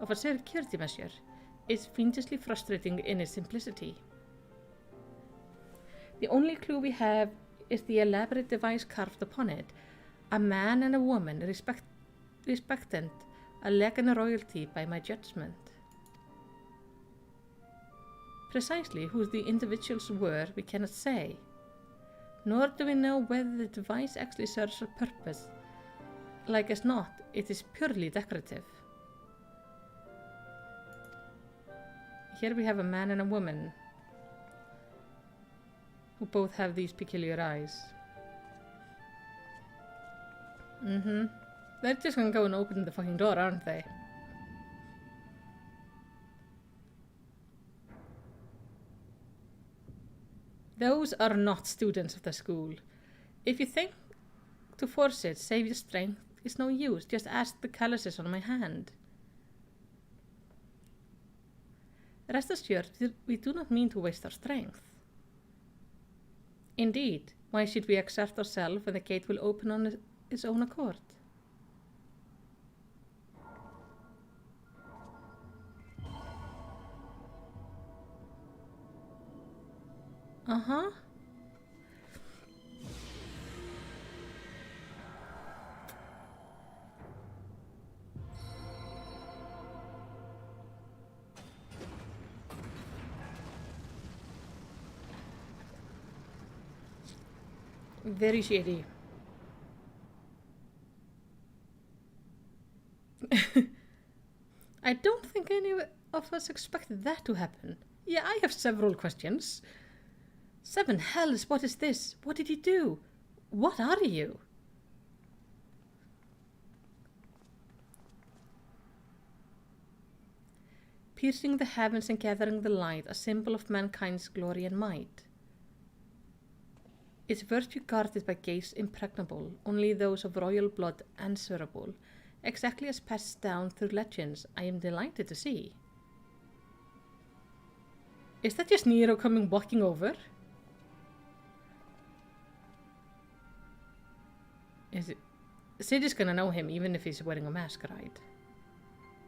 of a security measure. It's fiendishly frustrating in its simplicity. The only clue we have is the elaborate device carved upon it. A man and a woman, respectant, a leg and a royalty by my judgment. Precisely who the individuals were, we cannot say. Nor do we know whether the device actually serves a purpose. Like as not, it is purely decorative. Here we have a man and a woman who both have these peculiar eyes. They're just gonna go and open the fucking door, aren't they? Those are not students of the school. If you think to force it, save your strength, is no use. Just ask the calluses on my hand. Rest assured, we do not mean to waste our strength. Indeed, why should we exert ourselves when the gate will open on its own accord? Very shady. I don't think any of us expected that to happen. Yeah, I have several questions. 7 hells, what is this? What did he do? What are you? Piercing the heavens and gathering the light, a symbol of mankind's glory and might. Its virtue guarded by gates impregnable, only those of royal blood answerable, exactly as passed down through legends. I am delighted to see. Is that just Nero walking over? Sid is gonna know him even if he's wearing a mask, right?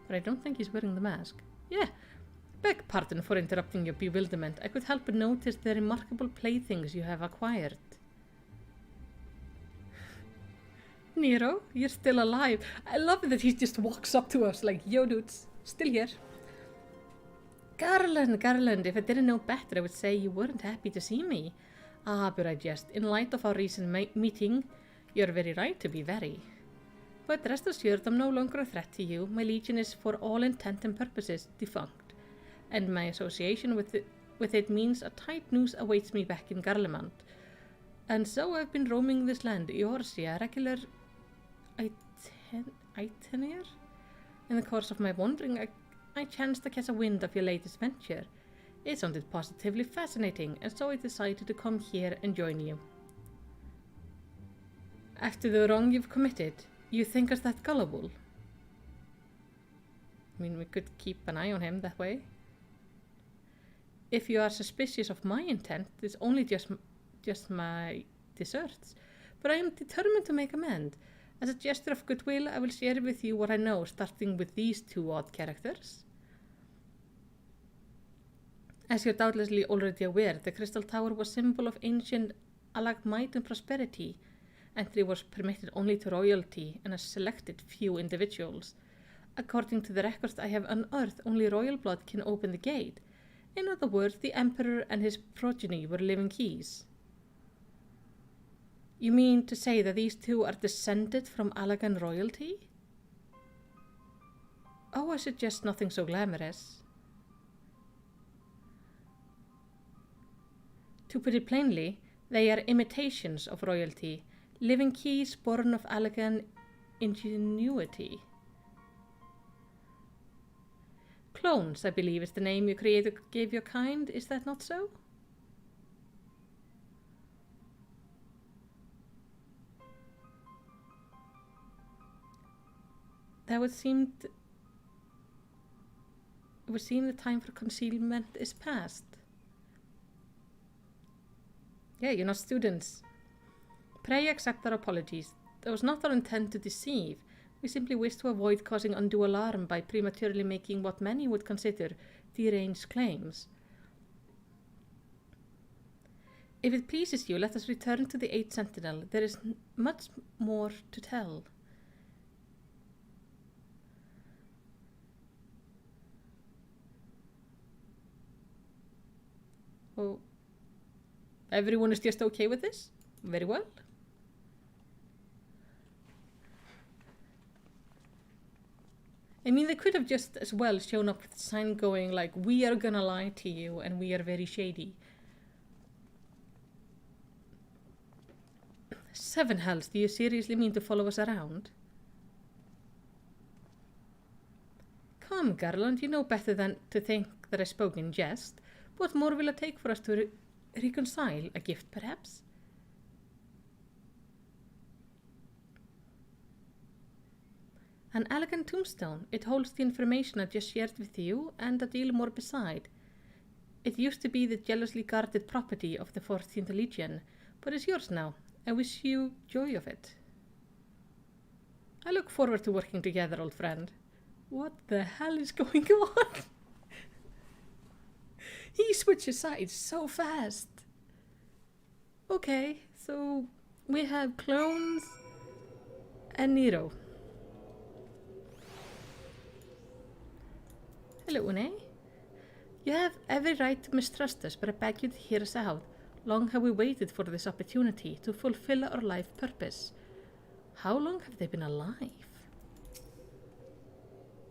But I don't think he's wearing the mask. Yeah, beg pardon for interrupting your bewilderment. I could help but notice the remarkable playthings you have acquired. Nero, you're still alive. I love that he just walks up to us like, yo dudes, still here. Garland, if I didn't know better, I would say you weren't happy to see me. But I jest, in light of our recent meeting, you're very right to be very. But rest assured, I'm no longer a threat to you. My legion is for all intent and purposes defunct, and my association with it means a tight noose awaits me back in Garlemald. And so I've been roaming this land, UL'DAH, a regular itinerary. In the course of my wandering, I chanced to catch a wind of your latest venture. It sounded positively fascinating, and so I decided to come here and join you. After the wrong you've committed, you think us that gullible? I mean, we could keep an eye on him that way. If you are suspicious of my intent, it's only just my deserts. But I am determined to make amends. As a gesture of goodwill, I will share with you what I know, starting with these 2 odd characters. As you're doubtlessly already aware, the Crystal Tower was a symbol of ancient Allag might and prosperity. Entry was permitted only to royalty and a selected few individuals. According to the records I have unearthed, only royal blood can open the gate. In other words, the Emperor and his progeny were living keys. You mean to say that these two are descended from Allagan royalty? Oh, I suggest nothing so glamorous. To put it plainly, they are imitations of royalty, living keys born of Allagan ingenuity. Clones, I believe, is the name your creator gave your kind, is that not so? It would seem the time for concealment is past. Yeah, you're not students. Pray accept our apologies. That was not our intent to deceive. We simply wish to avoid causing undue alarm by prematurely making what many would consider deranged claims. If it pleases you, let us return to the 8th Sentinel. There is much more to tell. Oh, everyone is just okay with this? Very well. I mean, they could have just as well shown up with a sign going like, we are gonna lie to you and we are very shady. 7 hells, do you seriously mean to follow us around? Come, Garland, you know better than to think that I spoke in jest. What more will it take for us to reconcile? A gift, perhaps? An elegant tombstone. It holds the information I just shared with you, and a deal more beside. It used to be the jealously guarded property of the 14th Legion, but is yours now. I wish you joy of it. I look forward to working together, old friend. What the hell is going on? He switches sides so fast. Okay, so we have clones and Nero. Hello, Une. You have every right to mistrust us, but I beg you to hear us out. Long have we waited for this opportunity to fulfill our life purpose. How long have they been alive?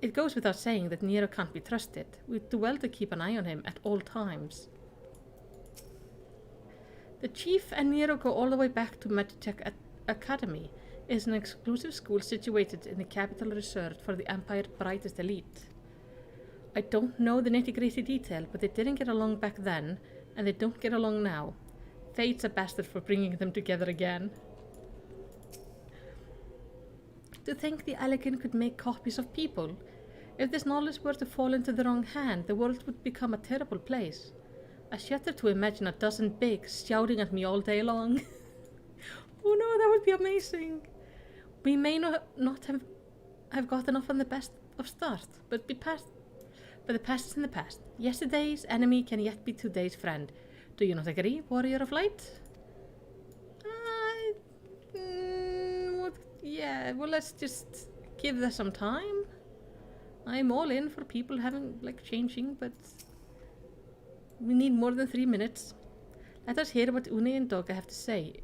It goes without saying that Nero can't be trusted. We do well to keep an eye on him at all times. The Chief and Nero go all the way back to Magitech Academy. It is an exclusive school situated in the capital reserved for the Empire's brightest elite. I don't know the nitty-gritty detail, but they didn't get along back then, and they don't get along now. Fate's a bastard for bringing them together again. To think the Allagan could make copies of people. If this knowledge were to fall into the wrong hand, the world would become a terrible place. I shudder to imagine a dozen bigs shouting at me all day long. Oh no, that would be amazing. We may not have gotten off on the best of start, but the past is in the past. Yesterday's enemy can yet be today's friend. Do you not agree, warrior of light? Yeah, well, let's just give that some time. I'm all in for people having, changing, but we need more than 3 minutes. Let us hear what Une and Doga have to say.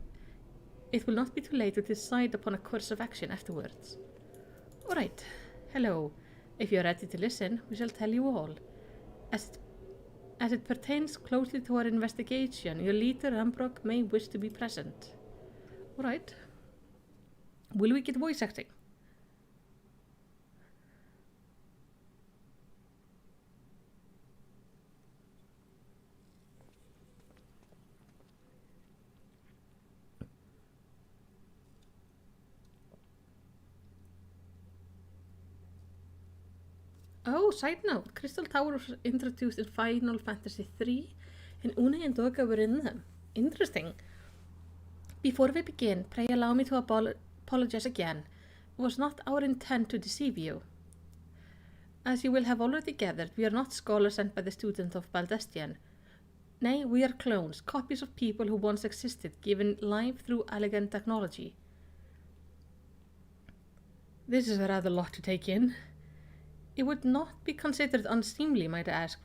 It will not be too late to decide upon a course of action afterwards. Alright, hello. If you are ready to listen, we shall tell you all. As it pertains closely to our investigation, your leader, Ambrock, may wish to be present. Alright. Will we get voice acting? Oh, side note, Crystal Tower was introduced in Final Fantasy III, and Une and Doga were in them. Interesting. Before we begin, pray allow me to apologize again. It was not our intent to deceive you. As you will have already gathered, we are not scholars sent by the student of Baldestian. Nay, we are clones, copies of people who once existed, given life through elegant technology. This is a rather lot to take in. It would not be considered unseemly, might I ask,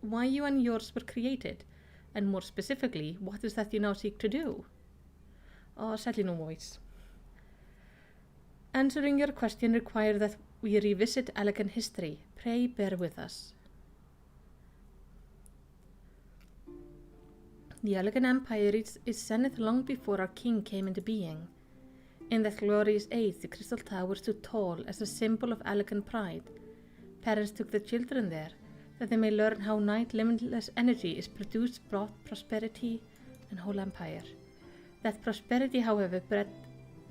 why you and yours were created, and more specifically, what is that you now seek to do? Oh, sadly no voice. Answering your question requires that we revisit elegant history. Pray bear with us. The Elegant Empire reached its zenith long before our king came into being. In that glorious age, the Crystal Tower stood tall as a symbol of elegant pride. Parents took their children there, that they may learn how limitless energy is produced, brought prosperity and whole empire. That prosperity, however, bred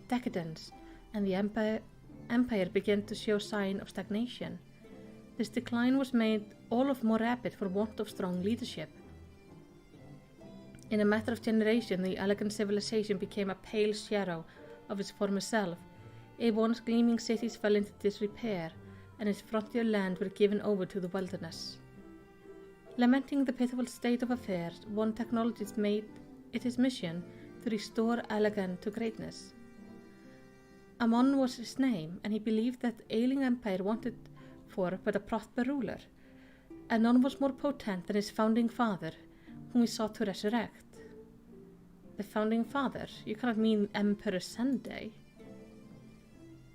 decadence, and the empire began to show sign of stagnation. This decline was made all of more rapid for want of strong leadership. In a matter of generation, the elegant civilization became a pale shadow of its former self. Its once gleaming cities fell into disrepair, and its frontier land were given over to the wilderness. Lamenting the pitiful state of affairs, one technologist made it his mission to restore Elegant to greatness. Amon was his name, and he believed that the ailing empire wanted for but a proper ruler, and none was more potent than his founding father, whom he sought to resurrect. The founding father? You cannot mean Emperor Sunday.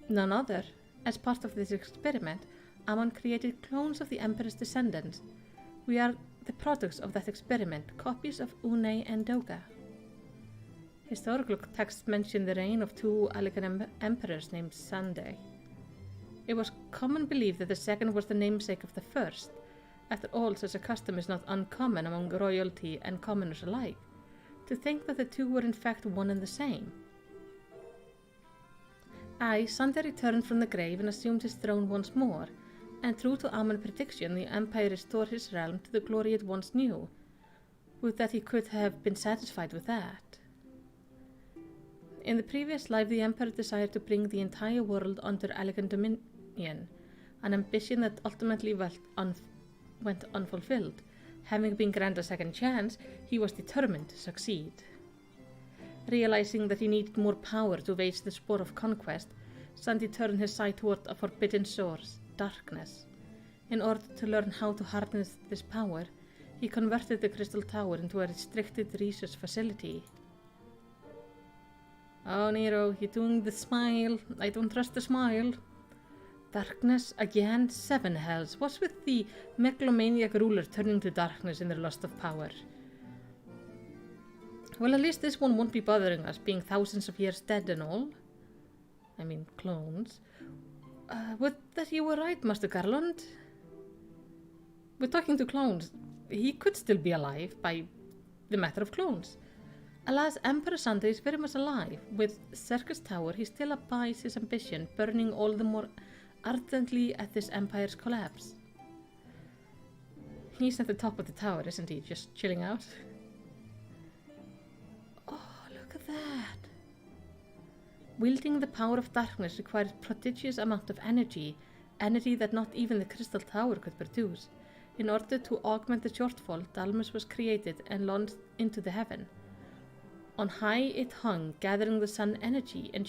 None other. As part of this experiment, Amon created clones of the emperor's descendants. We are the products of that experiment, copies of UL'DAH and DHONA. Historical texts mention the reign of two elegant emperors named Sunday. It was common belief that the second was the namesake of the first. After all, such a custom is not uncommon among royalty and commoners alike. To think that the two were in fact one and the same. Sunday returned from the grave and assumed his throne once more, and true to Amon's prediction, the empire restored his realm to the glory it once knew. Would that he could have been satisfied with that. In the previous life, the emperor desired to bring the entire world under elegant dominion, an ambition that ultimately went unfulfilled. Having been granted a second chance, he was determined to succeed. Realizing that he needed more power to wage the sport of conquest, Sunday turned his sight toward a forbidden source, darkness. In order to learn how to harness this power, he converted the Crystal Tower into a restricted research facility. Oh, Nero, you're doing the smile. I don't trust the smile. Darkness again? 7 hells. What's with the megalomaniac ruler turning to darkness in their lust of power? Well, at least this one won't be bothering us, being thousands of years dead and all. I mean, clones. Would that you were right, Master Garland? We're talking to clones. He could still be alive by the matter of clones. Alas, Emperor Sunday is very much alive. With Circus Tower, he still abides his ambition, burning all the more ardently at this empire's collapse. He's at the top of the tower, isn't he? Just chilling out. Oh, look at that. Wielding the power of darkness requires prodigious amount of energy that not even the Crystal Tower could produce. In order to augment the shortfall, Dalmus was created and launched into the heaven. On high it hung, gathering the sun energy and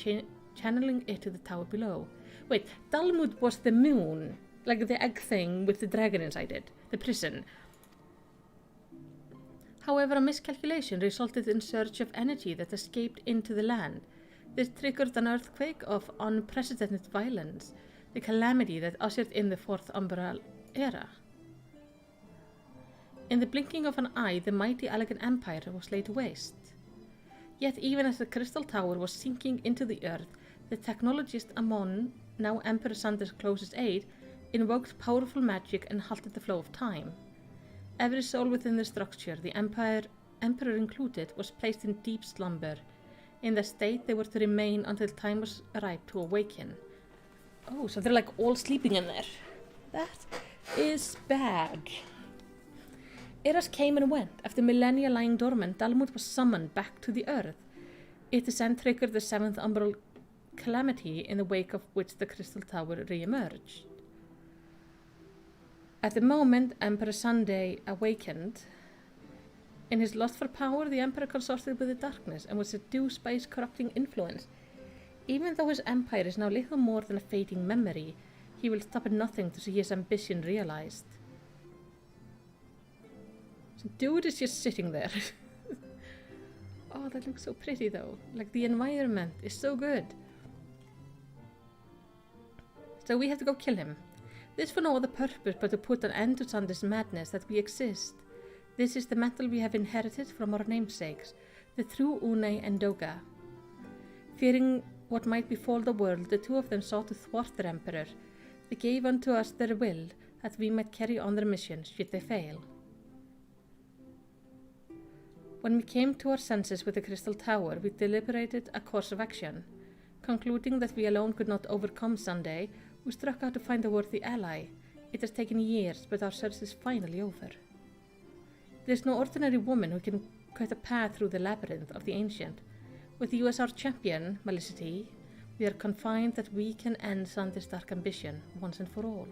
channeling it to the tower below. Wait, Dalmud was the moon, like the egg thing with the dragon inside it, the prison. However, a miscalculation resulted in surge of energy that escaped into the land. This triggered an earthquake of unprecedented violence, the calamity that ushered in the Fourth Umbral Era. In the blinking of an eye, the mighty elegant empire was laid waste. Yet even as the Crystal Tower was sinking into the earth, the technologist Amon, now Emperor Sunday's closest aide, invoked powerful magic and halted the flow of time. Every soul within the structure, the emperor included, was placed in deep slumber. In that state, they were to remain until time was ripe to awaken. Oh, so they're like all sleeping in there. That is bad. Eras came and went. After millennia lying dormant, Dalmud was summoned back to the earth. It then triggered the 7th Umbral Calamity, in the wake of which the Crystal Tower re-emerged. At the moment Emperor Sunday awakened, in his lust for power, the Emperor consorted with the darkness and was seduced by his corrupting influence. Even though his empire is now little more than a fading memory, he will stop at nothing to see his ambition realized. So dude is just sitting there. Oh, that looks so pretty though. Like the environment is so good. So we have to go kill him. This for no other purpose but to put an end to Sander's madness that we exist. This is the metal we have inherited from our namesakes, the true Une and Doga. Fearing what might befall the world, the two of them sought to thwart their emperor. They gave unto us their will, that we might carry on their mission should they fail. When we came to our senses with the Crystal Tower, we deliberated a course of action. Concluding that we alone could not overcome Sunday, we struck out to find a worthy ally. It has taken years, but our search is finally over. There is no ordinary woman who can cut a path through the labyrinth of the ancient. With you as our champion, Malicity, we are confined that we can end Sander's dark ambition once and for all.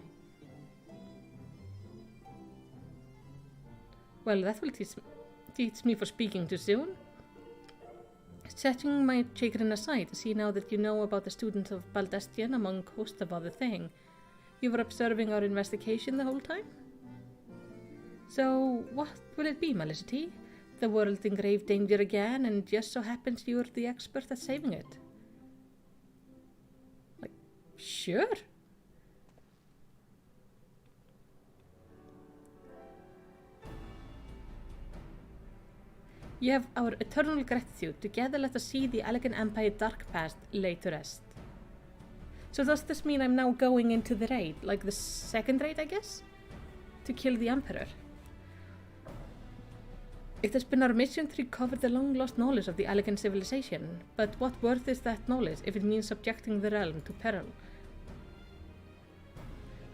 Well, that will teach me for speaking too soon. Setting my chagrin aside, see now that you know about the students of Baldestian among a host of other things. You were observing our investigation the whole time? So, what will it be, Malicity? The world in grave danger again, and just so happens you're the expert at saving it. Like, sure. You have our eternal gratitude. Together let us see the elegant empire dark past laid to rest. So does this mean I'm now going into the raid, like the second raid, I guess? To kill the emperor? It has been our mission to recover the long-lost knowledge of the elegant civilization, but what worth is that knowledge if it means subjecting the realm to peril?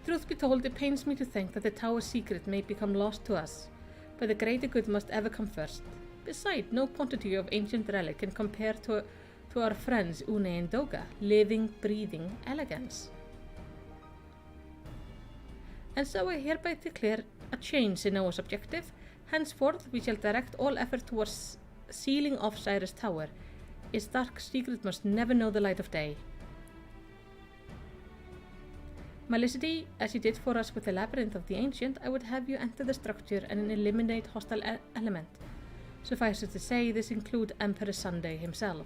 Truth be told, it pains me to think that the tower's secret may become lost to us, but the greater good must ever come first. Besides, no quantity of ancient relic can compare to our friends Une and Doga, living, breathing elegance. And so I hereby declare a change in our objective. Henceforth, we shall direct all effort towards sealing off Cyrus Tower. Its dark secret must never know the light of day. Malicity, as you did for us with the Labyrinth of the Ancient, I would have you enter the structure and eliminate hostile element. Suffice it to say, this includes Emperor Sunday himself.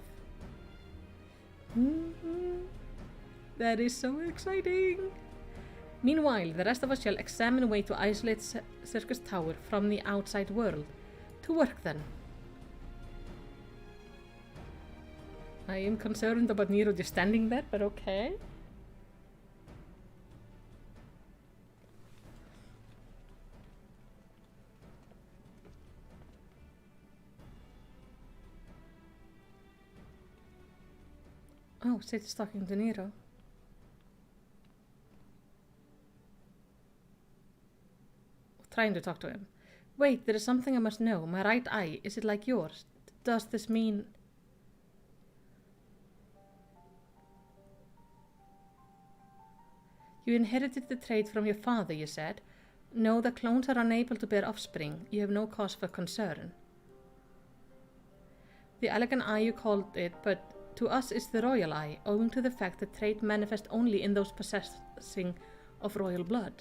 That is so exciting! Meanwhile, the rest of us shall examine a way to isolate Circus Tower from the outside world. To work then. I am concerned about Nero just standing there, but okay. Oh, Sid is talking to Nero. Trying to talk to him. Wait, there is something I must know. My right eye, is it like yours? Does this mean... You inherited the trait from your father, you said. No, the clones are unable to bear offspring. You have no cause for concern. The elegant eye you called it, but to us it's the royal eye, owing to the fact that trait manifests only in those possessing of royal blood.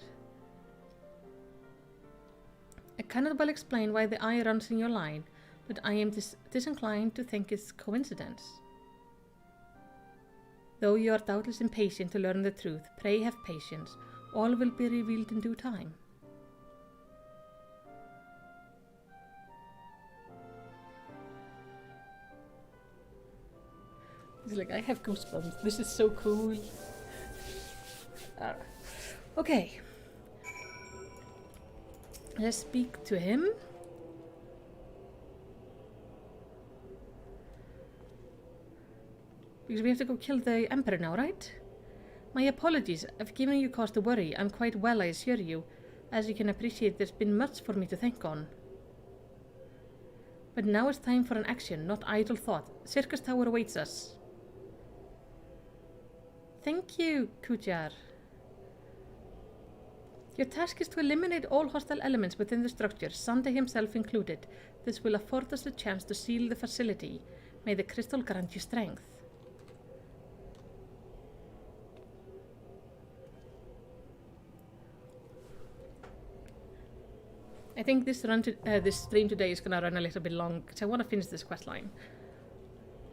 I cannot well explain why the eye runs in your line, but I am disinclined to think it's coincidence. Though you are doubtless impatient to learn the truth, pray have patience. All will be revealed in due time. It's like, I have goosebumps. This is so cool. Okay. Let's speak to him. Because we have to go kill the Emperor now, right? My apologies. I've given you cause to worry. I'm quite well, I assure you. As you can appreciate, there's been much for me to think on. But now it's time for an action, not idle thought. Circus Tower awaits us. Thank you, Kujar. Your task is to eliminate all hostile elements within the structure, Sunday himself included. This will afford us the chance to seal the facility. May the crystal grant you strength. I think this stream today is gonna run a little bit long because I want to finish this quest line.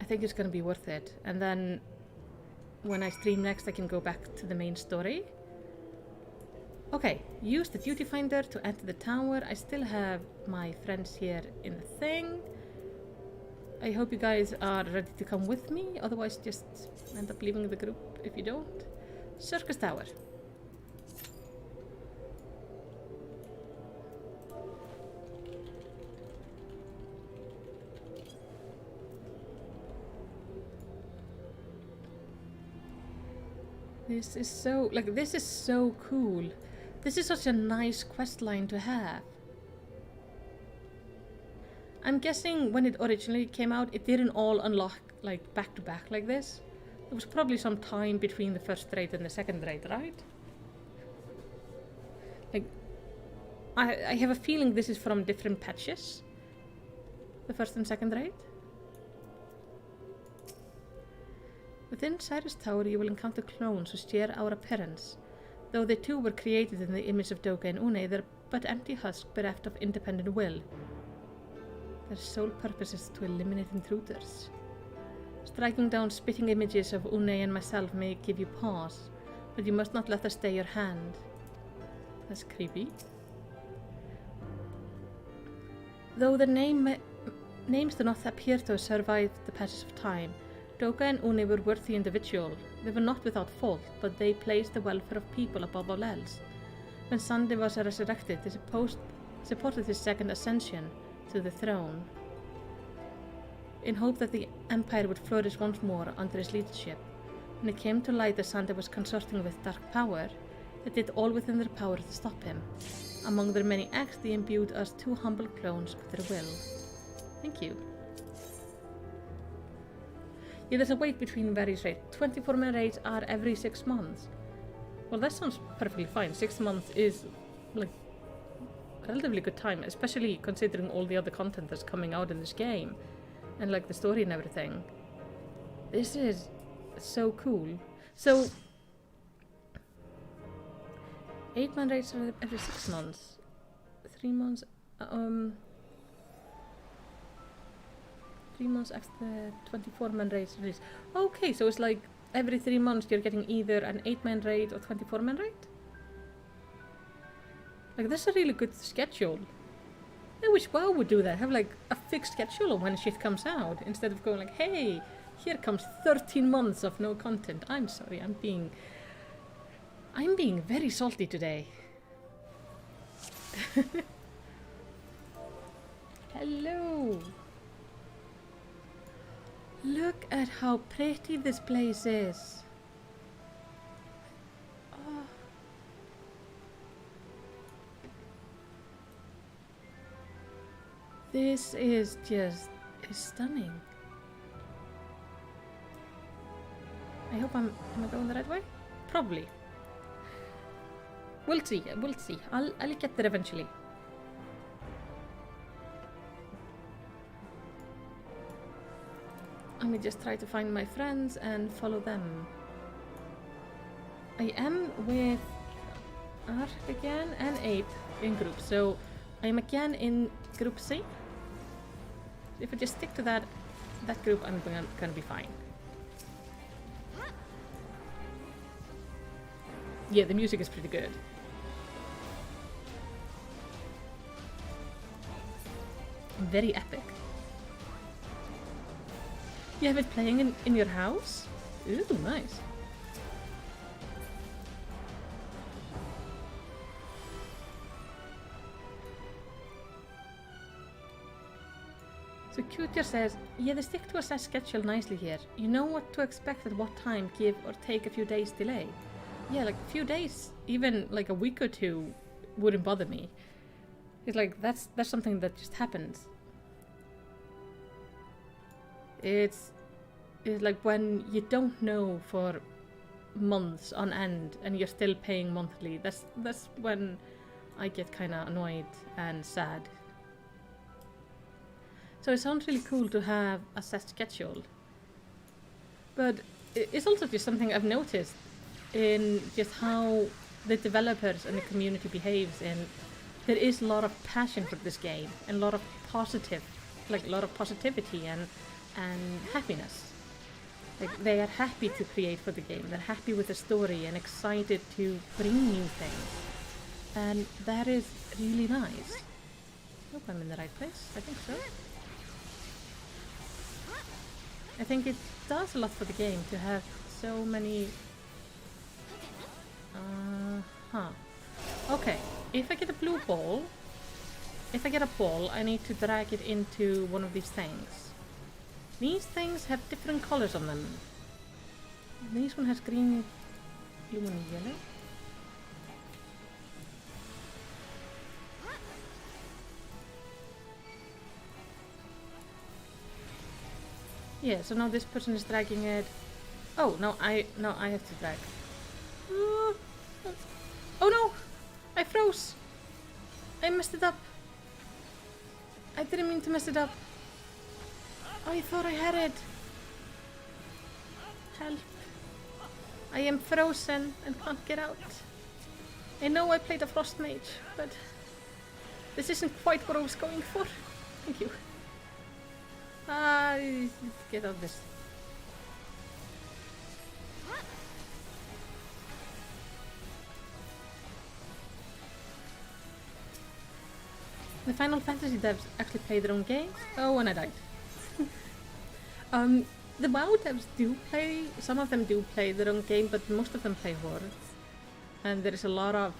I think it's gonna be worth it, and then when I stream next I can go back to the main story. Okay, use the duty finder to enter the tower. I still have my friends here in the thing. I hope you guys are ready to come with me, otherwise just end up leaving the group if you don't. Circus Tower. This is so, like, this is so cool. This is such a nice quest line to have. I'm guessing when it originally came out, it didn't all unlock like back to back like this. There was probably some time between the first raid and the second raid, right? Like, I have a feeling this is from different patches. The first and second raid. Within Cyrus Tower you will encounter clones who share our appearance. Though they too were created in the image of Doka and Une, they're but empty husks bereft of independent will. Their sole purpose is to eliminate intruders. Striking down spitting images of Une and myself may give you pause, but you must not let us stay your hand. That's creepy. Though the names do not appear to have survived the passage of time, Doka and Une were worthy individuals. They were not without fault, but they placed the welfare of people above all else. When Sunday was resurrected, they supported his second ascension to the throne, in hope that the Empire would flourish once more under his leadership. When it came to light that Sunday was consorting with dark power, they did all within their power to stop him. Among their many acts, they imbued us two humble clones with their will. Thank you. Yeah, there's a wait between various raids. 24-man raids are every 6 months. Well, that sounds perfectly fine. 6 months is, like, a relatively good time, especially considering all the other content that's coming out in this game. And, like, the story and everything. This is so cool. So, 8-man raids are every 6 months. 3 months, 3 months after the 24-man raid release. Okay, so it's like every 3 months you're getting either an 8-man raid or 24-man raid? Like, that's a really good schedule. I wish WoW would do that, have like a fixed schedule of when shit comes out, instead of going like, hey, here comes 13 months of no content. I'm sorry, I'm being very salty today. Hello. Look at how pretty this place is. Oh. This is just stunning. I hope am I going the right way? Probably. We'll see, we'll see. I'll get there eventually. Let me just try to find my friends and follow them. I am with Ark again and Ape in group, so I'm again in group C. If I just stick to that group, I'm gonna be fine. Yeah, the music is pretty good. Very epic. You have it playing in your house? Ooh, nice. So Cuter says, yeah, they stick to a set schedule nicely here. You know what to expect at what time, give or take a few days delay. Yeah, like a few days, even like a week or two wouldn't bother me. It's like, that's something that just happens. It's like when you don't know for months on end and you're still paying monthly. That's when I get kind of annoyed and sad. So it sounds really cool to have a set schedule. But it's also just something I've noticed in just how the developers and the community behaves in there is a lot of passion for this game and a lot of positivity and happiness. Like, they are happy to create for the game. They're happy with the story and excited to bring new things. And that is really nice. Hope I'm in the right place. I think so. I think it does a lot for the game to have so many... Okay, if I get a blue ball, if I get a ball, I need to drag it into one of these things. These things have different colors on them. This one has green, blue and yellow. Yeah, so now this person is dragging it. Oh, no, I have to drag. Oh no! I froze! I messed it up. I didn't mean to mess it up. I thought I had it. Help. I am frozen and can't get out. I know I played a Frost Mage, but this isn't quite what I was going for. Thank you. Get out of this. The Final Fantasy devs actually play their own games. Oh, and I died. The WoW devs do play, some of them do play their own game, but most of them play Horde. And there is a lot of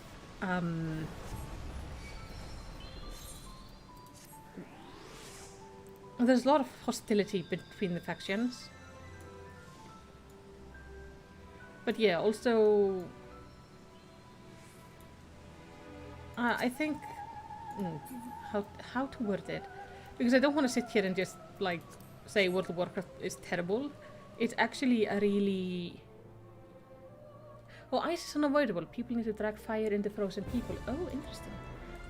there's a lot of hostility between the factions. But yeah, also I think how to word it, because I don't want to sit here and just like say World of Warcraft is terrible. It's actually a really... Oh, ice is unavoidable. People need to drag fire into frozen people. Oh, interesting.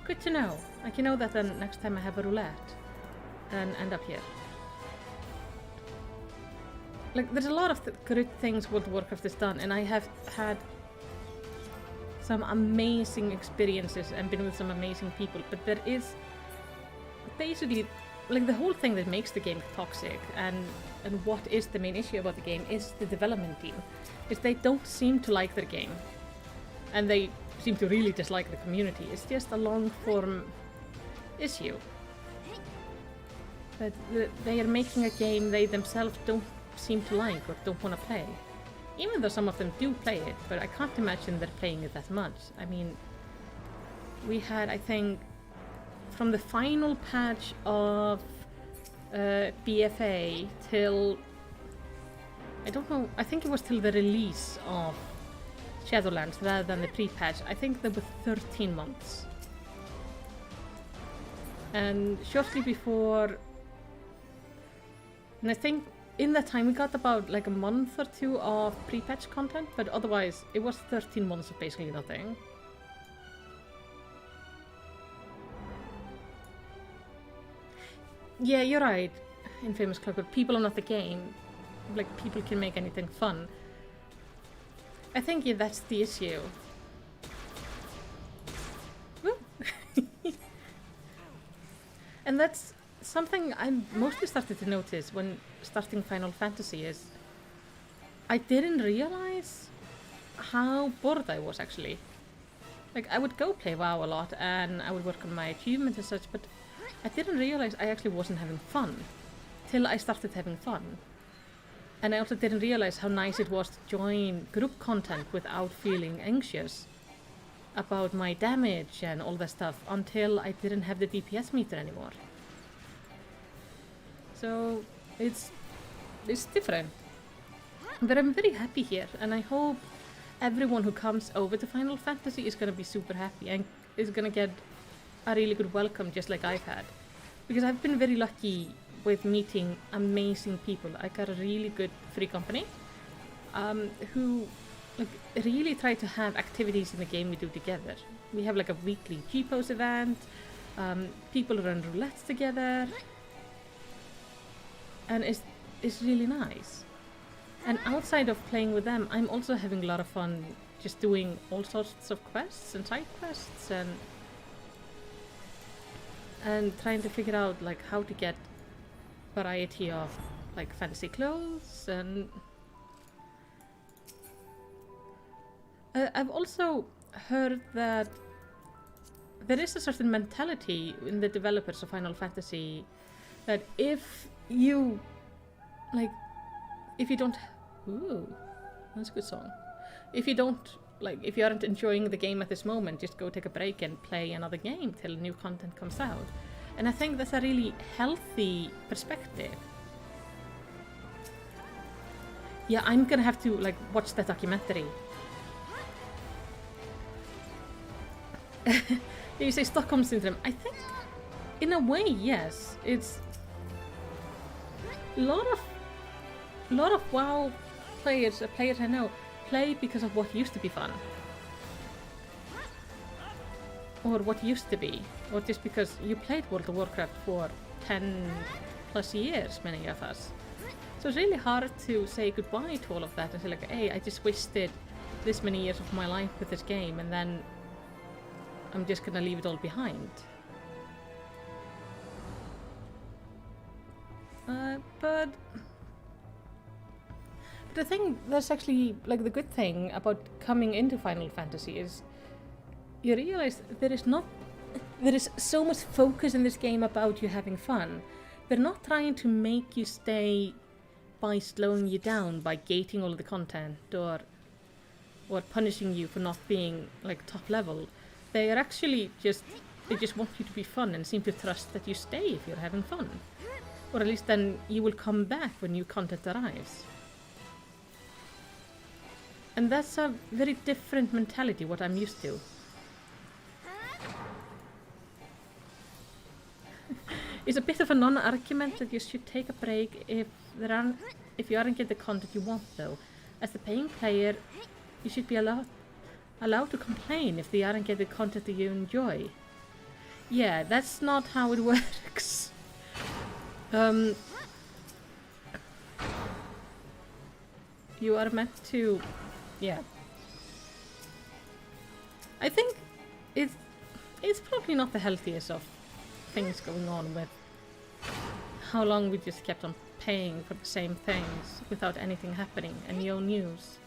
Good to know. I can know that then next time I have a roulette and end up here. Like, there's a lot of good things World of Warcraft has done, and I have had some amazing experiences and been with some amazing people, but there is basically, like, the whole thing that makes the game toxic and what is the main issue about the game is the development team. Is they don't seem to like their game, and they seem to really dislike the community. It's just a long form issue. But they are making a game they themselves don't seem to like or don't want to play. Even though some of them do play it, but I can't imagine they're playing it that much. I mean, we had, I think, from the final patch of BFA till, I don't know, I think it was till the release of Shadowlands rather than the pre-patch. I think there were 13 months. And shortly before, and I think in that time we got about like a month or two of pre-patch content, but otherwise it was 13 months of basically nothing. Yeah, you're right, Infamous Clockwork. People are not the game. Like, people can make anything fun. I think, yeah, that's the issue. And that's something I mostly started to notice when starting Final Fantasy is I didn't realize how bored I was, actually. Like, I would go play WoW a lot and I would work on my achievements and such, but I didn't realize I actually wasn't having fun till I started having fun. And I also didn't realize how nice it was to join group content without feeling anxious about my damage and all that stuff until I didn't have the DPS meter anymore. So it's different. But I'm very happy here, and I hope everyone who comes over to Final Fantasy is going to be super happy and is going to get a really good welcome just like I've had. Because I've been very lucky with meeting amazing people. I got a really good free company who like really try to have activities in the game we do together. We have like a weekly G-Pose event, people run roulettes together, and it's really nice. And outside of playing with them, I'm also having a lot of fun just doing all sorts of quests and side quests and and trying to figure out like how to get variety of like fancy clothes. And I've also heard that there is a certain mentality in the developers of Final Fantasy that if you don't, ooh, that's a good song. If you aren't enjoying the game at this moment, just go take a break and play another game till new content comes out. And I think that's a really healthy perspective. Yeah, I'm gonna have to like watch that documentary. You say Stockholm Syndrome. I think, in a way, yes. It's a lot of WoW players I know, play because of what used to be fun. Or what used to be. Or just because you played World of Warcraft for 10 plus years, many of us. So it's really hard to say goodbye to all of that and say like, hey, I just wasted this many years of my life with this game and then I'm just gonna leave it all behind. But I think that's actually like the good thing about coming into Final Fantasy is you realize there is so much focus in this game about you having fun. They're not trying to make you stay by slowing you down, by gating all of the content or punishing you for not being like top level. They are actually they just want you to be fun and seem to trust that you stay if you're having fun. Or at least then you will come back when new content arrives. And that's a very different mentality what I'm used to. It's a bit of a non-argument that you should take a break if you aren't getting the content you want though. As the paying player, you should be allowed to complain if they aren't getting the content that you enjoy. Yeah, that's not how it works. You are meant to, yeah. I think it's probably not the healthiest of things going on with how long we just kept on paying for the same things without anything happening and no news.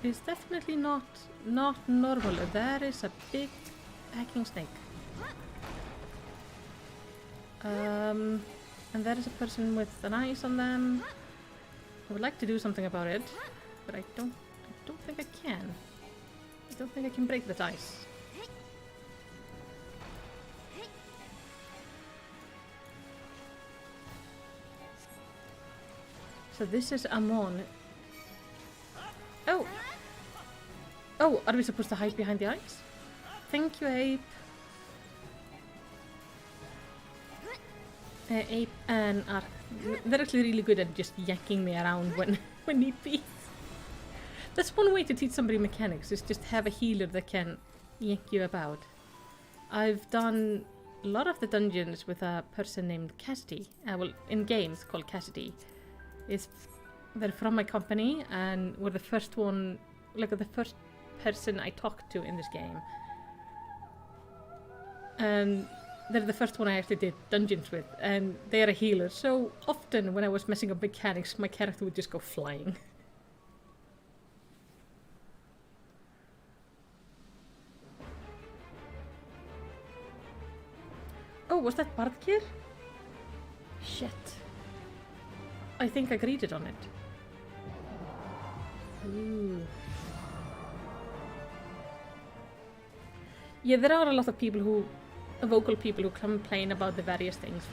It's definitely not normal. There is a big hacking snake. And there is a person with an ice on them. I would like to do something about it, but I don't think I can. I don't think I can break that ice. So this is Amon. Oh! Oh, are we supposed to hide behind the ice? Thank you, Ape. Ape and Ark. They're actually really good at just yanking me around when need be. That's one way to teach somebody mechanics, is just have a healer that can yank you about. I've done a lot of the dungeons with a person named Cassidy. Well, in games called Cassidy. They're from my company and were the first one, like the first person I talked to in this game. And they're the first one I actually did dungeons with, and they're a healer, so often when I was messing up mechanics, my character would just go flying. Oh, was that Bard gear? Shit. I think I greeted on it. Ooh. Yeah, there are a lot of people vocal people who complain about the various things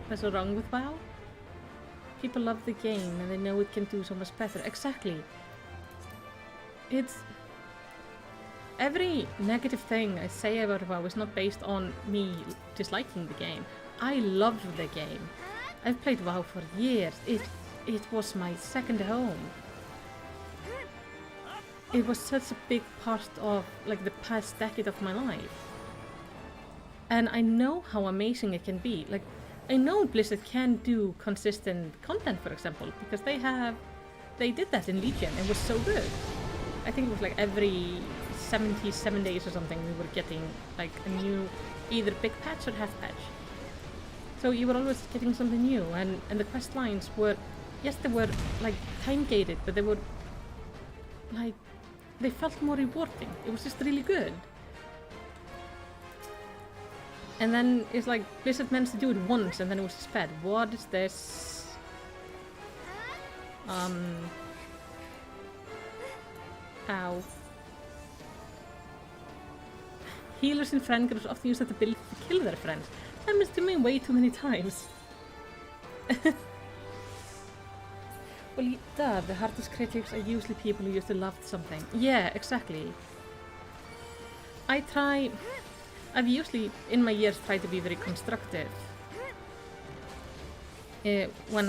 that's wrong with WoW. People love the game and they know it can do so much better. Exactly. It's... Every negative thing I say about WoW is not based on me disliking the game. I love the game. I've played WoW for years. It was my second home. It was such a big part of like the past decade of my life. And I know how amazing it can be. Like, I know Blizzard can do consistent content, for example, because they did that in Legion and it was so good. I think it was like every 77 days or something, we were getting like a new, either big patch or half patch. So you were always getting something new, and the quest lines were, yes, they were like time gated, but they were like, they felt more rewarding. It was just really good. And then it's like Blizzard managed to do it once, and then it was just bad. What is this? Ow. Healers in friend groups often use that ability to kill their friends. That happens to me way too many times. Well, duh, the hardest critics are usually people who used to love something. Yeah, exactly. I've usually, in my years, tried to be very constructive. When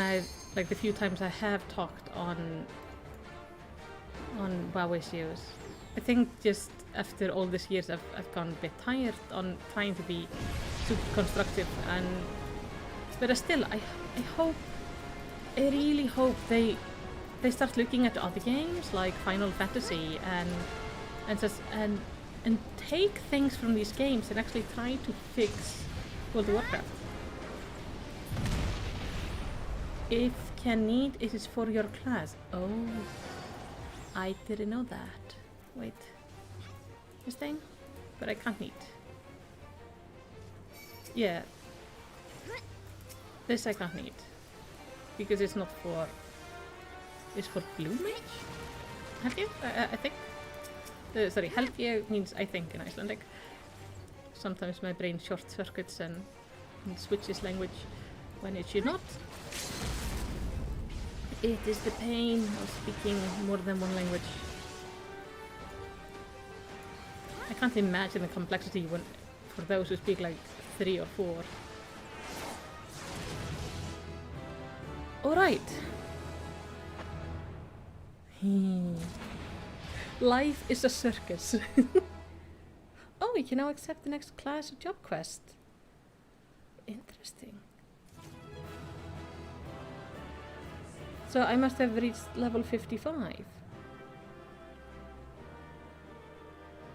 like the few times I have talked on WoW issues. I think just after all these years I've gone a bit tired on trying to be super constructive, but still I really hope they start looking at other games like Final Fantasy and take things from these games and actually try to fix World of Warcraft. If can need, it is for your class. Oh, I didn't know that. Wait, this thing? But I can't need. Yeah, this I can't need because it's not for. It's for blue mage. Have you? I think. Sorry, Helgi means I think in Icelandic. Sometimes my brain short circuits and switches language when it should not. It is the pain of speaking more than one language. I can't imagine the complexity for those who speak like 3 or 4. Alright. Life is a circus. Oh, you can now accept the next class job quest. Interesting. So I must have reached level 55.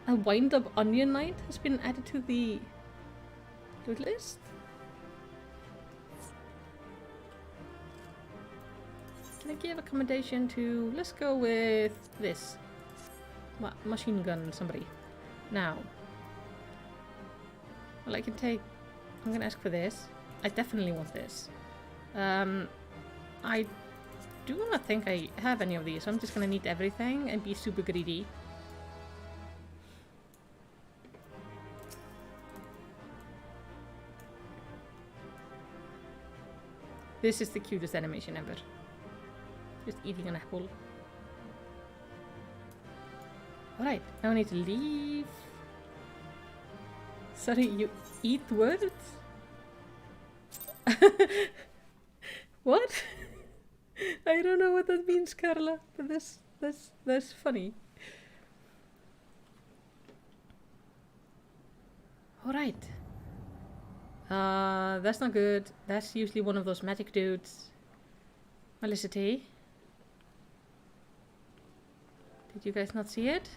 A wind-up onion knight has been added to the list. Can I give accommodation to, let's go with this. Machine gun somebody. Now. Well, I can take, I'm gonna ask for this. I definitely want this. I do not think I have any of these, so I'm just gonna need everything and be super greedy. This is the cutest animation ever. Just eating an apple. Alright, now I need to leave. Sorry, you eat words? What? I don't know what that means, Carla, but that's funny. Alright. That's not good. That's usually one of those magic dudes. Felicity. Did you guys not see it?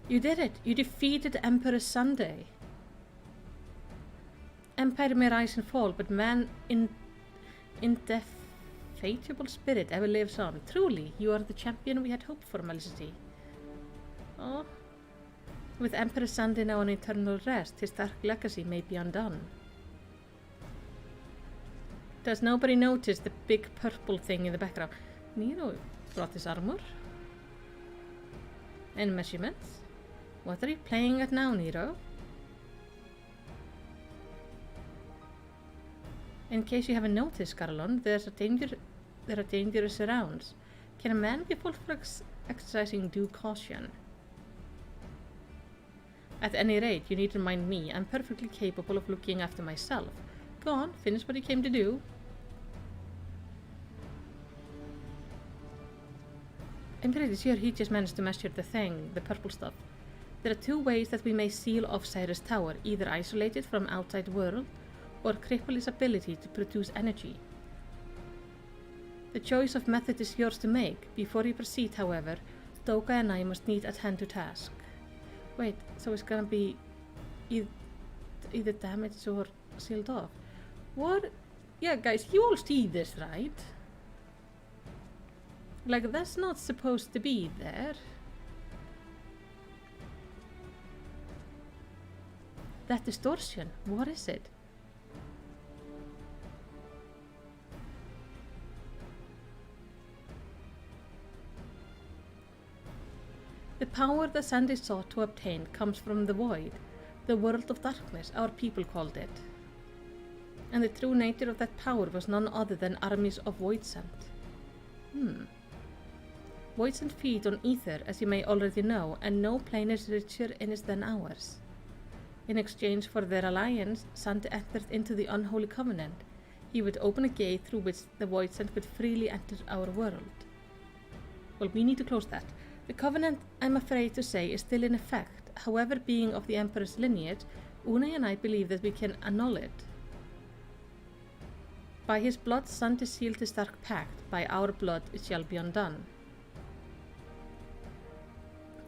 You did it! You defeated Emperor Sunday. Empire may rise and fall, but man in indefatigable spirit ever lives on. Truly, you are the champion we had hoped for, Felicity. Oh. With Emperor Sunday now on eternal rest, his dark legacy may be undone. Does nobody notice the big purple thing in the background? Nero brought his armor. And measurements. What are you playing at now, Nero? In case you haven't noticed, Carlon, there are dangerous surrounds. Can a man be full for exercising due caution? At any rate, you need to remind me I'm perfectly capable of looking after myself. Go on, finish what you came to do. I'm pretty sure he just managed to measure the thing, the purple stuff. There are 2 ways that we may seal off Cyrus' tower, either isolate it from outside world, or cripple his ability to produce energy. The choice of method is yours to make. Before you proceed, however, Doka and I must need attend to task. Wait, so it's gonna be either damaged or sealed off. What? Yeah, guys, you all see this, right? Like, that's not supposed to be there. That distortion, what is it? The power the Sandy sought to obtain comes from the void, the world of darkness, our people called it. And the true nature of that power was none other than armies of Voidsent. Voidsent feed on ether, as you may already know, and no plane is richer in it than ours. In exchange for their alliance, Sandy entered into the unholy covenant. He would open a gate through which the Voidsent could freely enter our world. Well, we need to close that. The covenant, I'm afraid to say, is still in effect. However, being of the Emperor's lineage, Unai and I believe that we can annul it. By his blood, Sandy sealed his dark pact. By our blood, it shall be undone.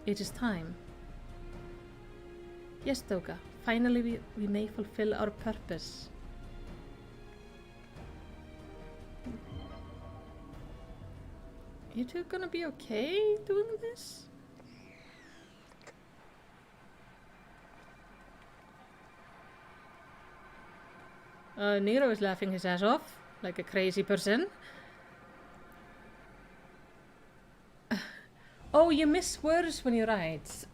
It is time. Yes, Doga, finally we may fulfill our purpose. You two gonna be okay doing this? Nero is laughing his ass off, like a crazy person. Oh, you miss words when you write.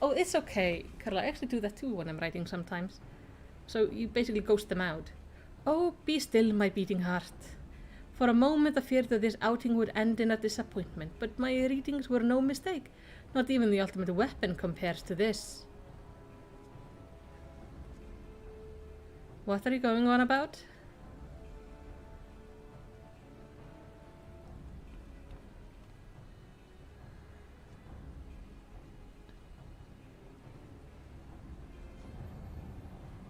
Oh, it's okay, Carla. I actually do that too when I'm writing sometimes. So you basically ghost them out. Oh, be still, my beating heart. For a moment I feared that this outing would end in a disappointment, but my readings were no mistake. Not even the ultimate weapon compares to this. What are you going on about?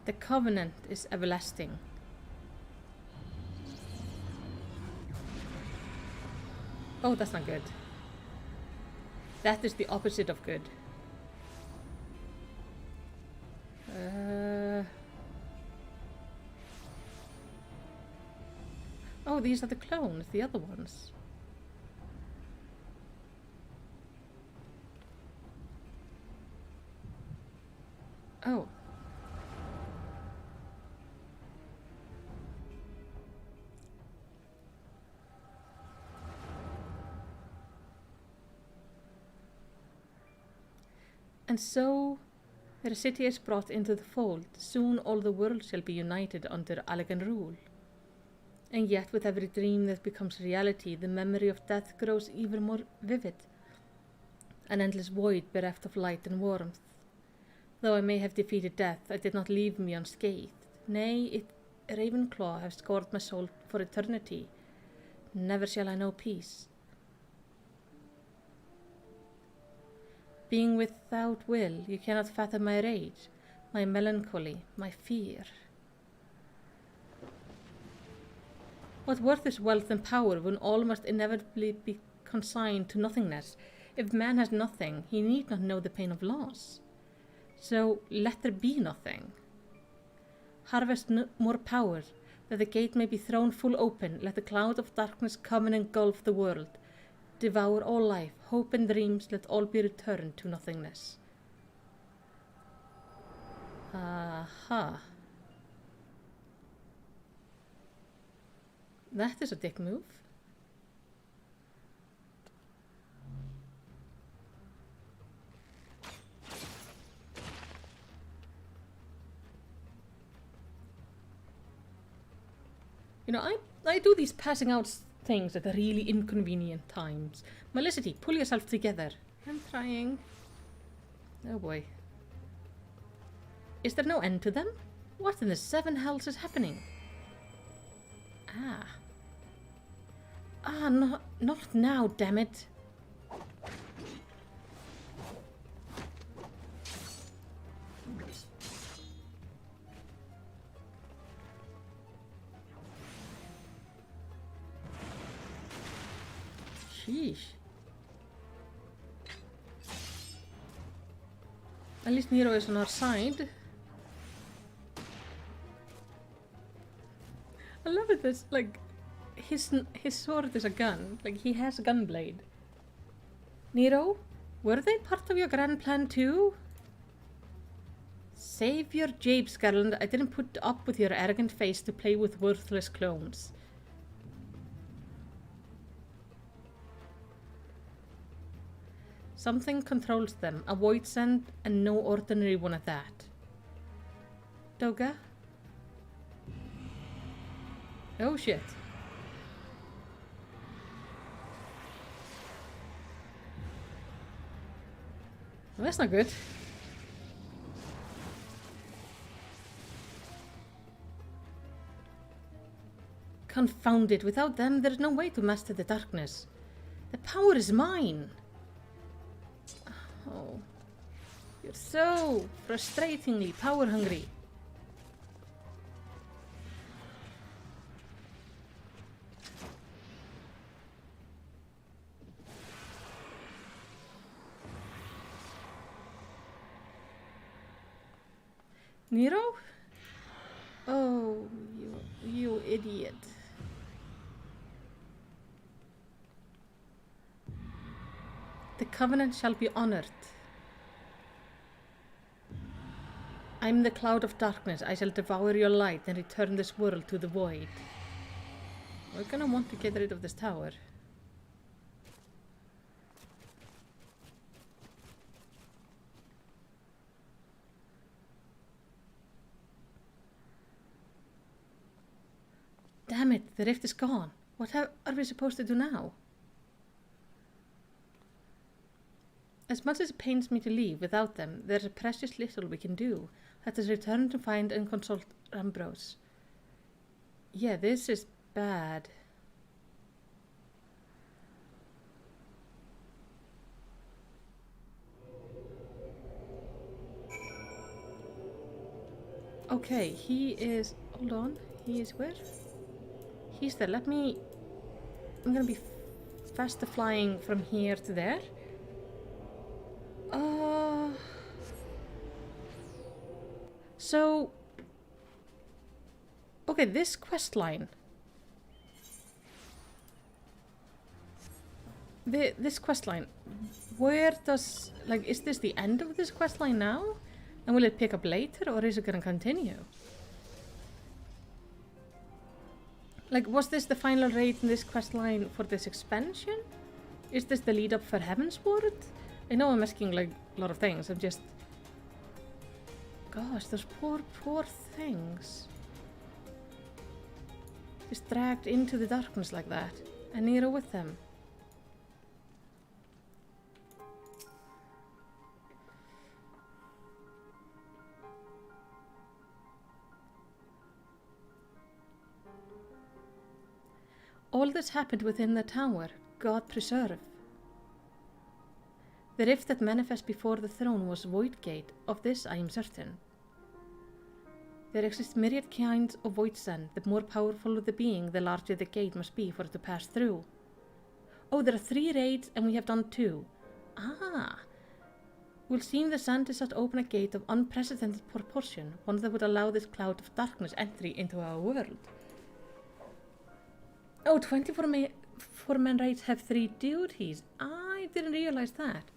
The covenant is everlasting. Oh, that's not good. That is the opposite of good. Oh, these are the clones, the other ones. Oh. And so, their city is brought into the fold. Soon all the world shall be united under Allegan rule. And yet, with every dream that becomes reality, the memory of death grows even more vivid. An endless void bereft of light and warmth. Though I may have defeated death, it did not leave me unscathed. Nay, Ravenclaw have scored my soul for eternity. Never shall I know peace. Being without will, you cannot fathom my rage, my melancholy, my fear. What worth is wealth and power when all must inevitably be consigned to nothingness? If man has nothing, he need not know the pain of loss. So let there be nothing. Harvest more power, that the gate may be thrown full open. Let the cloud of darkness come and engulf the world. Devour all life, hope and dreams, let all be returned to nothingness. Aha. That is a dick move. You know, I do these passing out things at really inconvenient times. Melicity, pull yourself together. I'm trying. Oh boy. Is there no end to them? What in the seven hells is happening? Not now, damn it. Sheesh. At least Nero is on our side. I love it. That's like his sword is a gun. Like he has a gun blade. Nero, were they part of your grand plan too? Save your japes, Garland. I didn't put up with your arrogant face to play with worthless clones. Something controls them, a void send, and no ordinary one at that. Doga? Oh shit. Well, that's not good. Confound it, without them there's no way to master the darkness. The power is mine! Oh, you're so frustratingly power-hungry. Nero? Oh, you idiot. The covenant shall be honored. I'm the cloud of darkness. I shall devour your light and return this world to the void. We're gonna want to get rid of this tower. Damn it, the rift is gone. What are we supposed to do now? As much as it pains me to leave without them, there's a precious little we can do. That is return to find and consult Ambrose. Yeah, this is bad. Okay, he is... Hold on. He is where? He's there. I'm gonna be faster flying from here to there. So... Okay, this quest line. This quest line. Where does... Like, is this the end of this quest line now? And will it pick up later, or is it gonna continue? Like, was this the final raid in this quest line for this expansion? Is this the lead up for Heavensward? I know I'm asking, like, a lot of things. I'm just... Gosh, those poor things. Just dragged into the darkness like that. And Nero with them. All this happened within the tower. God preserve. The rift that manifests before the throne was Void Gate. Of this I am certain. There exist myriad kinds of void sand. The more powerful the being, the larger the gate must be for it to pass through. Oh, there are 3 raids and we have done 2. Ah! Will seem the sand is to open a gate of unprecedented proportion, one that would allow this cloud of darkness entry into our world. Oh, 24-man raids have 3 duties. I didn't realize that.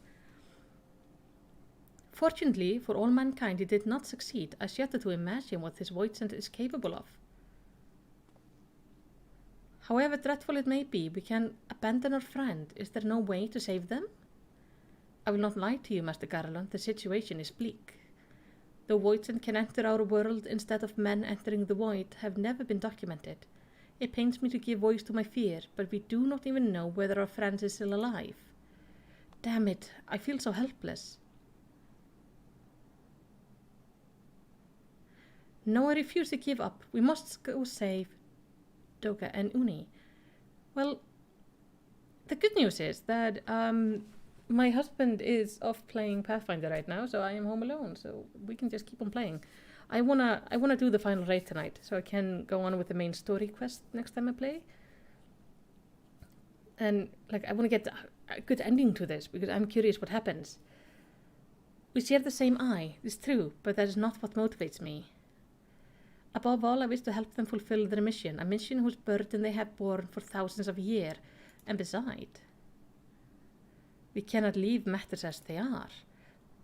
Fortunately, for all mankind, he did not succeed. I shudder to imagine what this void sand is capable of. However dreadful it may be, we can abandon our friend. Is there no way to save them? I will not lie to you, Master Garland. The situation is bleak. Though void sand can enter our world instead of men entering the void have never been documented. It pains me to give voice to my fear, but we do not even know whether our friend is still alive. Damn it, I feel so helpless. No, I refuse to give up. We must go save Doga and Uni. Well, the good news is that my husband is off playing Pathfinder right now, so I am home alone, so we can just keep on playing. I wanna do the final raid tonight, so I can go on with the main story quest next time I play. And like, I want to get a good ending to this because I'm curious what happens. We share the same eye, it's true, but that is not what motivates me. Above all, I wish to help them fulfill their mission, a mission whose burden they have borne for thousands of years, and beside. We cannot leave matters as they are.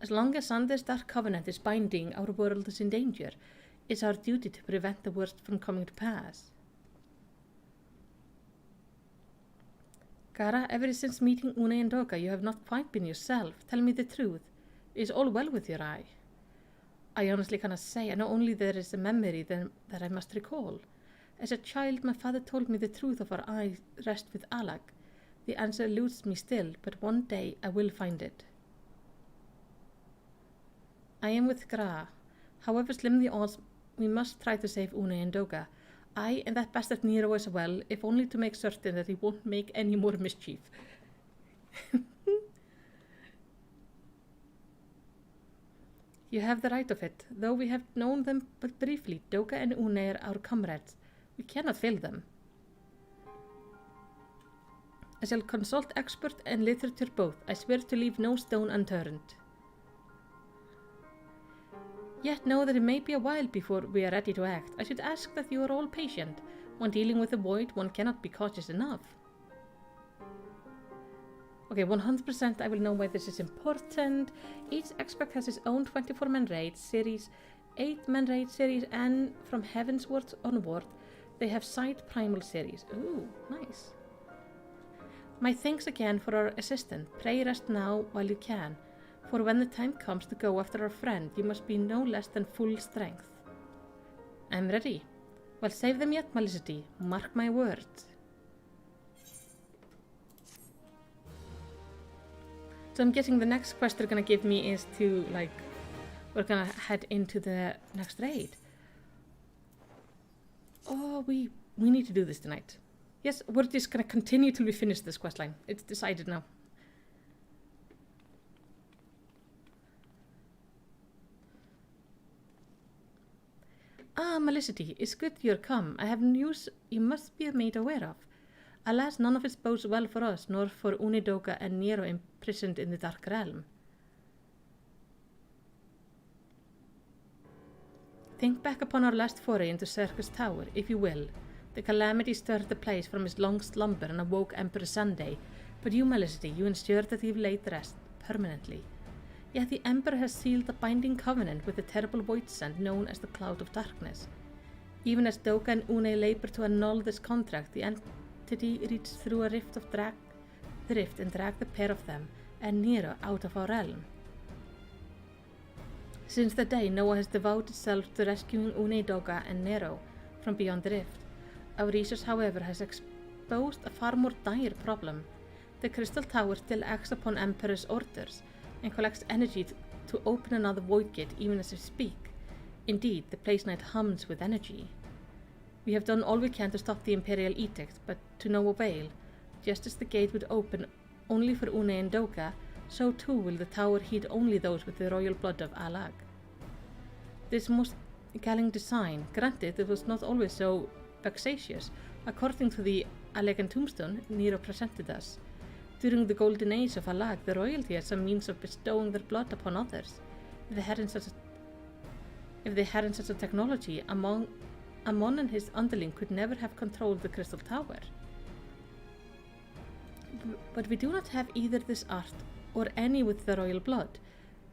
As long as Sanders' Dark Covenant is binding, our world is in danger. It's our duty to prevent the worst from coming to pass. Gara, ever since meeting Une and Doga, you have not quite been yourself. Tell me the truth. Is all well with your eye? I honestly cannot say. I know only there is a memory that I must recall. As a child, my father told me the truth of our eye rest with Alag. The answer eludes me still, but one day I will find it. I am with Gra. However slim the odds, we must try to save Une and Doga. I and that bastard Nero as well, if only to make certain that he won't make any more mischief. You have the right of it. Though we have known them but briefly, Doga and Une are our comrades. We cannot fail them. I shall consult expert and literature both. I swear to leave no stone unturned. Yet know that it may be a while before we are ready to act. I should ask that you are all patient. When dealing with the void, one cannot be cautious enough. Okay, 100% I will know why this is important. Each expert has his own 24-man raid series, 8-man raid series, and from Heavensward onward, they have side primal series. Ooh, nice. My thanks again for our assistant. Pray rest now while you can, for when the time comes to go after our friend, you must be no less than full strength. I'm ready. Well, save them yet, Malicity. Mark my words. So I'm guessing the next quest they're gonna give me is to, like, we're gonna head into the next raid. Oh, we need to do this tonight. Yes, we're just gonna continue till we finish this quest line. It's decided now. Ah, Malicity, it's good you're come. I have news you must be made aware of. Alas, none of it bodes well for us, nor for Une, Doga and Nero imprisoned in the Dark Realm. Think back upon our last foray into Circus Tower, if you will. The calamity stirred the place from its long slumber and awoke Emperor Sunday, but you, Malicity, you ensured that he laid rest permanently. Yet the Emperor has sealed a binding covenant with the terrible void sand known as the Cloud of Darkness. Even as Doga and Une labor to annul this contract, the entity reached through a rift and dragged the pair of them and Nero out of our realm. Since that day, Noah has devoted itself to rescuing Une, Doga and Nero from beyond the rift. Our research, however, has exposed a far more dire problem. The Crystal Tower still acts upon Emperor's orders and collects energy to open another void gate even as we speak. Indeed, the place night hums with energy. We have done all we can to stop the Imperial Edict, but to no avail. Just as the gate would open only for Une and Doga, so too will the tower heed only those with the royal blood of Alag. This most galling design, granted it was not always so vexatious, according to the Allegan tombstone Nero presented us. During the golden age of Alag, the royalty had some means of bestowing their blood upon others. If they hadn't such a technology, Amon and his underling could never have controlled the Crystal Tower. But we do not have either this art or any with the royal blood.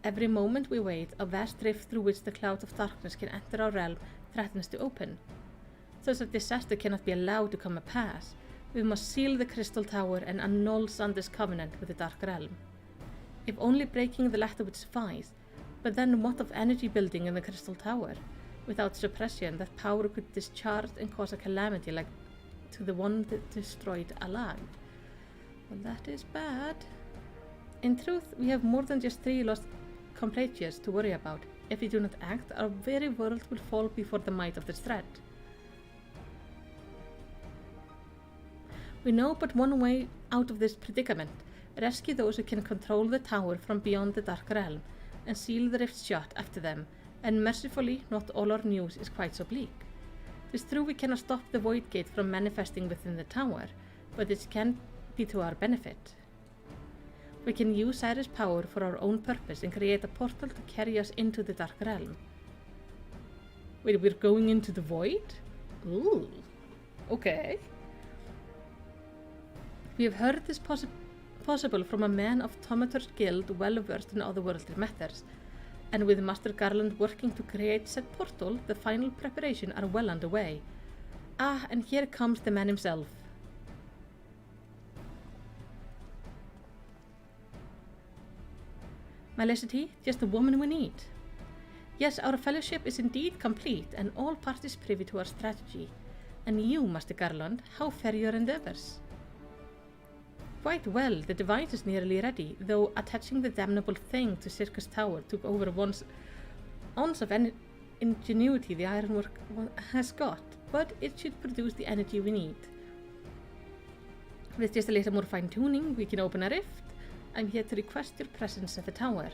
Every moment we wait, a vast rift through which the Cloud of Darkness can enter our realm threatens to open. Such a disaster cannot be allowed to come to pass. We must seal the Crystal Tower and annul Sanders' covenant with the Dark Realm. If only breaking the latter would suffice, but then what of energy building in the Crystal Tower? Without suppression, that power could discharge and cause a calamity like to the one that destroyed Alag. Well, that is bad. In truth, we have more than just 3 lost compatriots to worry about. If we do not act, our very world will fall before the might of this threat. We know but one way out of this predicament. Rescue those who can control the tower from beyond the Dark Realm, and seal the rift shut after them, and mercifully not all our news is quite so bleak. It is true we cannot stop the Void Gate from manifesting within the tower, but it can be to our benefit. We can use Cyrus' power for our own purpose and create a portal to carry us into the Dark Realm. Wait, we're going into the void? Ooh, okay. We have heard this possible from a man of Tomator's guild well versed in otherworldly matters, and with Master Garland working to create said portal, the final preparations are well underway. Ah, and here comes the man himself. Melicity, just the woman we need. Yes, our fellowship is indeed complete, and all parties privy to our strategy. And you, Master Garland, how fare your endeavours? Quite well, the device is nearly ready, though attaching the damnable thing to Circus Tower took over one ounce of ingenuity the ironwork has got, but it should produce the energy we need. With just a little more fine-tuning, we can open a rift. I'm here to request your presence at the tower.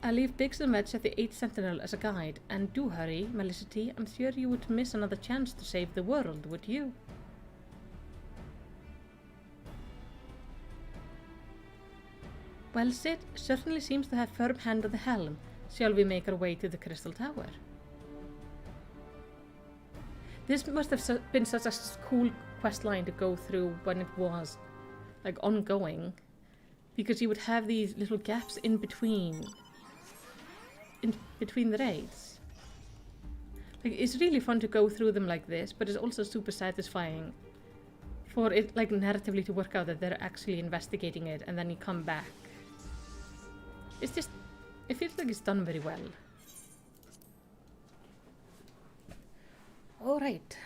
I'll leave Biggs and Wedge at the 8th Sentinel as a guide, and do hurry, Melicity. I'm sure you would miss another chance to save the world, would you? Well, Sid certainly seems to have firm hand on the helm. Shall we make our way to the Crystal Tower? This must have been such a cool quest line to go through when it was like ongoing, because you would have these little gaps in between the raids. Like, it's really fun to go through them like this, but it's also super satisfying for it, like, narratively to work out that they're actually investigating it, and then you come back. It's just, it feels like it's done very well. Alright.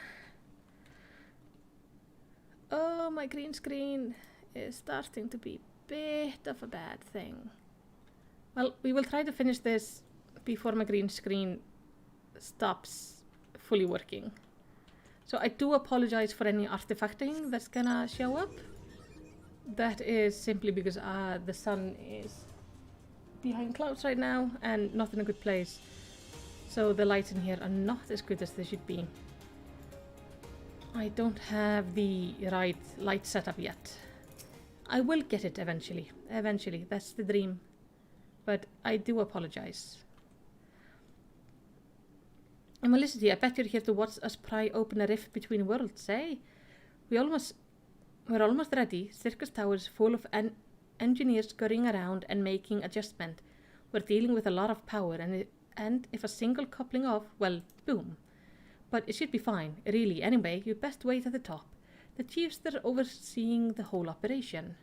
Oh, my green screen is starting to be a bit of a bad thing. Well, we will try to finish this before my green screen stops fully working. So I do apologize for any artifacting that's gonna show up. That is simply because the sun is behind clouds right now and not in a good place. So the lights in here are not as good as they should be. I don't have the right light setup yet. I will get it eventually. Eventually, that's the dream. But I do apologize. And Melicity, I bet you're here to watch us pry open a rift between worlds, eh? We're almost ready. Circus Tower is full of engineers scurrying around and making adjustment. We're dealing with a lot of power, and if a single coupling off, well, boom. But it should be fine, really. Anyway, you best wait at the top. The chiefs are overseeing the whole operation.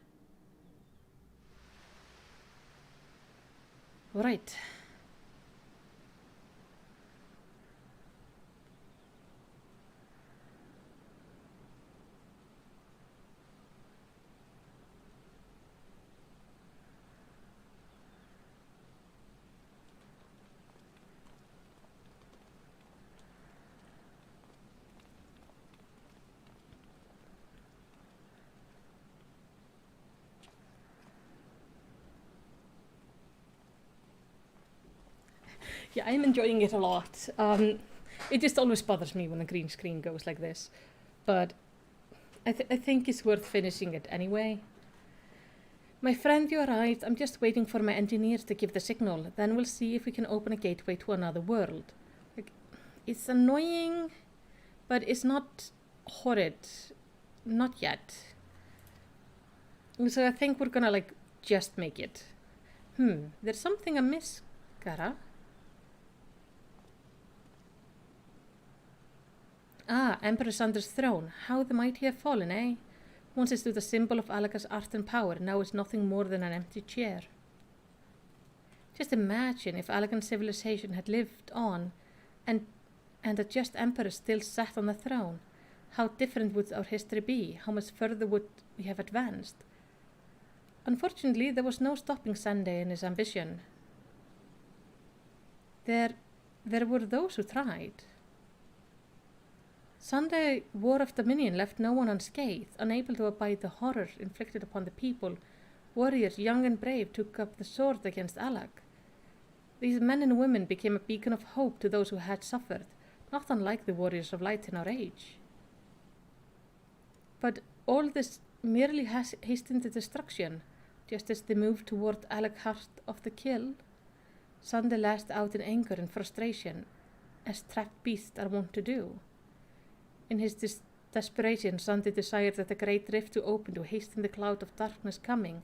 Right. Yeah, I'm enjoying it a lot. It just always bothers me when the green screen goes like this. But I think it's worth finishing it anyway. My friend, you arrived. I'm just waiting for my engineers to give the signal. Then we'll see if we can open a gateway to another world. Like, it's annoying, but it's not horrid. Not yet. So I think we're gonna, like, just make it. There's something amiss, Kara. Ah, Emperor Sandra's throne. How the mighty have fallen, eh? Once it stood a symbol of Alaga's art and power, now it's nothing more than an empty chair. Just imagine if Alagan's civilization had lived on, and a just emperor still sat on the throne. How different would our history be? How much further would we have advanced? Unfortunately, there was no stopping Sunday in his ambition. There were those who tried. Sunday's War of Dominion left no one unscathed. Unable to abide the horror inflicted upon the people, warriors young and brave took up the sword against Alag. These men and women became a beacon of hope to those who had suffered, not unlike the warriors of light in our age. But all this merely hastened the destruction, just as they moved toward Alec heart of the kill. Sunday lashed out in anger and frustration, as trapped beasts are wont to do. In his desperation, Sunday desired that the great rift to open to hasten the cloud of darkness coming.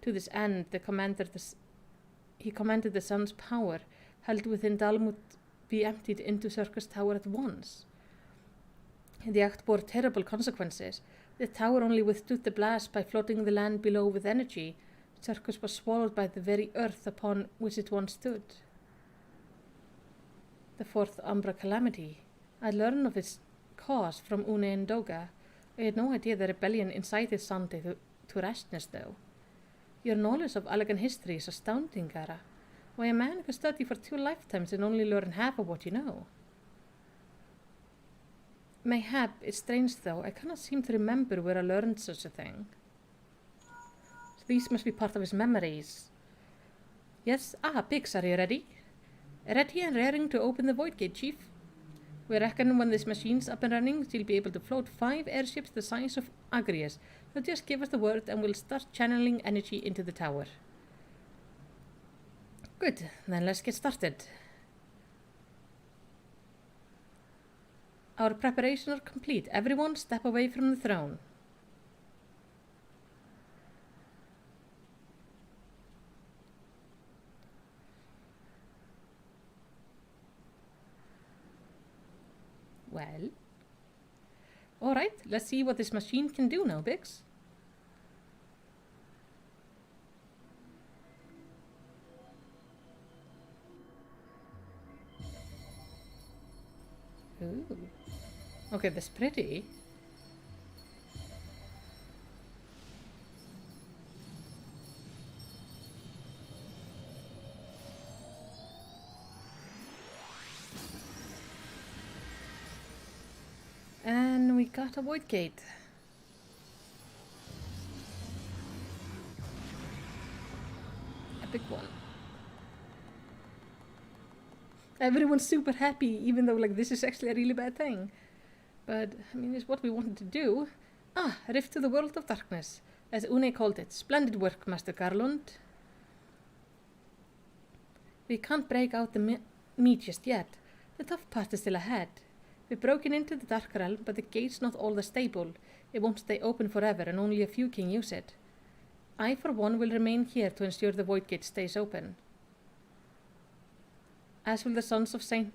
To this end, he commanded the sun's power, held within THAL, would be emptied into Circus Tower at once. The act bore terrible consequences. The tower only withstood the blast by flooding the land below with energy. Circus was swallowed by the very earth upon which it once stood. The fourth Umbra calamity. I learned of its cause from Une and Doga. I had no idea the rebellion incited Sunday to rashness, though. Your knowledge of Allegan history is astounding, Gara. Why, a man can study for 2 lifetimes and only learn half of what you know. Mayhap it's strange, though. I cannot seem to remember where I learned such a thing. So these must be part of his memories. Yes? Biggs, are you ready? Ready and raring to open the Void Gate, Chief. We reckon when this machine's up and running, she'll be able to float 5 airships the size of Agrius. So just give us the word and we'll start channeling energy into the tower. Good, then let's get started. Our preparations are complete. Everyone step away from the throne. Well. Alright, let's see what this machine can do now, Biggs. Ooh. Okay, that's pretty. And we got a Void Gate. A big one. Everyone's super happy, even though like this is actually a really bad thing. But, I mean, it's what we wanted to do. A rift to the world of darkness, as Une called it. Splendid work, Master Garlund. We can't break out the meat just yet. The tough part is still ahead. We've broken into the Dark Realm, but the gate's not all that stable. It won't stay open forever, and only a few can use it. I, for one, will remain here to ensure the Void Gate stays open. As will the Sons of Saint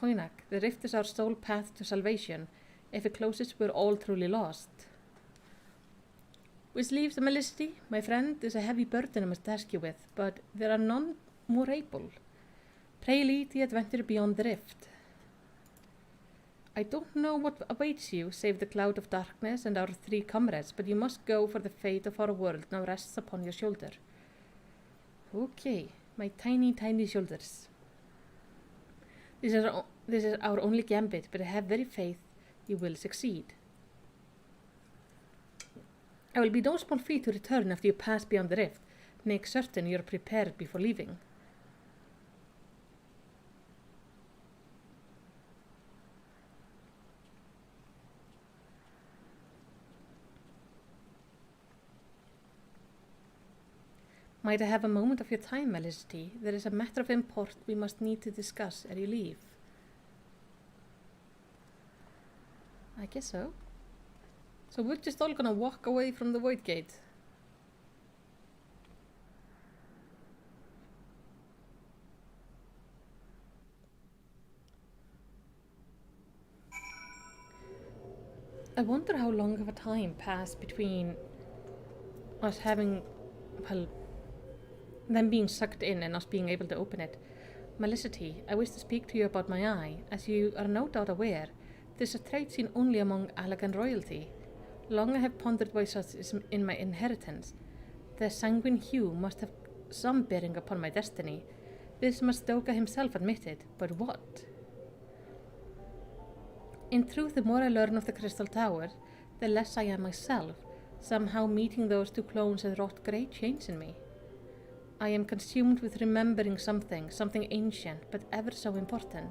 Koinak, the rift is our sole path to salvation. If it closes, we're all truly lost. Which leaves Melicity, my friend, is a heavy burden I must task you with, but there are none more able. Pray lead the adventure beyond the rift. I don't know what awaits you, save the cloud of darkness and our 3 comrades, but you must go, for the fate of our world now rests upon your shoulder. Okay, my tiny, tiny shoulders. This is our only gambit, but I have very faith you will succeed. I will be no small feat to return after you pass beyond the rift. Make certain you are prepared before leaving. Might I have a moment of your time, Melicity? There is a matter of import we must need to discuss ere you leave. I guess so. So we're just all gonna walk away from the Void Gate. I wonder how long of a time passed between us having, well, them being sucked in and us being able to open it. Melicity, I wish to speak to you about my eye. As you are no doubt aware, this is a trait seen only among Allegan royalty. Long I have pondered why such is in my inheritance. The sanguine hue must have some bearing upon my destiny. This must Doga himself admit it, but what? In truth, the more I learn of the Crystal Tower, the less I am myself. Somehow meeting those 2 clones has wrought great change in me. I am consumed with remembering something ancient, but ever so important.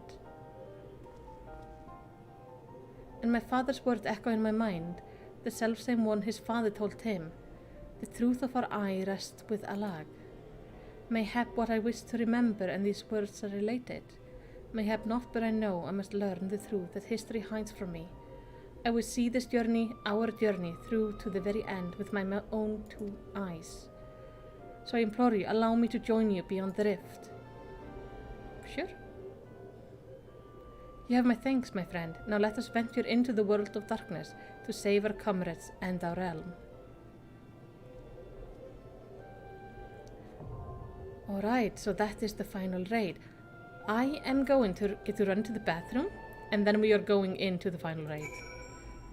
And my father's words echo in my mind. the selfsame one his father told him. The truth of our eye rests with UL'DAH. Mayhap what I wish to remember and these words are related. Mayhap not, but I know I must learn the truth that history hides from me. I will see this journey, our journey, through to the very end with my own 2 eyes. So I implore you, allow me to join you beyond the rift. Sure. You have my thanks, my friend. Now let us venture into the world of darkness to save our comrades and our realm. Alright, so that is the final raid. I am going to get to run to the bathroom, and then we are going into the final raid.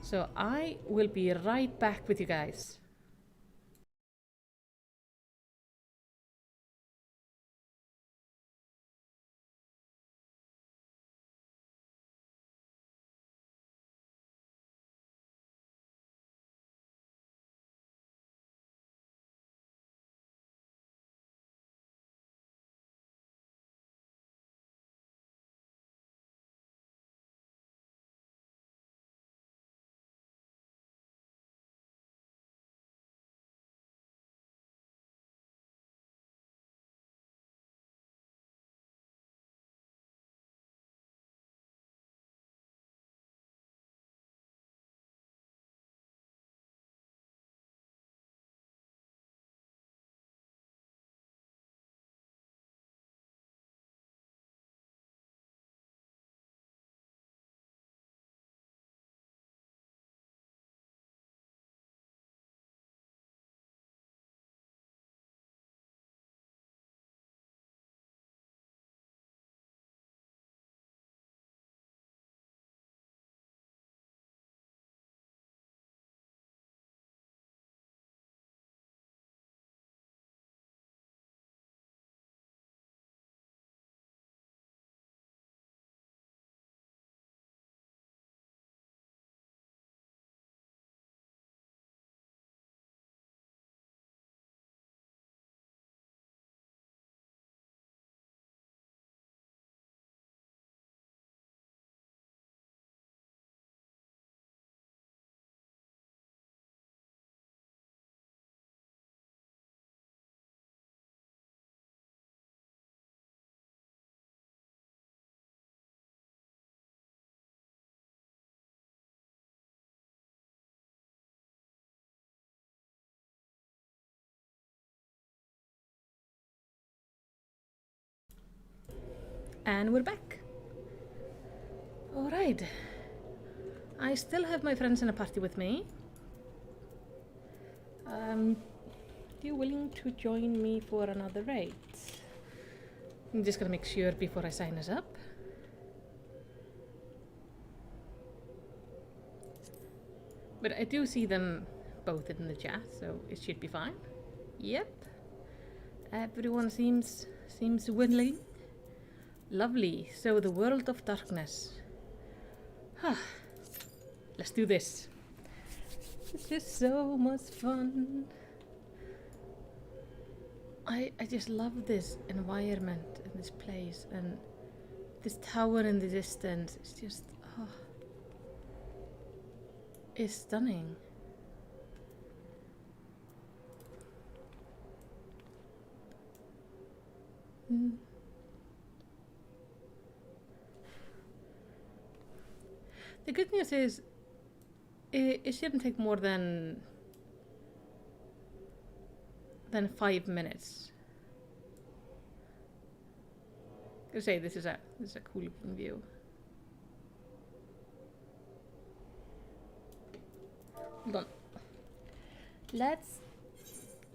So I will be right back with you guys. And we're back. Alright. I still have my friends in a party with me. Are you willing to join me for another raid? I'm just gonna make sure before I sign us up. But I do see them both in the chat, so it should be fine. Yep. Everyone seems willing. Lovely. So the world of darkness. Let's do this. This is so much fun. I just love this environment and this place and this tower in the distance. It's just, it's stunning. The good news is it shouldn't take more than 5 minutes. I say this is a cool looking view. Hold on. Let's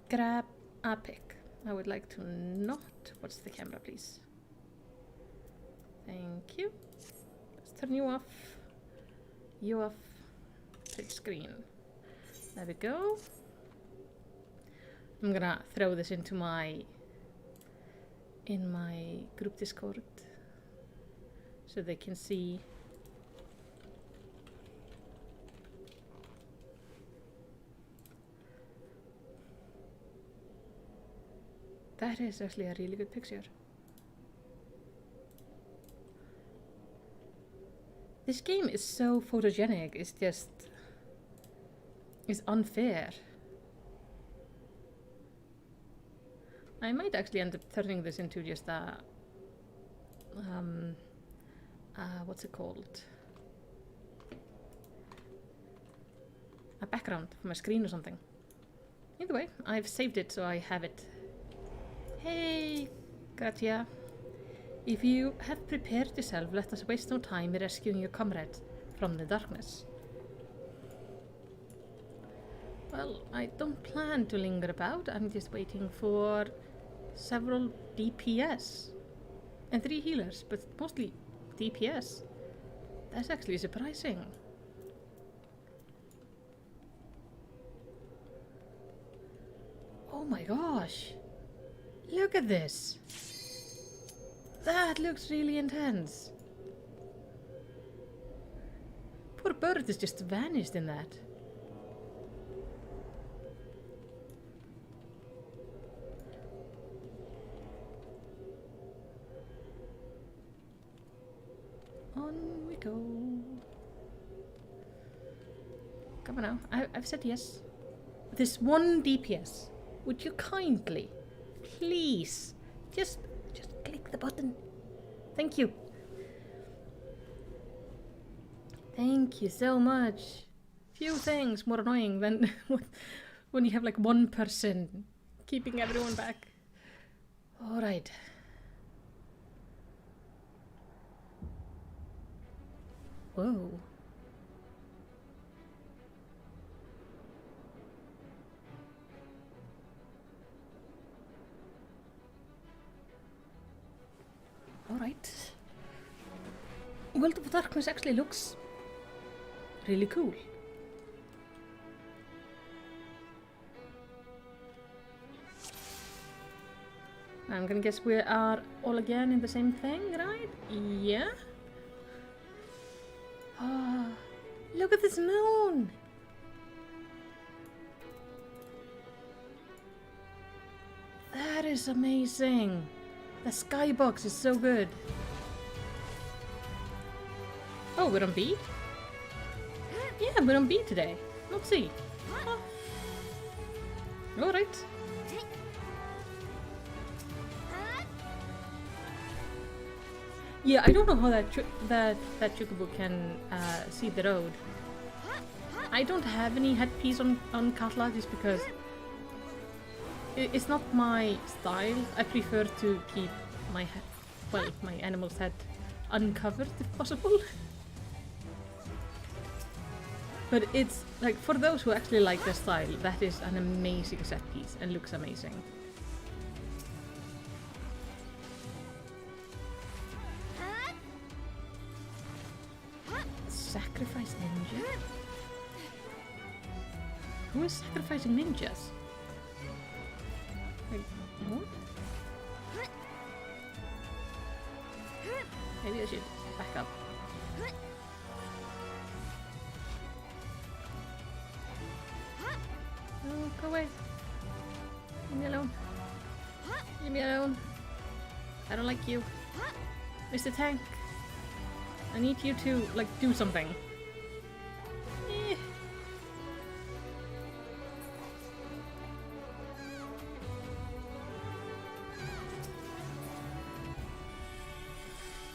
grab a pic. I would like to not watch the camera, please. Thank you. Let's turn you off. You off. Split screen. There we go. I'm gonna throw this into my group Discord so they can see. That is actually a really good picture. This game is so photogenic, it's just is unfair. I might actually end up turning this into just a... what's it called? A background for my screen or something. Either way, I've saved it so I have it. Hey, Gratia. If you have prepared yourself, let us waste no time in rescuing your comrade from the darkness. Well, I don't plan to linger about. I'm just waiting for several DPS. And 3 healers, but mostly DPS. That's actually surprising. Oh my gosh. Look at this. That looks really intense. Poor bird is just vanished in that. On we go. Come on now. I've said yes. This one DPS. Would you kindly, please, just click the button. Thank you. Thank you so much. Few things more annoying than when you have like one person keeping everyone back. All right. Whoa. Alright. World of Darkness actually looks really cool. I'm gonna guess we are all again in the same thing, right? Yeah? Ah, look at this moon! That is amazing! The skybox is so good. Oh, we're on B? Yeah, we're on B today, not C. Oh. Alright. Yeah, I don't know how that chocobo can see the road. I don't have any headpiece on Katla just because it's not my style. I prefer to keep my head, well, my animal's head uncovered if possible. But it's like, for those who actually like the style, that is an amazing set piece and looks amazing. Sacrifice ninja? Who is sacrificing ninjas? Like, what? Maybe I should back up. Oh, go away. Leave me alone. Leave me alone. I don't like you. Mr. Tank. I need you to, like, do something. Eh.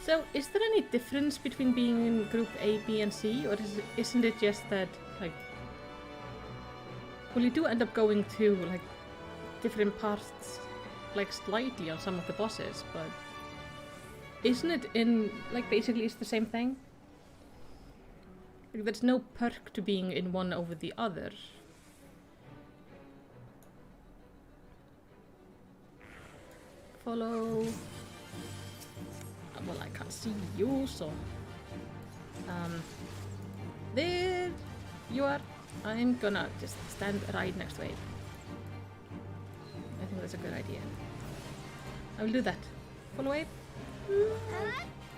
So, is there any difference between being in Group A, B, and C? Or isn't it just that, like... Well, you do end up going to, like, different parts, like, slightly on some of the bosses, but... Isn't it in, like, basically it's the same thing? Like, there's no perk to being in one over the other. Follow... well, I can't see you, so... there you are. I'm gonna just stand right next to it. I think that's a good idea. I will do that. Follow Abe.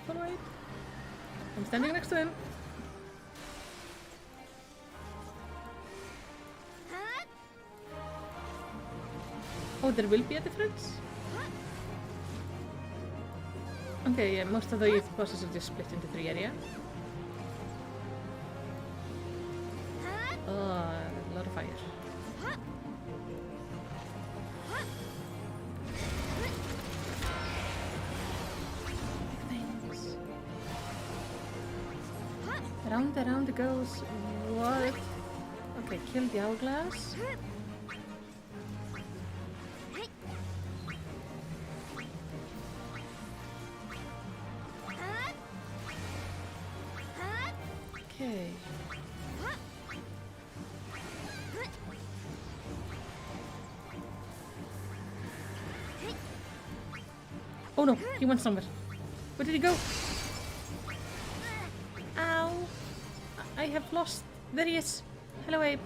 Follow Abe. I'm standing next to him. Oh, there will be a difference? Okay, yeah, most of the bosses are just split into 3 areas. Oh, lot of fire. Things. Around it goes. What? Okay, kill the hourglass. Okay. Oh no, he went somewhere. Where did he go? Ow! I have lost. There he is. Hello, Abe.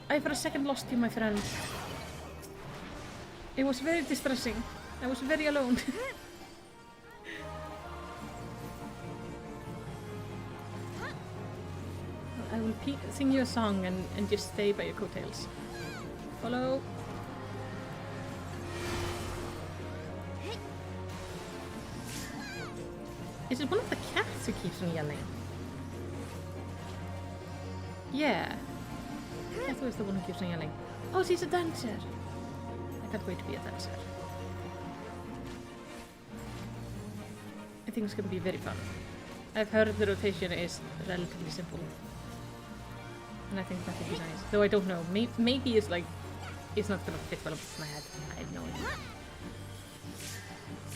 I for a second lost you, my friend. It was very distressing. I was very alone. I will sing you a song and just stay by your coattails. Follow. Is it one of the cats who keeps on yelling? Yeah. Cat was the one who keeps on yelling. Oh, she's a dancer. I can't wait to be a dancer. I think it's going to be very fun. I've heard the rotation is relatively simple. And I think that would be nice. Though I don't know. Maybe it's like... It's not going to fit well with my head. I have no idea.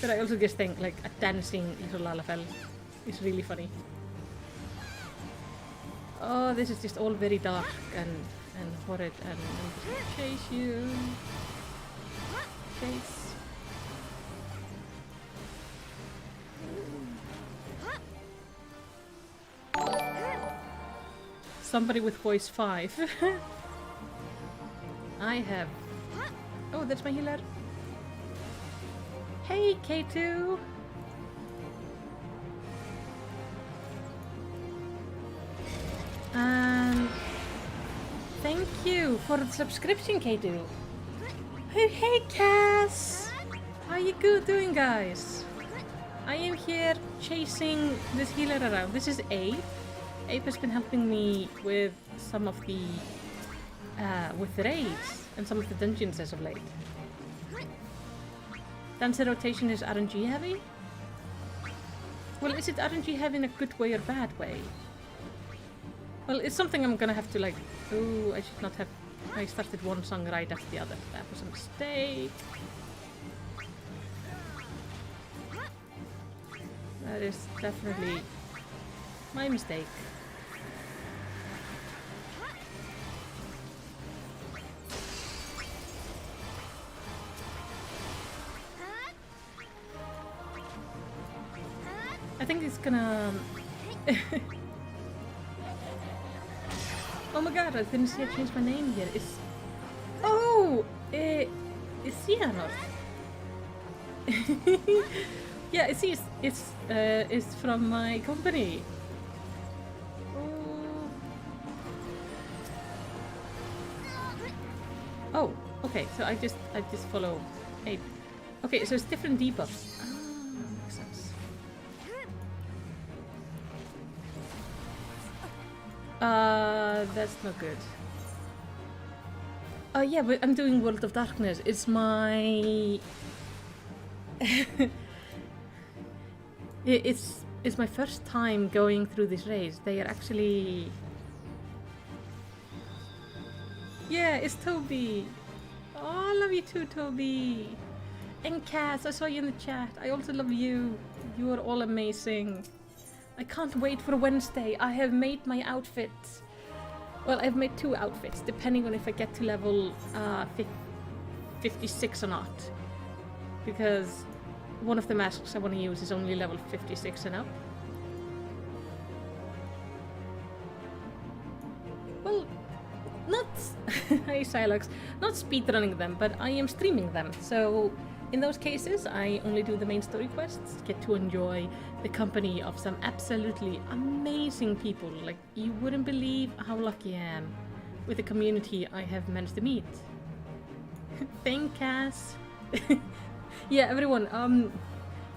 But I also just think like a dancing little Lalafell is really funny. Oh, this is just all very dark and horrid and I'm just gonna chase you. Chase. Somebody with voice 5. I have... Oh, that's my healer. Hey, K2! Thank you for the subscription, K2. Hey, Cass! How you doing, guys? I am here chasing this healer around. This is Abe. Abe has been helping me with some of the with the raids and some of the dungeons as of late. Dancer rotation is RNG heavy? Well, is it RNG heavy in a good way or bad way? Well, it's something I'm gonna have to like... Oh, I should not have... I started one song right after the other. That was a mistake. That is definitely my mistake. I think it's gonna... Oh my god, I didn't see I changed my name here. It's... Oh! It's Cianor. Yeah, it's from my company. Oh, okay, so I just follow Abe. Okay, so it's different debuffs. Makes sense. That's not good. Yeah, but I'm doing World of Darkness. It's my... it's my first time going through this race. They are actually... Yeah, it's Toby. Oh, I love you too, Toby. And Cass, I saw you in the chat. I also love you. You are all amazing. I can't wait for Wednesday. I have made my outfit. Well, I've made 2 outfits, depending on if I get to level 56 or not. Because one of the masks I want to use is only level 56 and up. Well, not... Hey, Silox. Not speedrunning them, but I am streaming them. So, in those cases, I only do the main story quests, get to enjoy the company of some absolutely amazing people. Like, you wouldn't believe how lucky I am with the community I have managed to meet. Thank Cass. Yeah, everyone,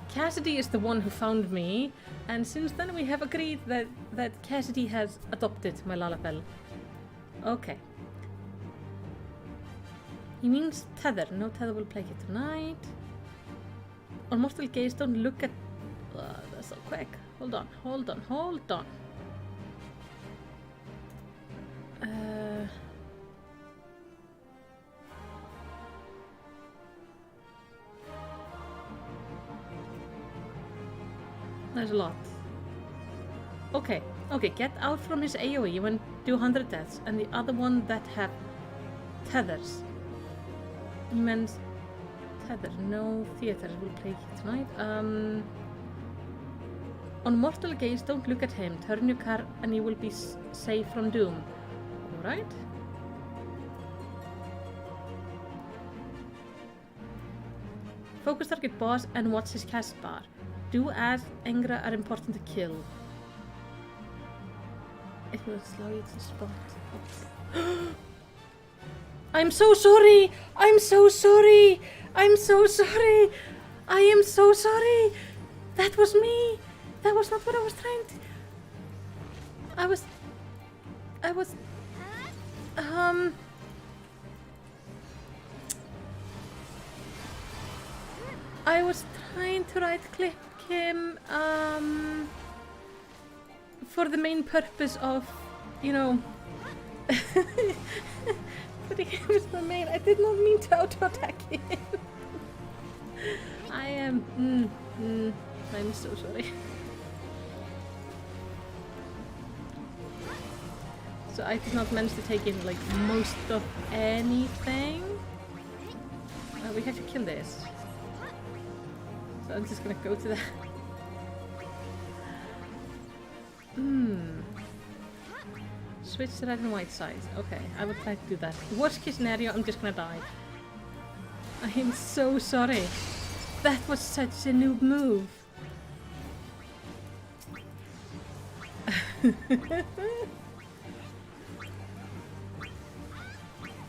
Cassidy is the one who found me, and since then we have agreed that Cassidy has adopted my Lalafell. Okay. He means tether. No tether will plague you tonight. On mortal gaze, don't look at... that's so quick. Hold on, hold on, hold on. There's a lot. Okay, okay, get out from his AoE when do 100 deaths, and the other one that have tethers. He meant tether, no theater will plague you tonight. On mortal gaze, don't look at him. Turn your car and you will be safe from doom. Alright? Focus target boss and watch his cast bar. Do as Engra are important to kill. It will slow you to spot. I'm so sorry! I'm so sorry! I'm so sorry! I am so sorry! That was me! That was not what I was trying to... I was trying to right click him, for the main purpose of, you know, putting him as the main. I did not mean to auto attack him. I am, I'm so sorry. So I did not manage to take in like most of anything. We have to kill this. So I'm just gonna go to that. Switch to red and white sides. Okay, I will try to do that. Worst case scenario, I'm just gonna die. I am so sorry. That was such a noob move.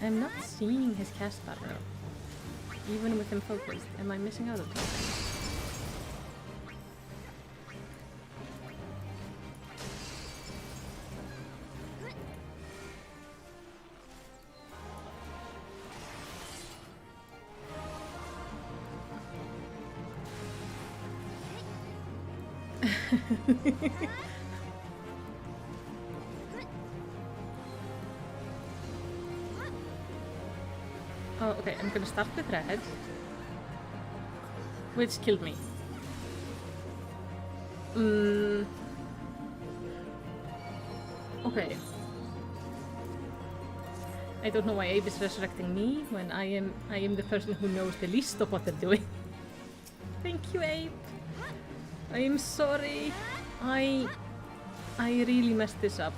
I'm not seeing his cast bar though. Even with him focused. Am I missing out on something? Oh, okay, I'm gonna start with red, which killed me. Okay. I don't know why Abe is resurrecting me when I am the person who knows the least of what they're doing. Thank you, Abe. I am sorry. I really messed this up.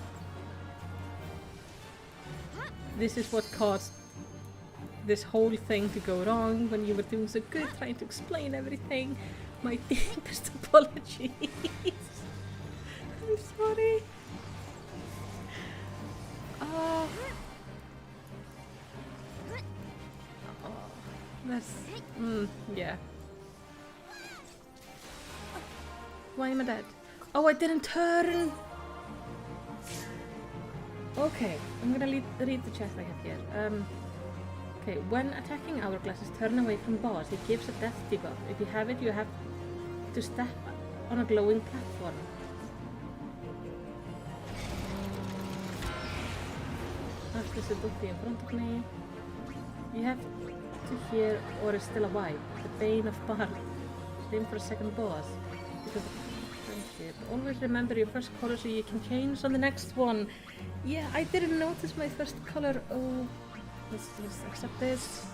This is what caused this whole thing to go wrong when you were doing so good trying to explain everything. My deepest apologies. I'm sorry. Oh, that's... yeah. Why am I dead? Oh, I didn't turn! Okay, I'm gonna read the chat I have here. Okay, when attacking hourglasses, turn away from boss. It gives a death debuff. If you have it, you have to step on a glowing platform. There's a Duffy in front of me. You have to hear or is still alive. The Bane of Bard. Aim for a second boss. Because friendship. Always remember your first color so you can change on the next one. Yeah, I didn't notice my first color. Oh, let's just accept this.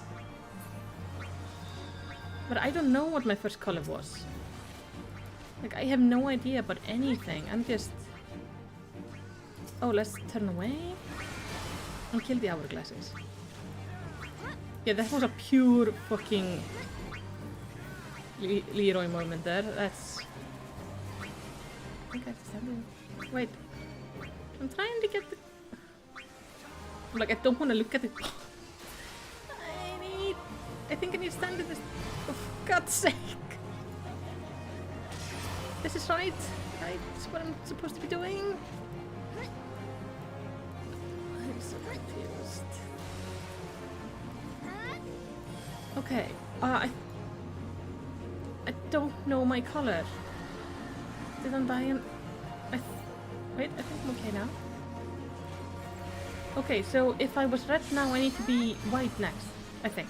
But I don't know what my first color was. Like, I have no idea about anything. I'm just... Oh, let's turn away. And kill the hourglasses. Yeah, that was a pure fucking Leroy moment there. That's... I think I have to stand there. Wait. I'm trying to get the... Like, I don't want to look at it. I think I need to stand in this. For God's sake. This is right. Right, this is what I'm supposed to be doing. I'm so Okay. I don't know my color. Did Undyne... Wait, I think I'm okay now. Okay, so if I was red now, I need to be white next. I think.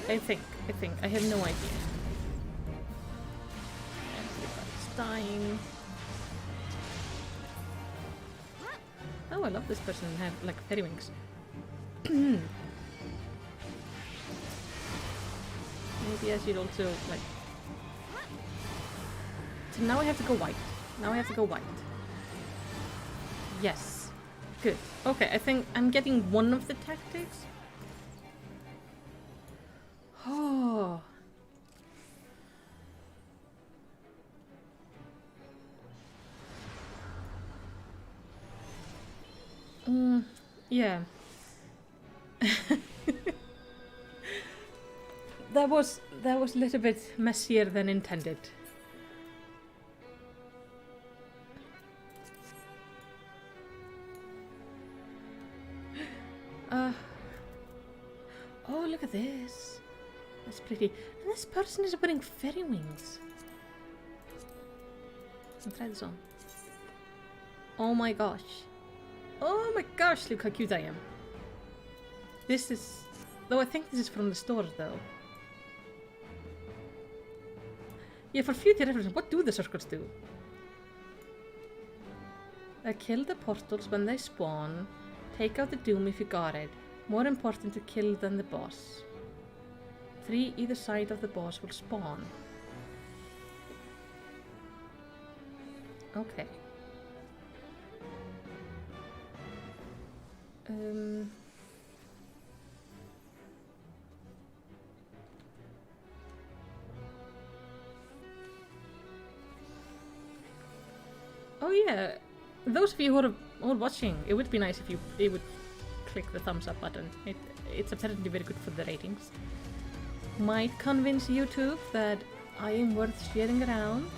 I have no idea. Everybody's dying. Oh, I love this person have like fairy wings. Maybe I should also like... So now I have to go white. Yes. Good. Okay, I think I'm getting one of the tactics. Oh. Yeah. That was a little bit messier than intended. Oh, look at this. That's pretty. And this person is wearing fairy wings. I'll try this on. Oh my gosh. Oh my gosh, look how cute I am. This is... Though I think this is from the store, though. Yeah, for future reference, what do the circles do? Kill the portals when they spawn. Take out the doom if you got it. More important to kill than the boss. 3 either side of the boss will spawn. Okay. Oh yeah, those of you who are watching, it would be nice if you would click the thumbs up button. It's apparently very good for the ratings. Might convince YouTube that I am worth sharing around.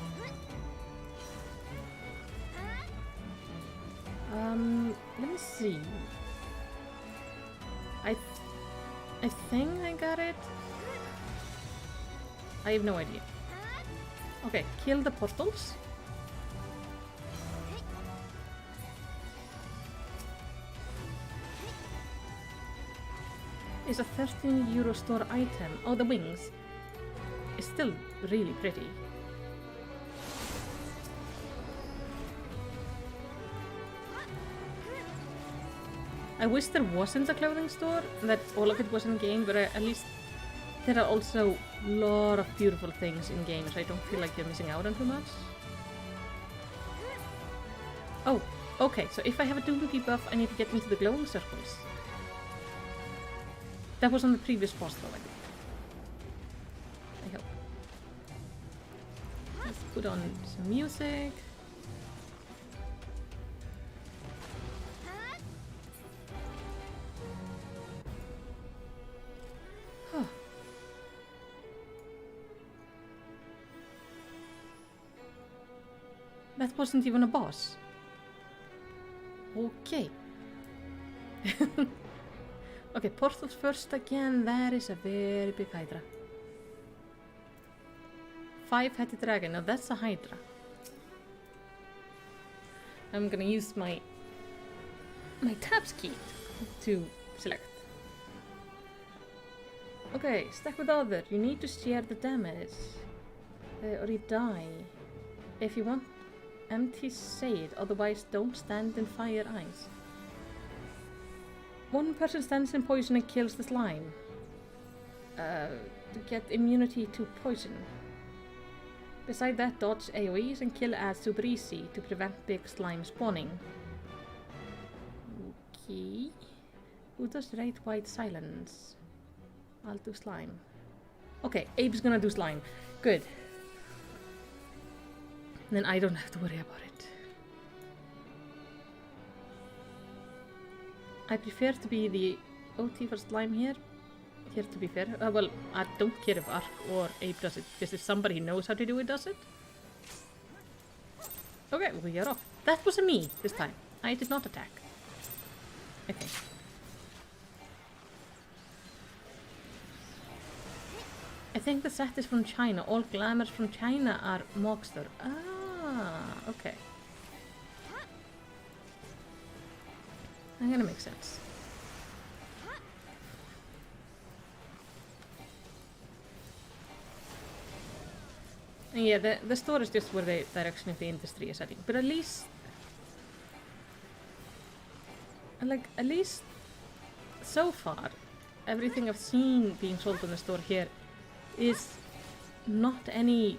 Let me see. I think I got it. I have no idea. Okay, kill the portals. It's a €13 store item. Oh, the wings. It's still really pretty. I wish there wasn't a clothing store, that all of it was in game, but at least there are also a lot of beautiful things in games. I don't feel like you're missing out on too much. Oh, okay, so if I have a Doom debuff, I need to get into the glowing circles. That was on the previous boss though, I think. I hope. Let's put on some music. Huh. That wasn't even a boss. Okay. Okay, portals first again. That is a very big Hydra. 5-headed dragon. Now that's a Hydra. I'm gonna use my tabs key to select. Okay, stack with other. You need to share the damage, or you die. If you want, empty shade. Otherwise, don't stand in fire ice. One person stands in poison and kills the slime. To get immunity to poison. Beside that, dodge AoEs and kill as super easy to prevent big slime spawning. Okay. Who does raid white silence? I'll do slime. Okay, Abe's gonna do slime. Good. Then I don't have to worry about it. I prefer to be the OT for slime here to be fair. Well, I don't care if Ark or Abe does it, just if somebody knows how to do it, does it. Okay, we are off. That was a me this time. I did not attack. Okay. I think the set is from China. All glamours from China are Mogster. Ah, okay. That's gonna make sense. And yeah, the store is just where the direction of the industry is heading. But at least, like, at least so far, everything I've seen being sold in the store here is not any,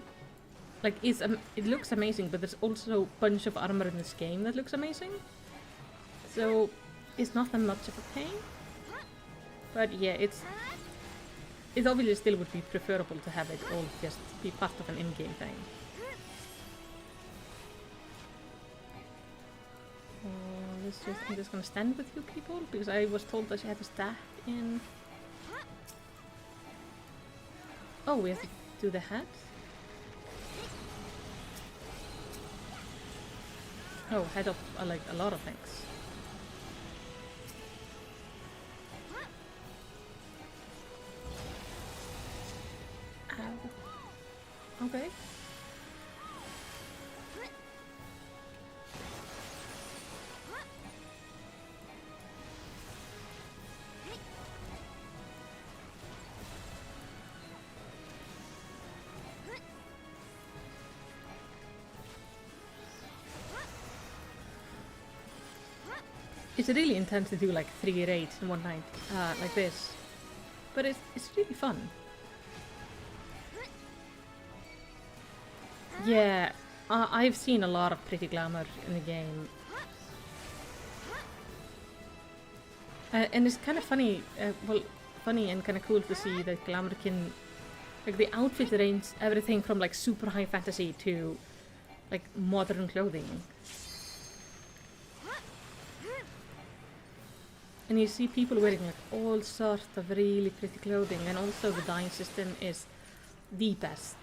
like, it looks amazing, but there's also a bunch of armor in this game that looks amazing. So it's not that much of a pain. But yeah, it obviously still would be preferable to have it all just be part of an in-game thing. I'm just gonna stand with you people because I was told that she had a stack in. Oh, we have to do the hat? Oh, head of like a lot of things. Ow. Okay. It's really intense to do like 3 raids in one night, like this. But it's really fun. Yeah, I've seen a lot of pretty glamour in the game. And it's kind of funny, well, funny and kind of cool to see that glamour can, like the outfit range, everything from like super high fantasy to like modern clothing. And you see people wearing like all sorts of really pretty clothing, and also the dyeing system is the best.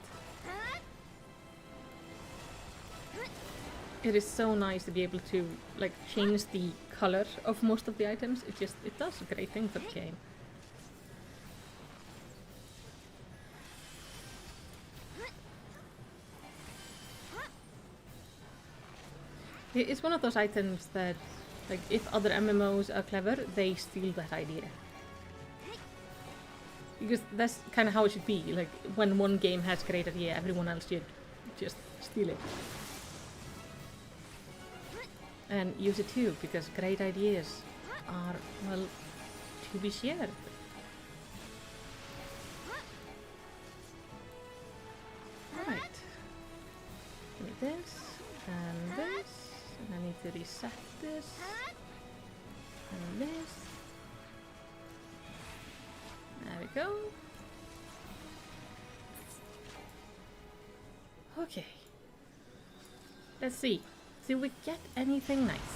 It is so nice to be able to like change the color of most of the items. It does a great thing for the game. It's one of those items that, like, if other MMOs are clever, they steal that idea. Because that's kind of how it should be. Like, when one game has a great idea, everyone else should just steal it. And use it too, because great ideas are, well, to be shared. Right. Give me this, and this. And I need to reset this, and this. There we go. Okay. Let's see. Do we get anything nice?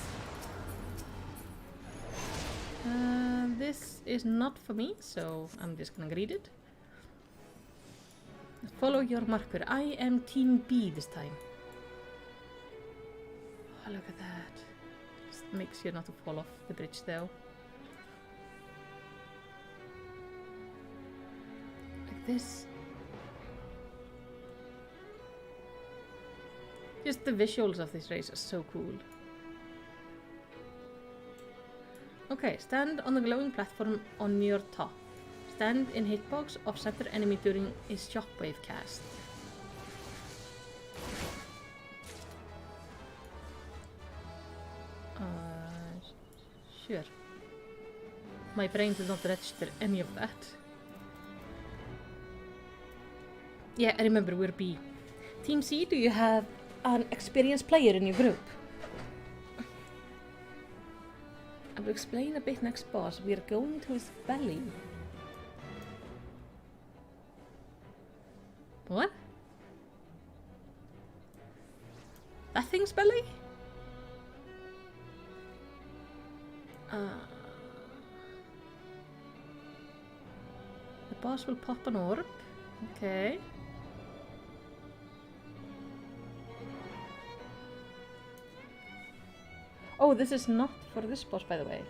This is not for me, so I'm just gonna read it. Follow your marker. I am Team B this time. Oh, look at that. Just makes sure not to fall off the bridge though. Like this. Just the visuals of this race are so cool. Okay, stand on the glowing platform on your top. Stand in hitbox of center enemy during a shockwave cast. Sure. My brain does not register any of that. Yeah, I remember we're B. Team C, do you have an experienced player in your group? I will explain a bit next boss. We are going to his belly. What? That thing's belly? The boss will pop an orb. Okay. Oh, this is not for this boss, by the way.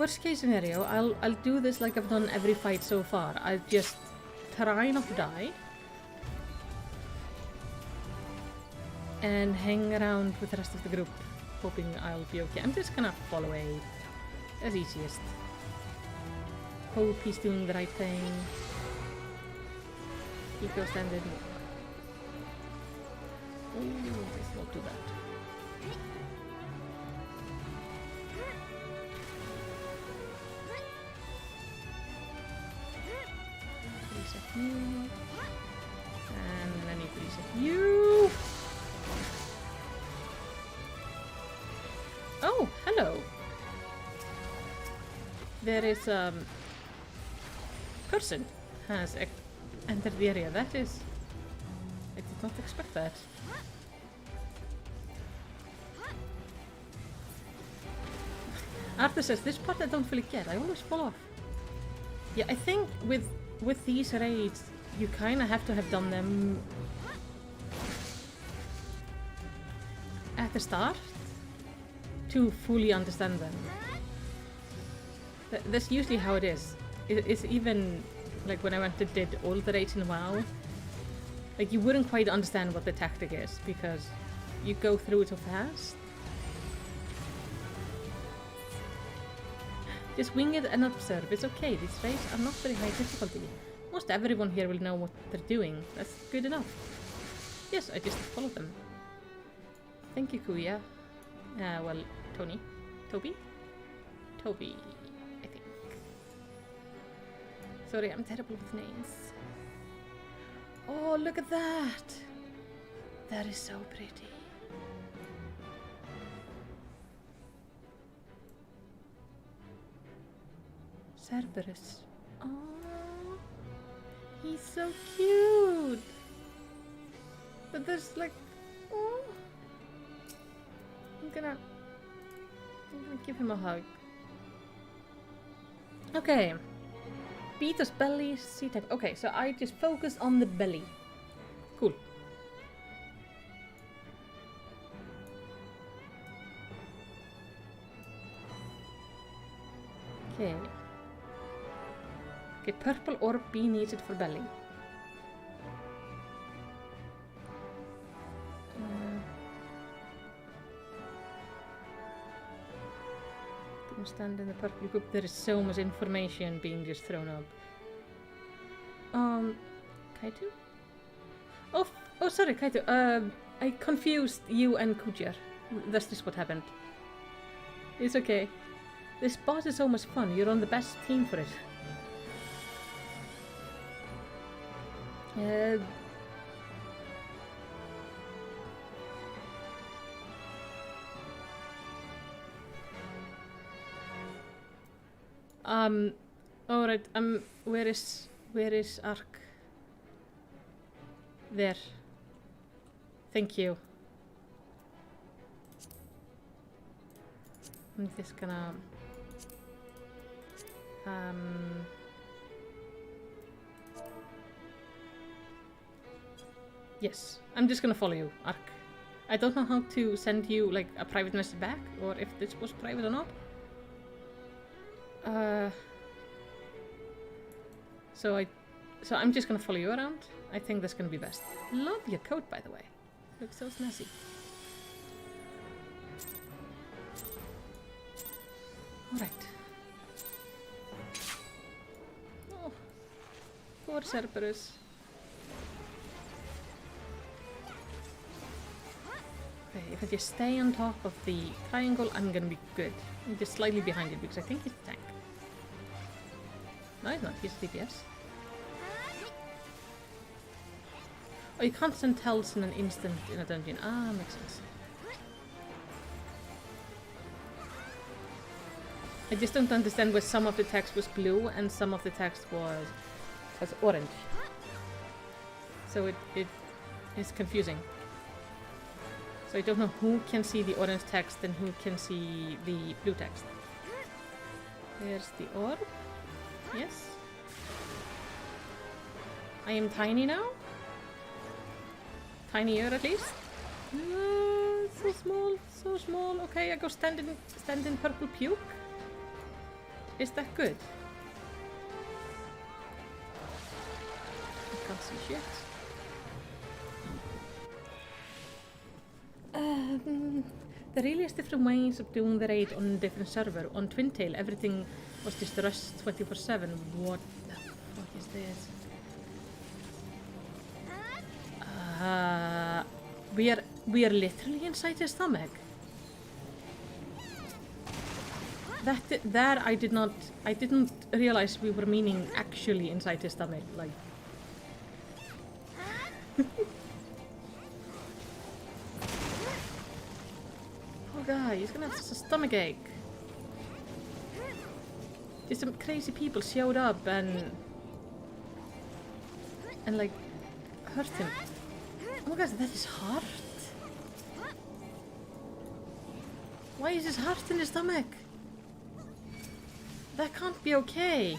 Worst case scenario, I'll do this like I've done every fight so far. I'll just try not to die. And hang around with the rest of the group, hoping I'll be okay. I'm just gonna fall away. That's easiest. Hope he's doing the right thing. Eco standard. Oh, let's not do that. Reset you. And I need to reset you. Oh, hello. There is person has entered the area. That is, I did not expect that. Arthur says, this part I don't really get. I always fall off. Yeah, I think with these raids, you kind of have to have done them at the start to fully understand them. That's usually how it is. It's even like when I went to did all the raids in WoW, like you wouldn't quite understand what the tactic is because you go through it so fast. Just wing it and observe. It's okay. These raids are not very high difficulty. Most everyone here will know what they're doing. That's good enough. Yes, I just followed them. Thank you, Kuya. Well, Tony. Toby? Toby, I think. Sorry, I'm terrible with names. Oh, look at that! That is so pretty. Cerberus. Oh, he's so cute! But there's like... Oh. I'm gonna give him a hug. Okay. Peter's belly, C-type. Okay, so I just focus on the belly. Cool. Okay. Okay, purple orb B needs it for belly. Stand in the purple group. There is so much information being just thrown up. Kaito? Oh, sorry, Kaito. I confused you and Kujar. That's just what happened. It's okay. This boss is so much fun. You're on the best team for it. Alright, where is Ark? There. Thank you. I'm just gonna... Yes, I'm just gonna follow you, Ark. I don't know how to send you, like, a private message back, or if this was private or not. So I'm just gonna follow you around. I think that's gonna be best. Love your coat, by the way. Looks so snazzy. Alright. Oh, poor Cerberus. Okay, if I just stay on top of the triangle, I'm gonna be good. I'm just slightly behind it because I think he's a tank. No, he's not. He's DPS. Oh, you can't send THALs in an instant in a dungeon. Ah, makes sense. I just don't understand why some of the text was blue and some of the text was orange. So it is confusing. So I don't know who can see the orange text and who can see the blue text. There's the orb. Yes. I am tiny now. Tinier at least. So small, so small. Okay, I go stand in purple puke. Is that good? I can't see shit. There really is different ways of doing the raid on different server. On Twintail, everything was just rushed 24/7. What the fuck is this? We are literally inside his stomach. That I didn't realize we were meaning actually inside his stomach, like. Oh god, he's gonna have a stomach ache. Just some crazy people showed up and like hurt him. Oh my god, that is heart. Why is his heart in his stomach? That can't be okay.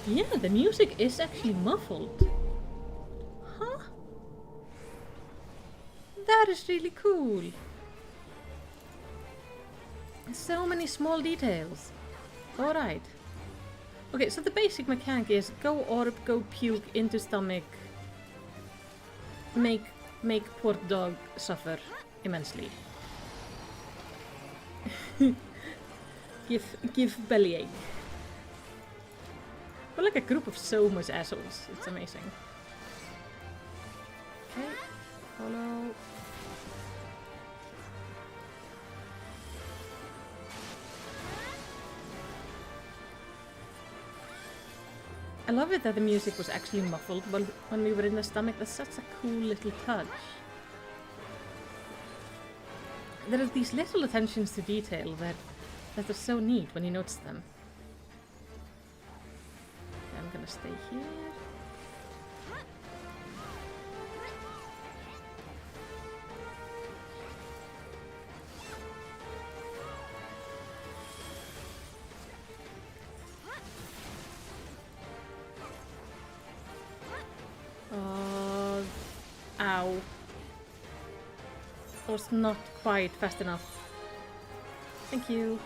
Yeah, the music is actually muffled. Huh? That is really cool. So many small details. Alright. Okay, so the basic mechanic is go orb, go puke into stomach. Make poor dog suffer immensely. give bellyache. We're like a group of so much assholes. It's amazing. Okay, follow. I love it that the music was actually muffled when we were in the stomach. That's such a cool little touch. There are these little attentions to detail that are so neat when you notice them. Okay, I'm gonna stay here. Ow. That was not quite fast enough. Thank you.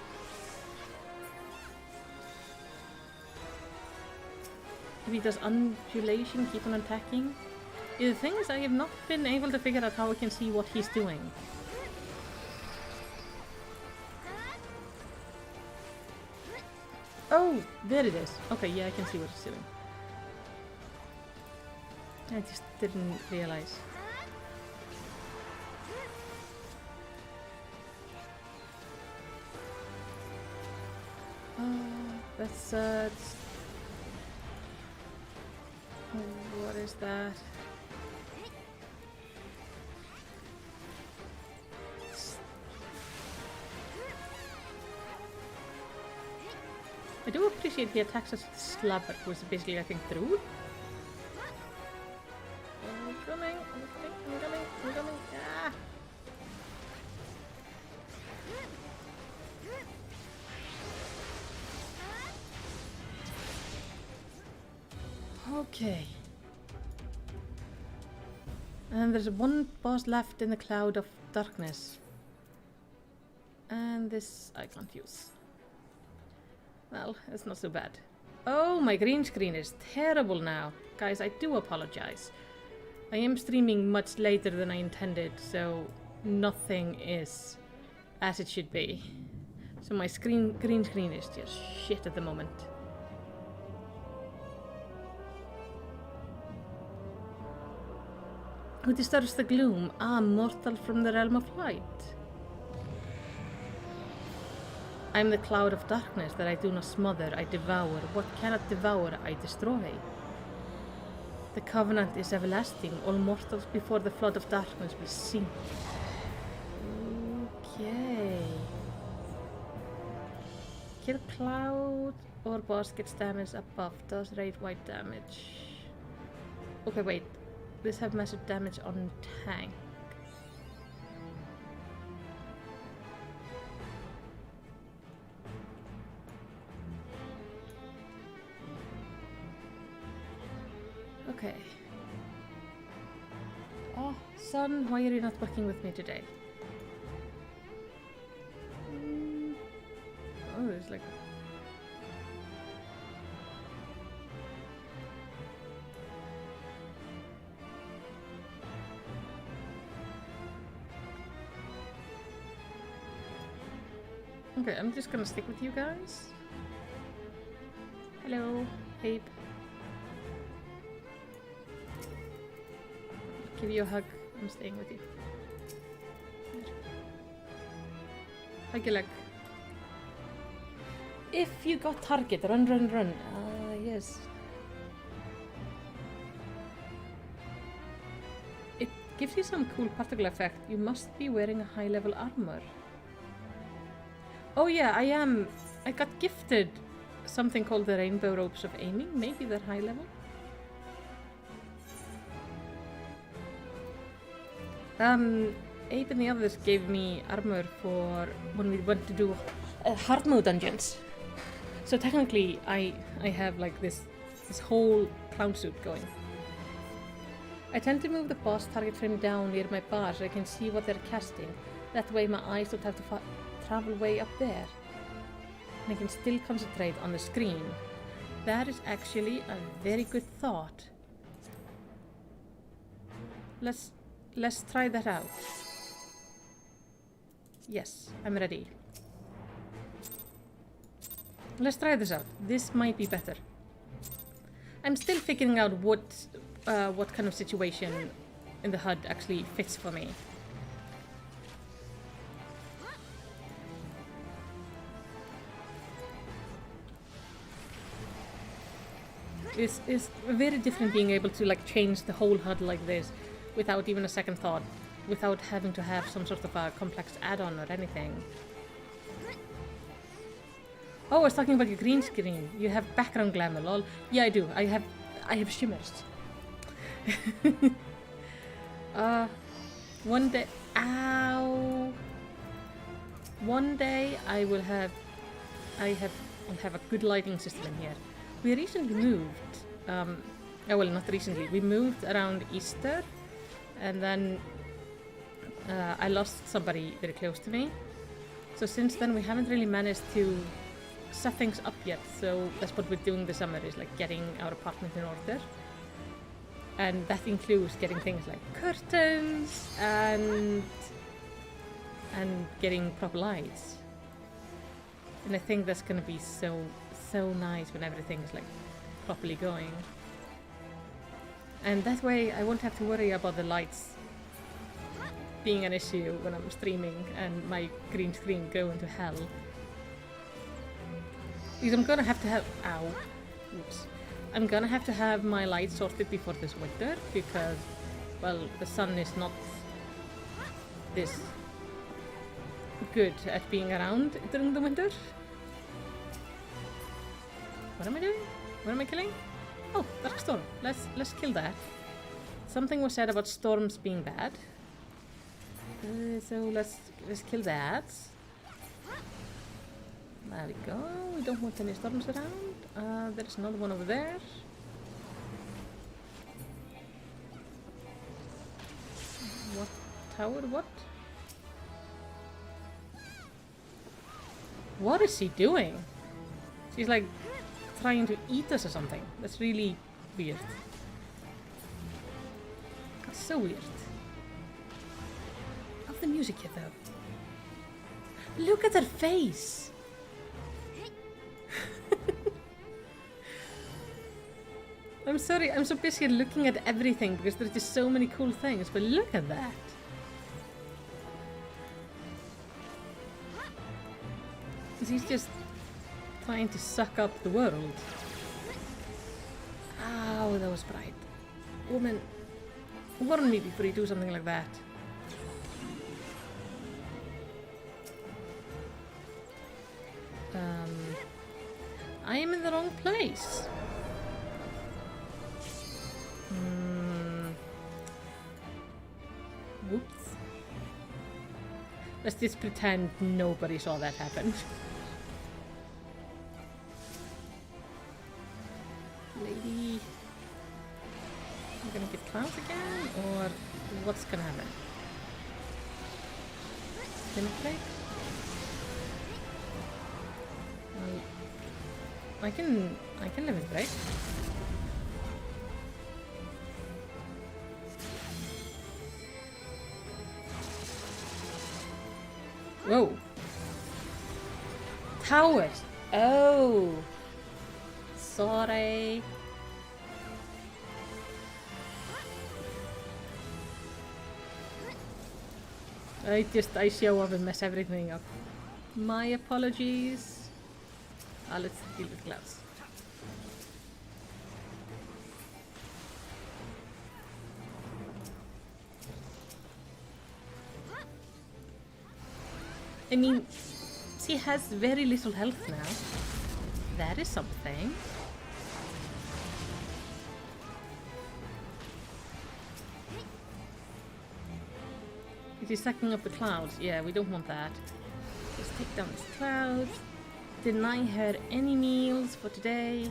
If he does undulation, keep on attacking. The thing is, I have not been able to figure out how I can see what he's doing. Oh, there it is. Okay, yeah, I can see what he's doing. I just didn't realize. That's what is that? I do appreciate he attacks us with slapper, which is basically I think through. I'm coming. Ah! Okay. And there's one boss left in the cloud of darkness. And this I can't use. Well, it's not so bad. Oh, my green screen is terrible now. Guys, I do apologize. I am streaming much later than I intended, so nothing is as it should be. So my green screen is just shit at the moment. Who disturbs the gloom? Ah, mortal from the realm of light. I am the cloud of darkness that I do not smother, I devour. What cannot devour, I destroy. The covenant is everlasting. All mortals before the flood of darkness will sink. Okay. Kill cloud or boss gets damage above. Does raid white damage. Okay, wait. This have massive damage on tank. Okay. Oh, son, why are you not working with me today? It's like... Okay, I'm just gonna stick with you guys. Hello, Abe. I'll give you a hug. I'm staying with you. Hug your leg. If you got target, run, run, run. Yes. It gives you some cool particle effect. You must be wearing a high-level armor. Oh yeah, I am. I got gifted something called the Rainbow Robes of Aiming. Maybe they're high level. Abe and the others gave me armor for when we went to do hard mode dungeons. So technically, I have like this whole clown suit going. I tend to move the boss target frame down near my bar so I can see what they're casting. That way my eyes don't have to travel way up there. And I can still concentrate on the screen. That is actually a very good thought. Let's try that out. Yes, I'm ready. Let's try this out. This might be better. I'm still figuring out what kind of situation in the HUD actually fits for me. It's very different being able to like change the whole HUD like this without even a second thought, without having to have some sort of a complex add-on or anything. Oh, I was talking about your green screen. You have background glamour, lol. Yeah, I do. I have shimmers. One day, ow. One day I will have a good lighting system in here. We recently moved. Oh well, not recently. We moved around Easter, and then I lost somebody very close to me. So since then, we haven't really managed to set things up yet. So that's what we're doing this summer, is like getting our apartment in order. And that includes getting things like curtains and getting proper lights. And I think that's gonna be so nice when everything's like properly going. And that way I won't have to worry about the lights being an issue when I'm streaming and my green screen going to hell. Because I'm gonna have to have... Ow. Oops. I'm gonna have to have my lights sorted before this winter because, well, the sun is not this good at being around during the winter. What am I doing? What am I killing? Oh, Dark Storm. Let's kill that. Something was said about storms being bad. So let's kill that. There we go. We don't want any storms around. There's another one over there. What tower? What? What is she doing? She's like trying to eat us or something. That's really weird. That's so weird. Love the music here though. Look at her face! I'm sorry, I'm so busy looking at everything because there's just so many cool things, but look at that! She's just trying to suck up the world. Ow, that was bright. Woman, warn me before you do something like that. I am in the wrong place. Whoops. Let's just pretend nobody saw that happen. Lady. I'm gonna get clouds again, or what's gonna happen? Penetrate? I can live with break. Whoa. Towers. Oh. Sorry. I show up and mess everything up. My apologies. Let's deal with clouds. I mean, she has very little health now. That is something. It is sucking up the clouds. Yeah, we don't want that. Let's take down this cloud. Deny her any meals for today.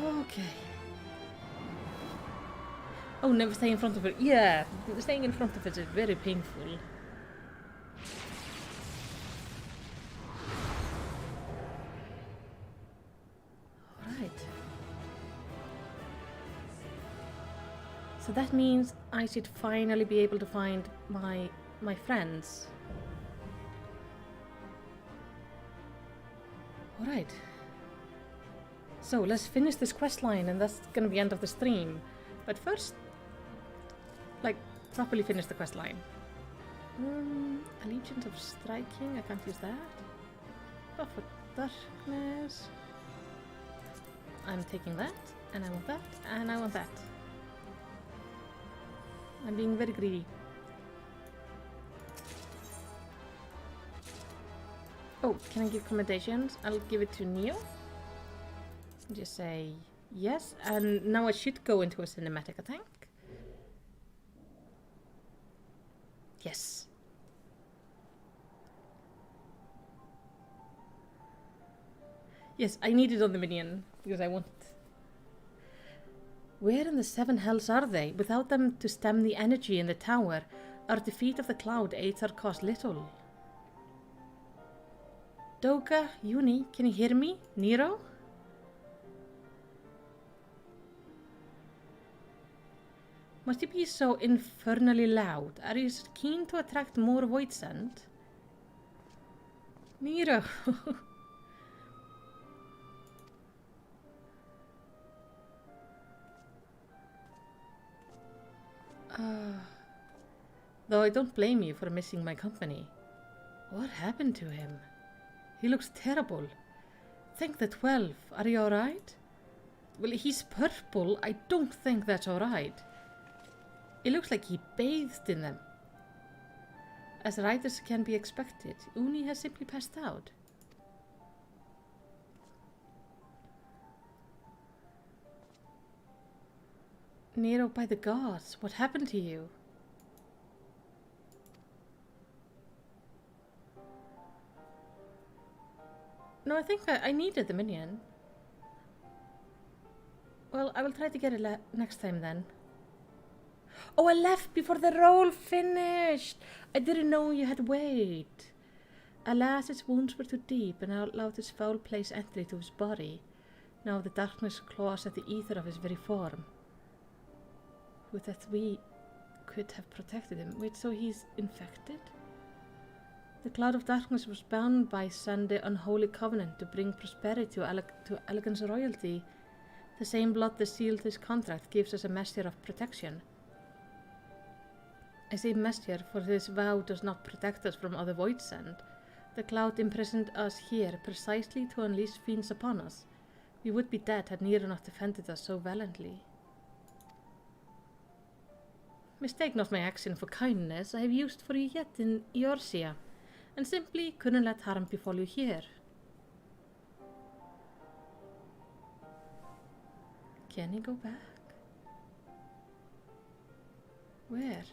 Okay. Oh, never stay in front of her. Yeah, staying in front of it is very painful. Alright. So that means I should finally be able to find my friends. Alright. So let's finish this quest line and that's gonna be the end of the stream. But first, like, properly finish the quest line. Allegiance of Striking, I can't use that. Buff for Darkness. I'm taking that, and I want that, and I want that. I'm being very greedy. Oh, can I give commendations? I'll give it to Neo. Just say yes, and now I should go into a cinematic attack. Yes. Yes, I need it on the minion, because I want... Where in the seven hells are they? Without them to stem the energy in the tower, our defeat of the cloud aids our cause little. Doga, Uni, can you hear me? Nero? Must you be so infernally loud? Are you keen to attract more void sand? Nero! Though I don't blame you for missing my company. What happened to him? He looks terrible. Think the 12. Are you alright? Well, he's purple. I don't think that's alright. It looks like he bathed in them. As riders can be expected, Uni has simply passed out. Nero, by the gods, what happened to you? No, I think I needed the minion. Well, I will try to get it next time then. Oh, I left before the roll finished! I didn't know you had to wait. Alas, his wounds were too deep and allowed his foul place entry to his body. Now the darkness claws at the ether of his very form. With that we could have protected him. Wait, so he's infected? The cloud of darkness was bound by Sunday unholy covenant to bring prosperity to Elegant's royalty. The same blood that sealed his contract gives us a measure of protection. I say measure, for this vow does not protect us from other void sand. The cloud imprisoned us here precisely to unleash fiends upon us. We would be dead had Nero not defended us so valiantly. Mistake not my action for kindness. I have used for you yet in UL'DAH, and simply couldn't let harm befall you here. Can you go back? Where?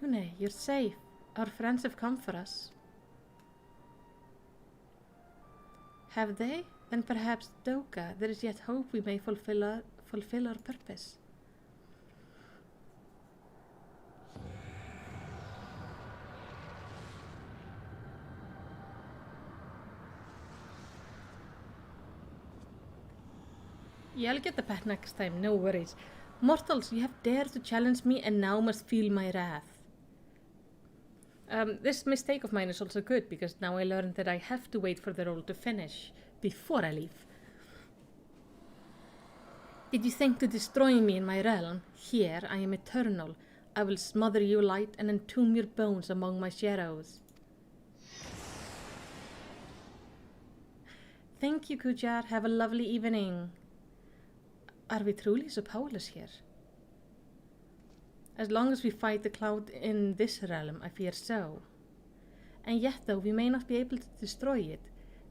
Yune, you're safe. Our friends have come for us. Have they? Then perhaps, Doga, there is yet hope we may fulfill our purpose. Yeah, I'll get the pet next time, no worries. Mortals, you have dared to challenge me and now must feel my wrath. This mistake of mine is also good, because now I learned that I have to wait for the roll to finish before I leave. Did you think to destroy me in my realm? Here I am eternal. I will smother you light and entomb your bones among my shadows. Thank you, Kujar. Have a lovely evening. Are we truly so powerless here? As long as we fight the cloud in this realm, I fear so. And yet, though we may not be able to destroy it,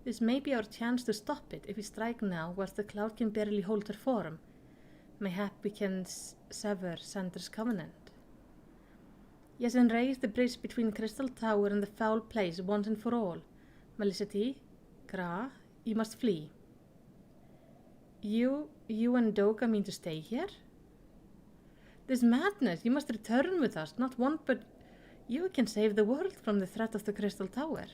this may be our chance to stop it if we strike now whilst the cloud can barely hold her form. Mayhap we can sever Sandra's covenant. Yes, and raise the bridge between Crystal Tower and the foul place once and for all. Melicity, Gra, you must flee. You and Doga mean to stay here? This madness! You must return with us, not one, but you can save the world from the threat of the Crystal Tower.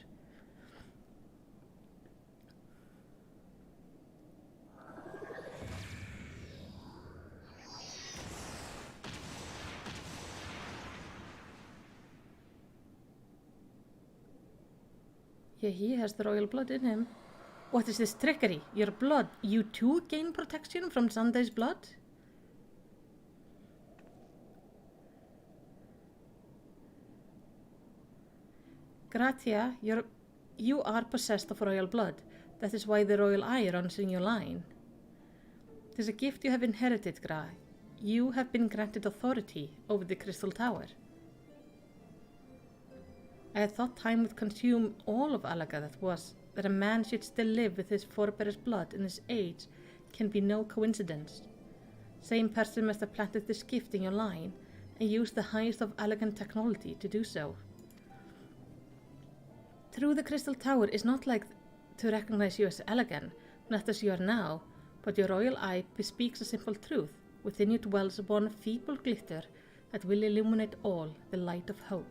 Yeah, he has the royal blood in him. What is this trickery? Your blood. You too gain protection from Sunday's blood? Gratia, you are possessed of royal blood. That is why the royal eye runs in your line. It is a gift you have inherited, Gra. You have been granted authority over the Crystal Tower. I had thought time would consume all of Alaga that a man should still live with his forebear's blood in his age can be no coincidence. Same person must have planted this gift in your line and used the highest of elegant technology to do so. Through the Crystal Tower is not like to recognize you as elegant, not as you are now, but your royal eye bespeaks a simple truth. Within you dwells one feeble glitter that will illuminate all, the light of hope.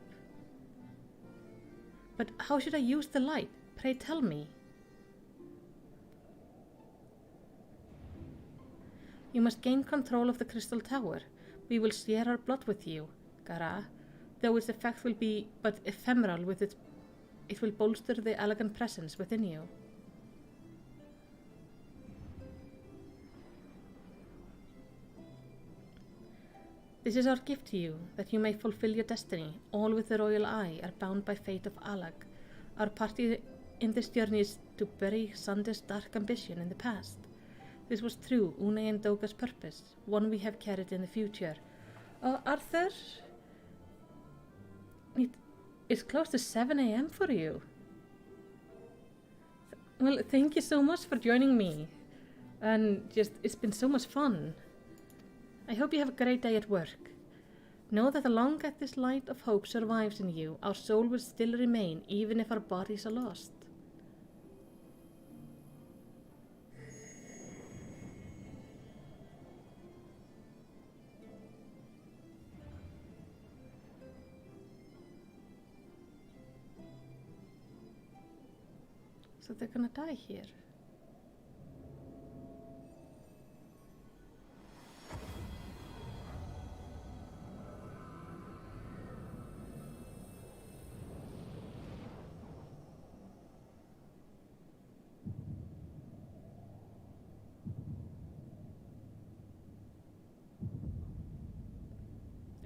But how should I use the light? Pray tell me. You must gain control of the Crystal Tower. We will share our blood with you, Gara, though its effect will be but ephemeral it will bolster the elegant presence within you. This is our gift to you, that you may fulfill your destiny. All with the royal eye are bound by fate of Alag. Our party in this journey is to bury Sunday's dark ambition in the past. This was true, Une and Doga's purpose, one we have carried in the future. Arthur? It's close to 7 a.m. for you. Well, thank you so much for joining me. And it's been so much fun. I hope you have a great day at work. Know that as long as this light of hope survives in you, our soul will still remain, even if our bodies are lost. So they're gonna die here.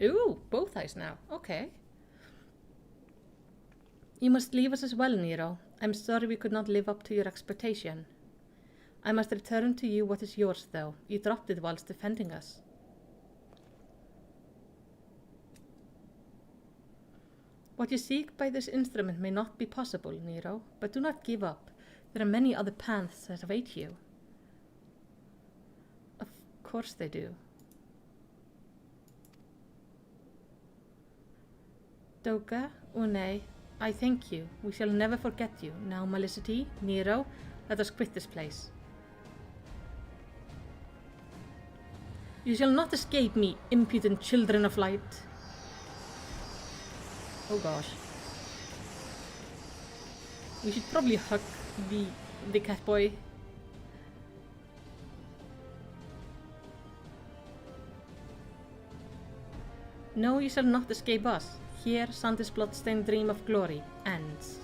Ooh, both eyes now. Okay. You must leave us as well, Nero. I'm sorry we could not live up to your expectation. I must return to you what is yours, though. You dropped it whilst defending us. What you seek by this instrument may not be possible, Nero, but do not give up. There are many other paths that await you. Of course they do. Doga, Une, I thank you. We shall never forget you. Now, Melicity, Nero, let us quit this place. You shall not escape me, impudent children of light. Oh gosh. We should probably hug the cat boy. No, you shall not escape us. Here, Santa's bloodstained dream of glory ends.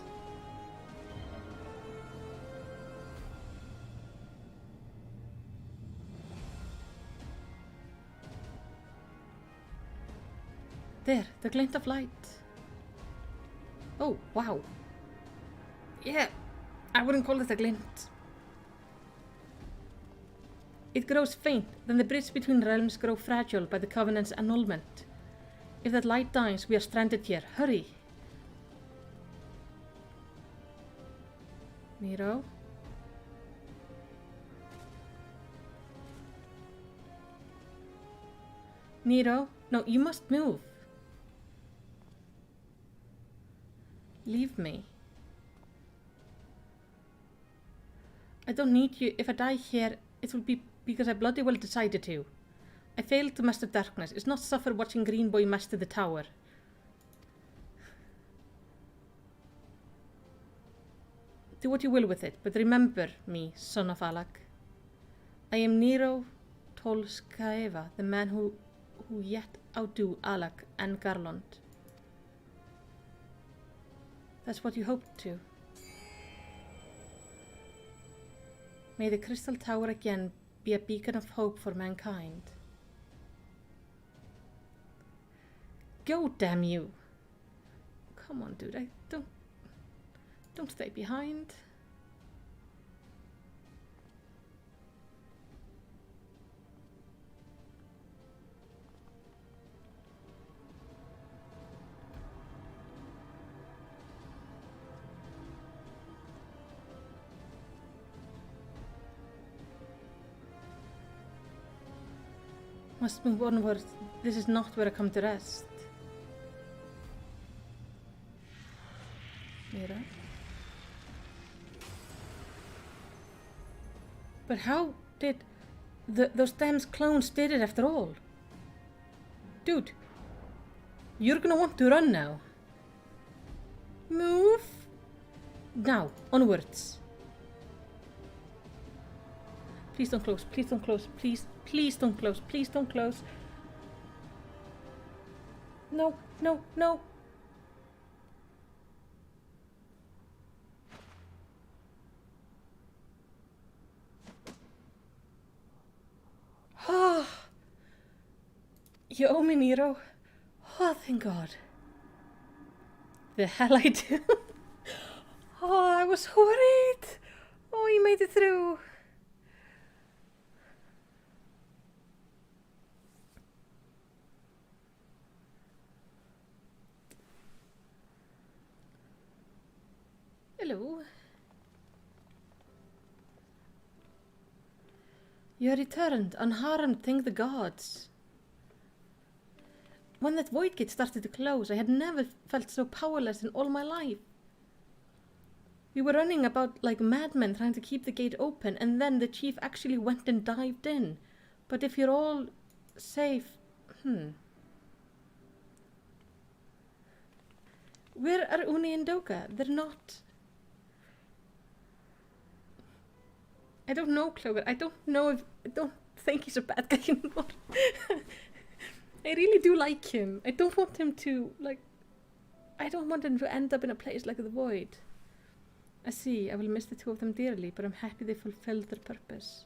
There, the glint of light. Oh, wow. Yeah, I wouldn't call it a glint. It grows faint, then the bridge between realms grows fragile by the Covenant's annulment. If that light dies, we are stranded here. Hurry! Nero? Nero? No, you must move. Leave me. I don't need you. If I die here, it will be because I bloody well decided to. I failed to master darkness. It's not suffer watching Green Boy master the tower. Do what you will with it, but remember me, son of Alak. I am Nero Tolskaeva, the man who yet outdo Alak and Garland. That's what you hoped to. May the Crystal Tower again be a beacon of hope for mankind. Go, damn you! Come on, dude, don't stay behind. Must move onward. This is not where I come to rest. Mira. But how did those damn clones did it after all? Dude, you're gonna want to run now. Move. Now, onwards. Please don't close, please don't close, please don't close, please don't close. No, no, no. Oh, you owe me, Nero. Oh, thank God. The hell I do. Oh, I was worried. Oh, you made it through. Hello. You are returned, unharmed, thank the gods. When that void gate started to close, I had never felt so powerless in all my life. We were running about like madmen trying to keep the gate open, and then the chief actually went and dived in. But if you're all safe, Where are Uni and Doga? They're not... I don't know, Clover. I don't know if... I don't think he's a bad guy anymore. I really do like him. I don't want him to, like... I don't want him to end up in a place like the Void. I see. I will miss the two of them dearly, but I'm happy they fulfilled their purpose.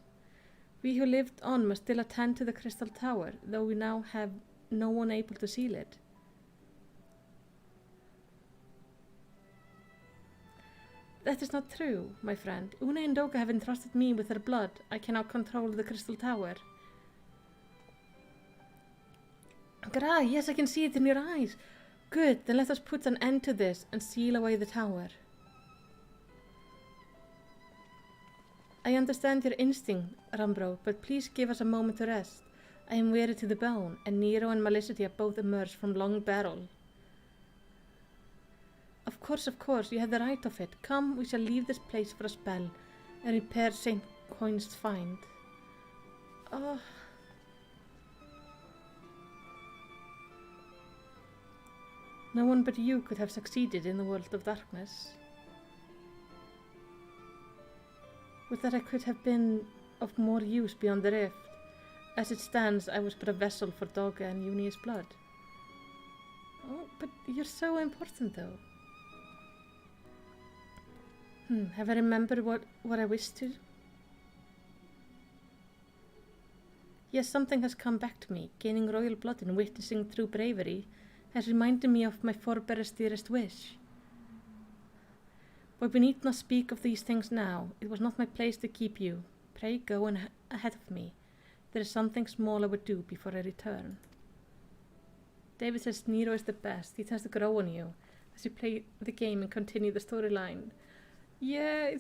We who lived on must still attend to the Crystal Tower, though we now have no one able to seal it. That is not true, my friend. Una and Doga have entrusted me with their blood. I cannot control the Crystal Tower. Gra, yes, I can see it in your eyes. Good, then let us put an end to this and seal away the tower. I understand your instinct, Rambro, but please give us a moment to rest. I am weary to the bone, and Nero and Malicity have both emerged from Long Barrel. Of course, you have the right of it. Come, we shall leave this place for a spell, and repair St. Coin's find. Oh. No one but you could have succeeded in the world of darkness. Would that I could have been of more use beyond the rift. As it stands, I was but a vessel for Doga and Unia's blood. Oh, but you're so important though. Have I remembered what I wish to? Yes, something has come back to me. Gaining royal blood and witnessing true bravery has reminded me of my forebear's dearest wish. But we need not speak of these things now. It was not my place to keep you. Pray go ahead of me. There is something small I would do before I return. David says Nero is the best. He tends to grow on you as you play the game and continue the storyline. Yeah,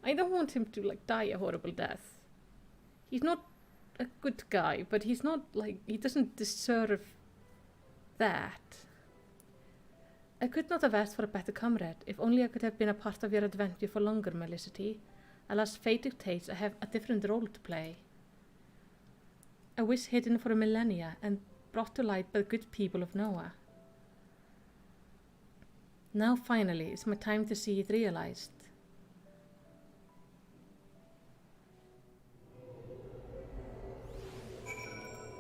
I don't want him to die a horrible death. He's not a good guy, but he's not he doesn't deserve that. I could not have asked for a better comrade. If only I could have been a part of your adventure for longer, Melicity. Alas, fate dictates I have a different role to play. A wish hidden for millennia and brought to light by the good people of Noah. Now finally is my time to see it realized.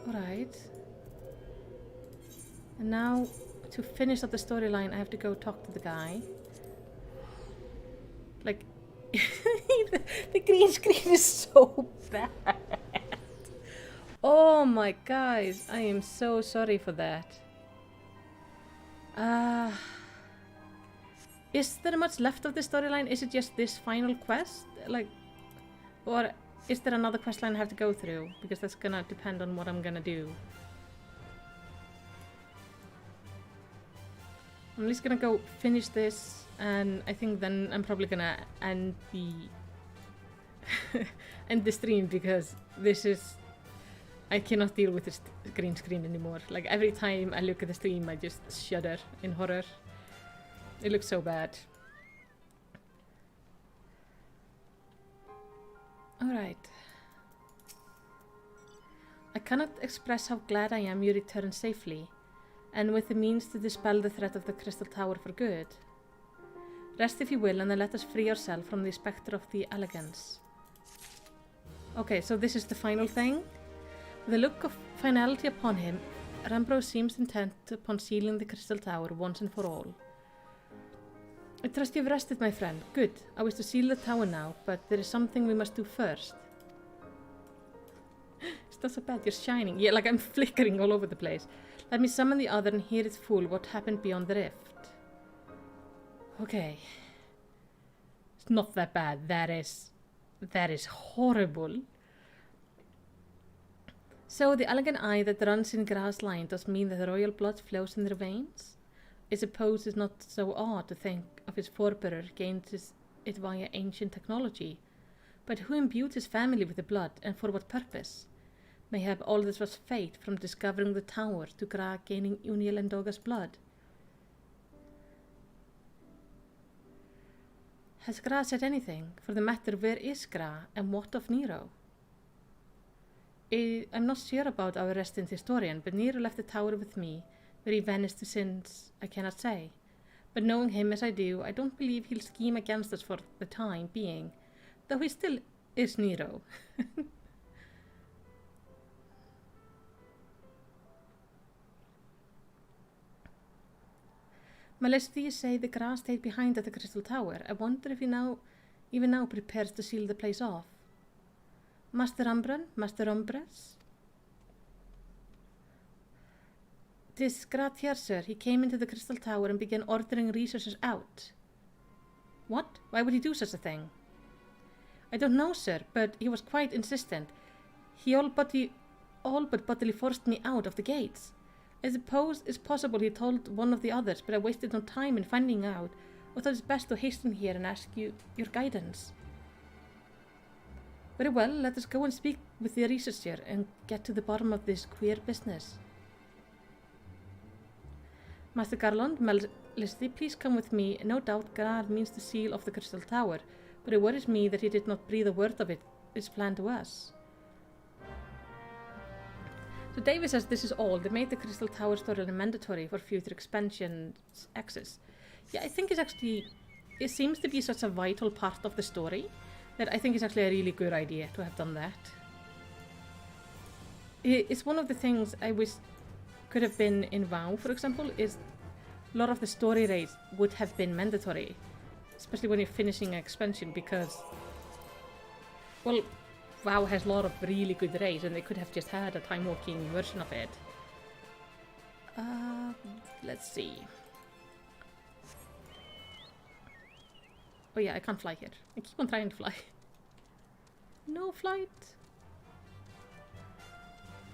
Alright. And now, to finish up the storyline, I have to go talk to the guy. The green screen is so bad. Oh my guys, I am so sorry for that. Is there much left of the storyline? Is it just this final quest? Or is there another quest line I have to go through? Because that's gonna depend on what I'm gonna do. I'm just gonna go finish this, and I think then I'm probably gonna end the end the stream, because this is, I cannot deal with this green screen anymore. Every time I look at the stream, I just shudder in horror. It looks so bad. Alright. I cannot express how glad I am you returned safely, and with the means to dispel the threat of the Crystal Tower for good. Rest if you will, and then let us free ourselves from the spectre of the elegance. Okay, so this is the final thing. With a look of finality upon him, Rambo seems intent upon sealing the Crystal Tower once and for all. I trust you've rested, my friend. Good. I wish to seal the tower now, but there is something we must do first. It's not so bad, you're shining. Yeah, I'm flickering all over the place. Let me summon the other and hear it full what happened beyond the rift. Okay. It's not that bad. That is horrible. So the elegant eye that runs in grass line does mean that the royal blood flows in their veins? I suppose it's not so odd to think of his forebearer gained it via ancient technology. But who imbued his family with the blood, and for what purpose? Mayhap all this was fate, from discovering the tower to Gra gaining UL'DAH's blood. Has Gra said anything? For the matter, where is Gra, and what of Nero? I'm not sure about our resident historian, but Nero left the tower with me, where he vanished to sins I cannot say. But knowing him as I do, I don't believe he'll scheme against us for the time being, though he still is Nero. Melicity, you say the Gra stayed behind at the Crystal Tower. I wonder if he even now prepares to seal the place off. Master Umbran? Master Umbras? 'Tis Gra here, sir. He came into the Crystal Tower and began ordering researchers out. What? Why would he do such a thing? I don't know, sir, but he was quite insistent. He all but bodily forced me out of the gates. I suppose it's possible he told one of the others, but I wasted no time in finding out. I thought it's best to hasten here and ask you your guidance. Very well, let us go and speak with the researcher and get to the bottom of this queer business. Master Garland, Melicity, please come with me. No doubt Gra means to seal off the Crystal Tower, but it worries me that he did not breathe a word of its plan to us. So David says this is all. They made the Crystal Tower storyline mandatory for future expansion access. Yeah, I think it seems to be such a vital part of the story that I think it's actually a really good idea to have done that. It's one of the things I wish could have been in WoW, for example, is a lot of the story raids would have been mandatory, especially when you're finishing an expansion, because, well, WoW has a lot of really good raids, and they could have just had a time-walking version of it. Let's see. Oh yeah, I can't fly here. I keep on trying to fly. No flight.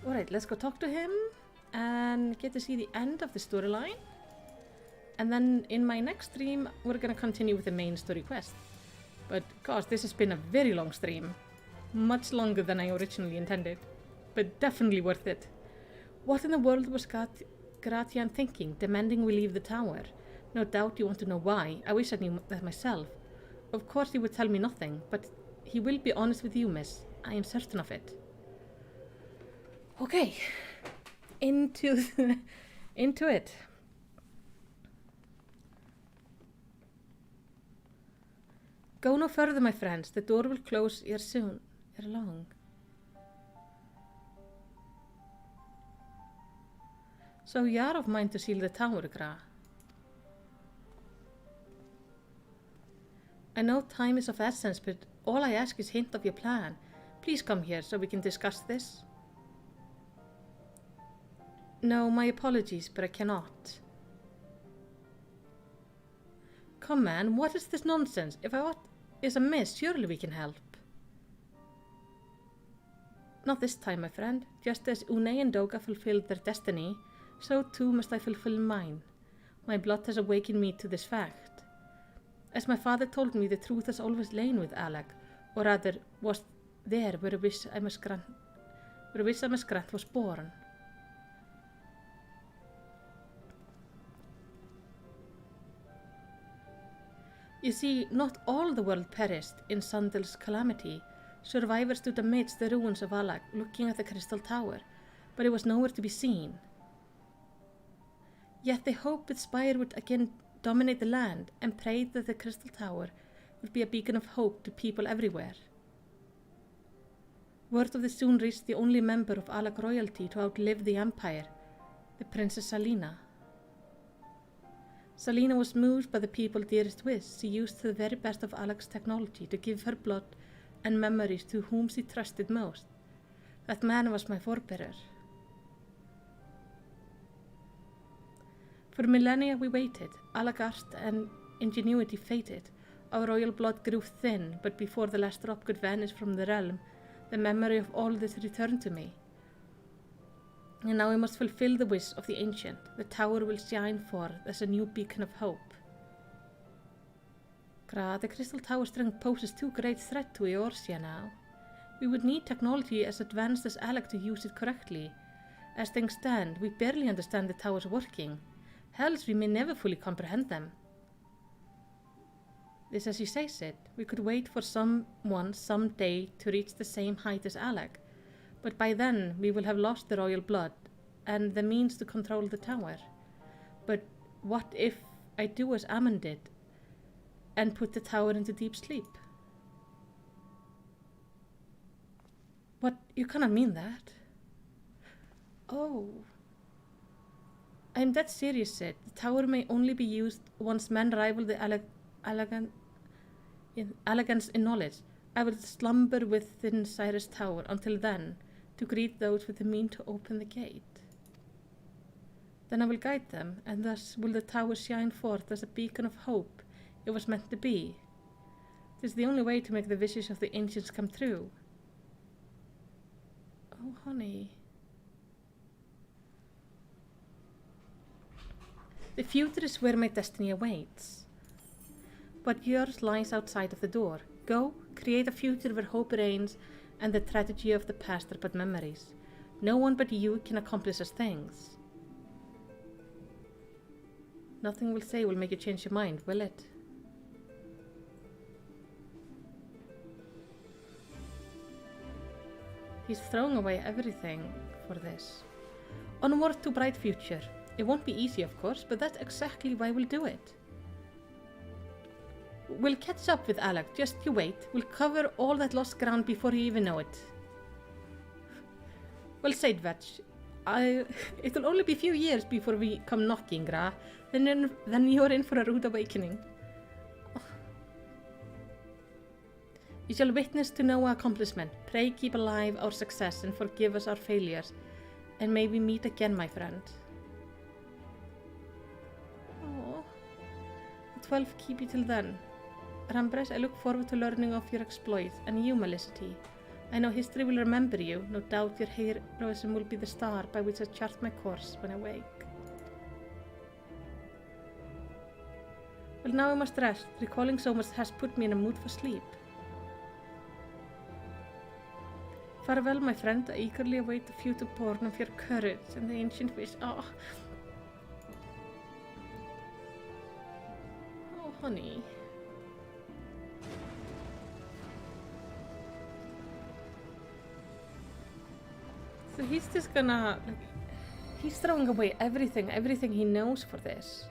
Alright, let's go talk to him and get to see the end of the storyline. And then in my next stream, we're gonna continue with the main story quest. But gosh, this has been a very long stream. Much longer than I originally intended. But definitely worth it. What in the world was Gratian thinking, demanding we leave the tower? No doubt you want to know why. I wish I knew that myself. Of course he would tell me nothing, but he will be honest with you, miss. I am certain of it. Okay. Into it. Go no further, my friends. The door will close ere soon. Ere long. So you are of mind to seal the tower, Gra? I know time is of essence, but all I ask is hint of your plan. Please come here so we can discuss this. No, my apologies, but I cannot. Come man, what is this nonsense? If what is amiss, surely we can help. Not this time, my friend. Just as UL'DAH and DHONA fulfilled their destiny, so too must I fulfill mine. My blood has awakened me to this fact. As my father told me, the truth has always lain with Alec, or rather, was there where a wish I must grant was born. You see, not all the world perished in Sandal's calamity. Survivors stood amidst the ruins of Alec, looking at the crystal tower, but it was nowhere to be seen. Yet they hoped that Spire would again dominate the land, and prayed that the crystal tower would be a beacon of hope to people everywhere. Word of this soon reached the only member of Alec royalty to outlive the empire, the Princess Salina. Salina was moved by the people dearest wish. She used the very best of Alec's technology to give her blood and memories to whom she trusted most. That man was my forebearer. For millennia we waited, Alec art and ingenuity fated. Our royal blood grew thin, but before the last drop could vanish from the realm, the memory of all this returned to me. And now I must fulfill the wish of the ancient. The tower will shine forth as a new beacon of hope. Gra, the crystal tower strength poses too great threat to Eorzea now. We would need technology as advanced as Alec to use it correctly. As things stand, we barely understand the tower's working. Else we may never fully comprehend them. This as he says it, we could wait for someone someday to reach the same height as Alec, but by then we will have lost the royal blood and the means to control the tower. But what if I do as Ammon did and put the tower into deep sleep? What? You cannot mean that. Oh. I'm dead serious, Sid. The tower may only be used once men rival the elegance in knowledge. I will slumber within Cyrus Tower until then, to greet those with the mean to open the gate. Then I will guide them, and thus will the tower shine forth as a beacon of hope it was meant to be. It is the only way to make the wishes of the ancients come true. Oh, honey. The future is where my destiny awaits. But yours lies outside of the door. Go, create a future where hope reigns and the tragedy of the past are but memories. No one but you can accomplish such things. Nothing we'll say will make you change your mind, will it? He's throwing away everything for this. Onward to bright future. It won't be easy, of course, but that's exactly why we'll do it. We'll catch up with Alec, just you wait. We'll cover all that lost ground before you even know it. Well said, Vetch. It'll only be a few years before we come knocking, Gra. Then you're in for a rude awakening. You shall witness to no accomplishment. Pray keep alive our success and forgive us our failures. And may we meet again, my friend. Oh, 12 keep you till then. Rambres, I look forward to learning of your exploits, and you, Melicity. I know history will remember you. No doubt your heroism will be the star by which I chart my course when I wake. Well, now I must rest. Recalling so much has put me in a mood for sleep. Farewell, my friend. I eagerly await the future born of your courage and the ancient wish. Oh, honey. So he's just gonna, like, he's throwing away everything he knows for this.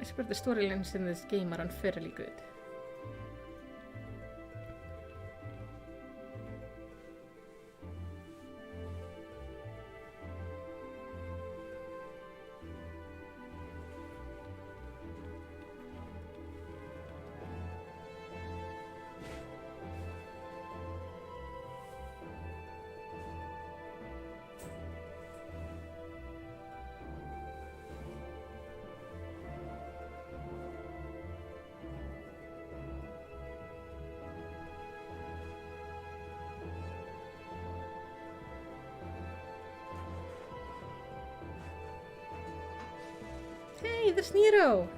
I swear the storylines in this game are unfairly good. Hey, there's Nero!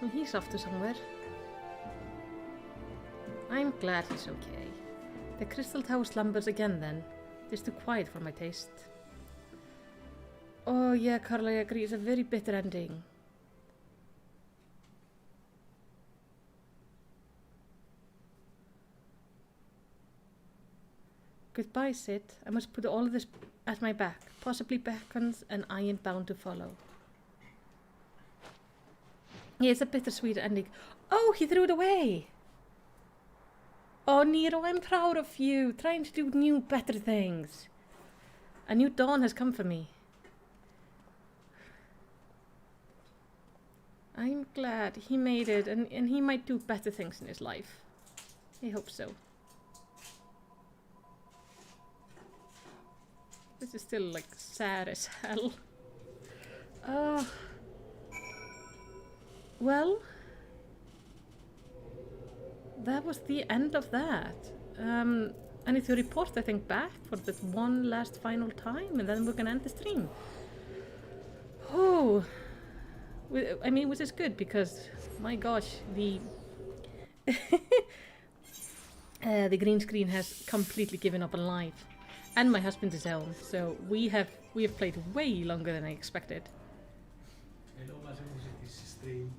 Well, he's off to somewhere. I'm glad he's okay. The crystal tower slumbers again then. It's too quiet for my taste. Oh yeah, Carl, I agree. It's a very bitter ending. Goodbye, Sid. I must put all of this at my back. Possibly beckons and I am bound to follow. Yeah, it's a bittersweet ending. Oh, he threw it away! Oh, Nero, I'm proud of you. Trying to do new, better things. A new dawn has come for me. I'm glad he made it, and he might do better things in his life. I hope so. This is still, like, sad as hell. Oh. Well, that was the end of that. I need to report, I think, back for this one last final time, and then we're gonna end the stream. Oh, I mean, which is good because, my gosh, the the green screen has completely given up on life, and my husband is home, so we have played way longer than I expected. Hello, this stream.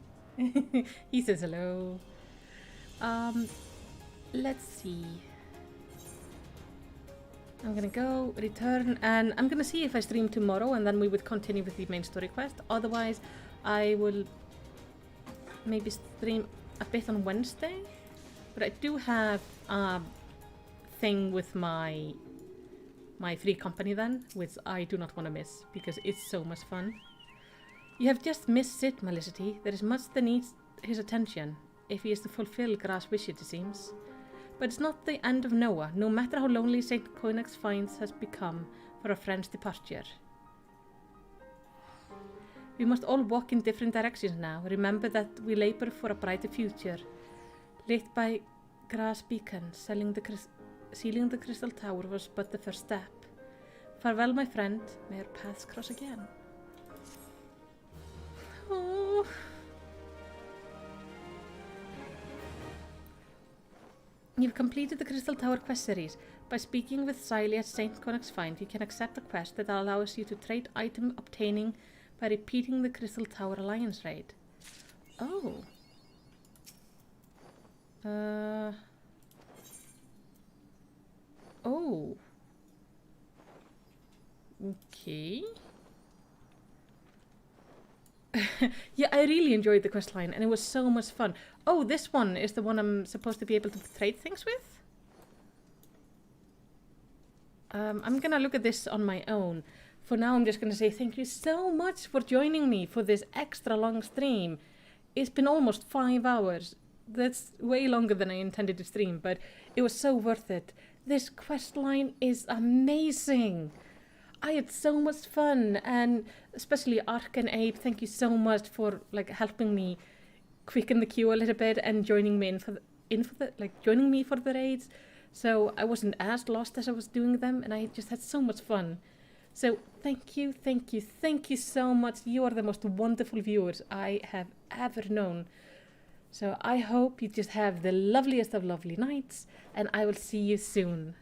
He says hello. Let's see. I'm gonna go, return, and I'm gonna see if I stream tomorrow, and then we would continue with the main story quest. Otherwise, I will maybe stream a bit on Wednesday. But I do have a thing with my free company then, which I do not want to miss, because it's so much fun. You have just missed Sid, Melicity. There is much that needs his attention, if he is to fulfill Gra's wish, it seems. But it's not the end of Noah, no matter how lonely St. Coenix finds has become for a friend's departure. We must all walk in different directions now. Remember that we labor for a brighter future. Lit by Gra's beacon, sealing the crystal tower was but the first step. Farewell, my friend. May our paths cross again. Oh. You've completed the Crystal Tower quest series. By speaking with Siley at St. Coenix Find, you can accept a quest that allows you to trade item obtaining by repeating the Crystal Tower Alliance raid. Oh. Oh. Okay. Yeah, I really enjoyed the quest line and it was so much fun. Oh, this one is the one I'm supposed to be able to trade things with? I'm gonna look at this on my own. For now, I'm just gonna say thank you so much for joining me for this extra long stream. It's been almost 5 hours. That's way longer than I intended to stream, but it was so worth it. This quest line is amazing. I had so much fun, and especially Ark and Abe, thank you so much for like helping me quicken the queue a little bit and joining me joining me for the raids. So I wasn't as lost as I was doing them, and I just had so much fun. So thank you so much. You are the most wonderful viewers I have ever known. So I hope you just have the loveliest of lovely nights, and I will see you soon.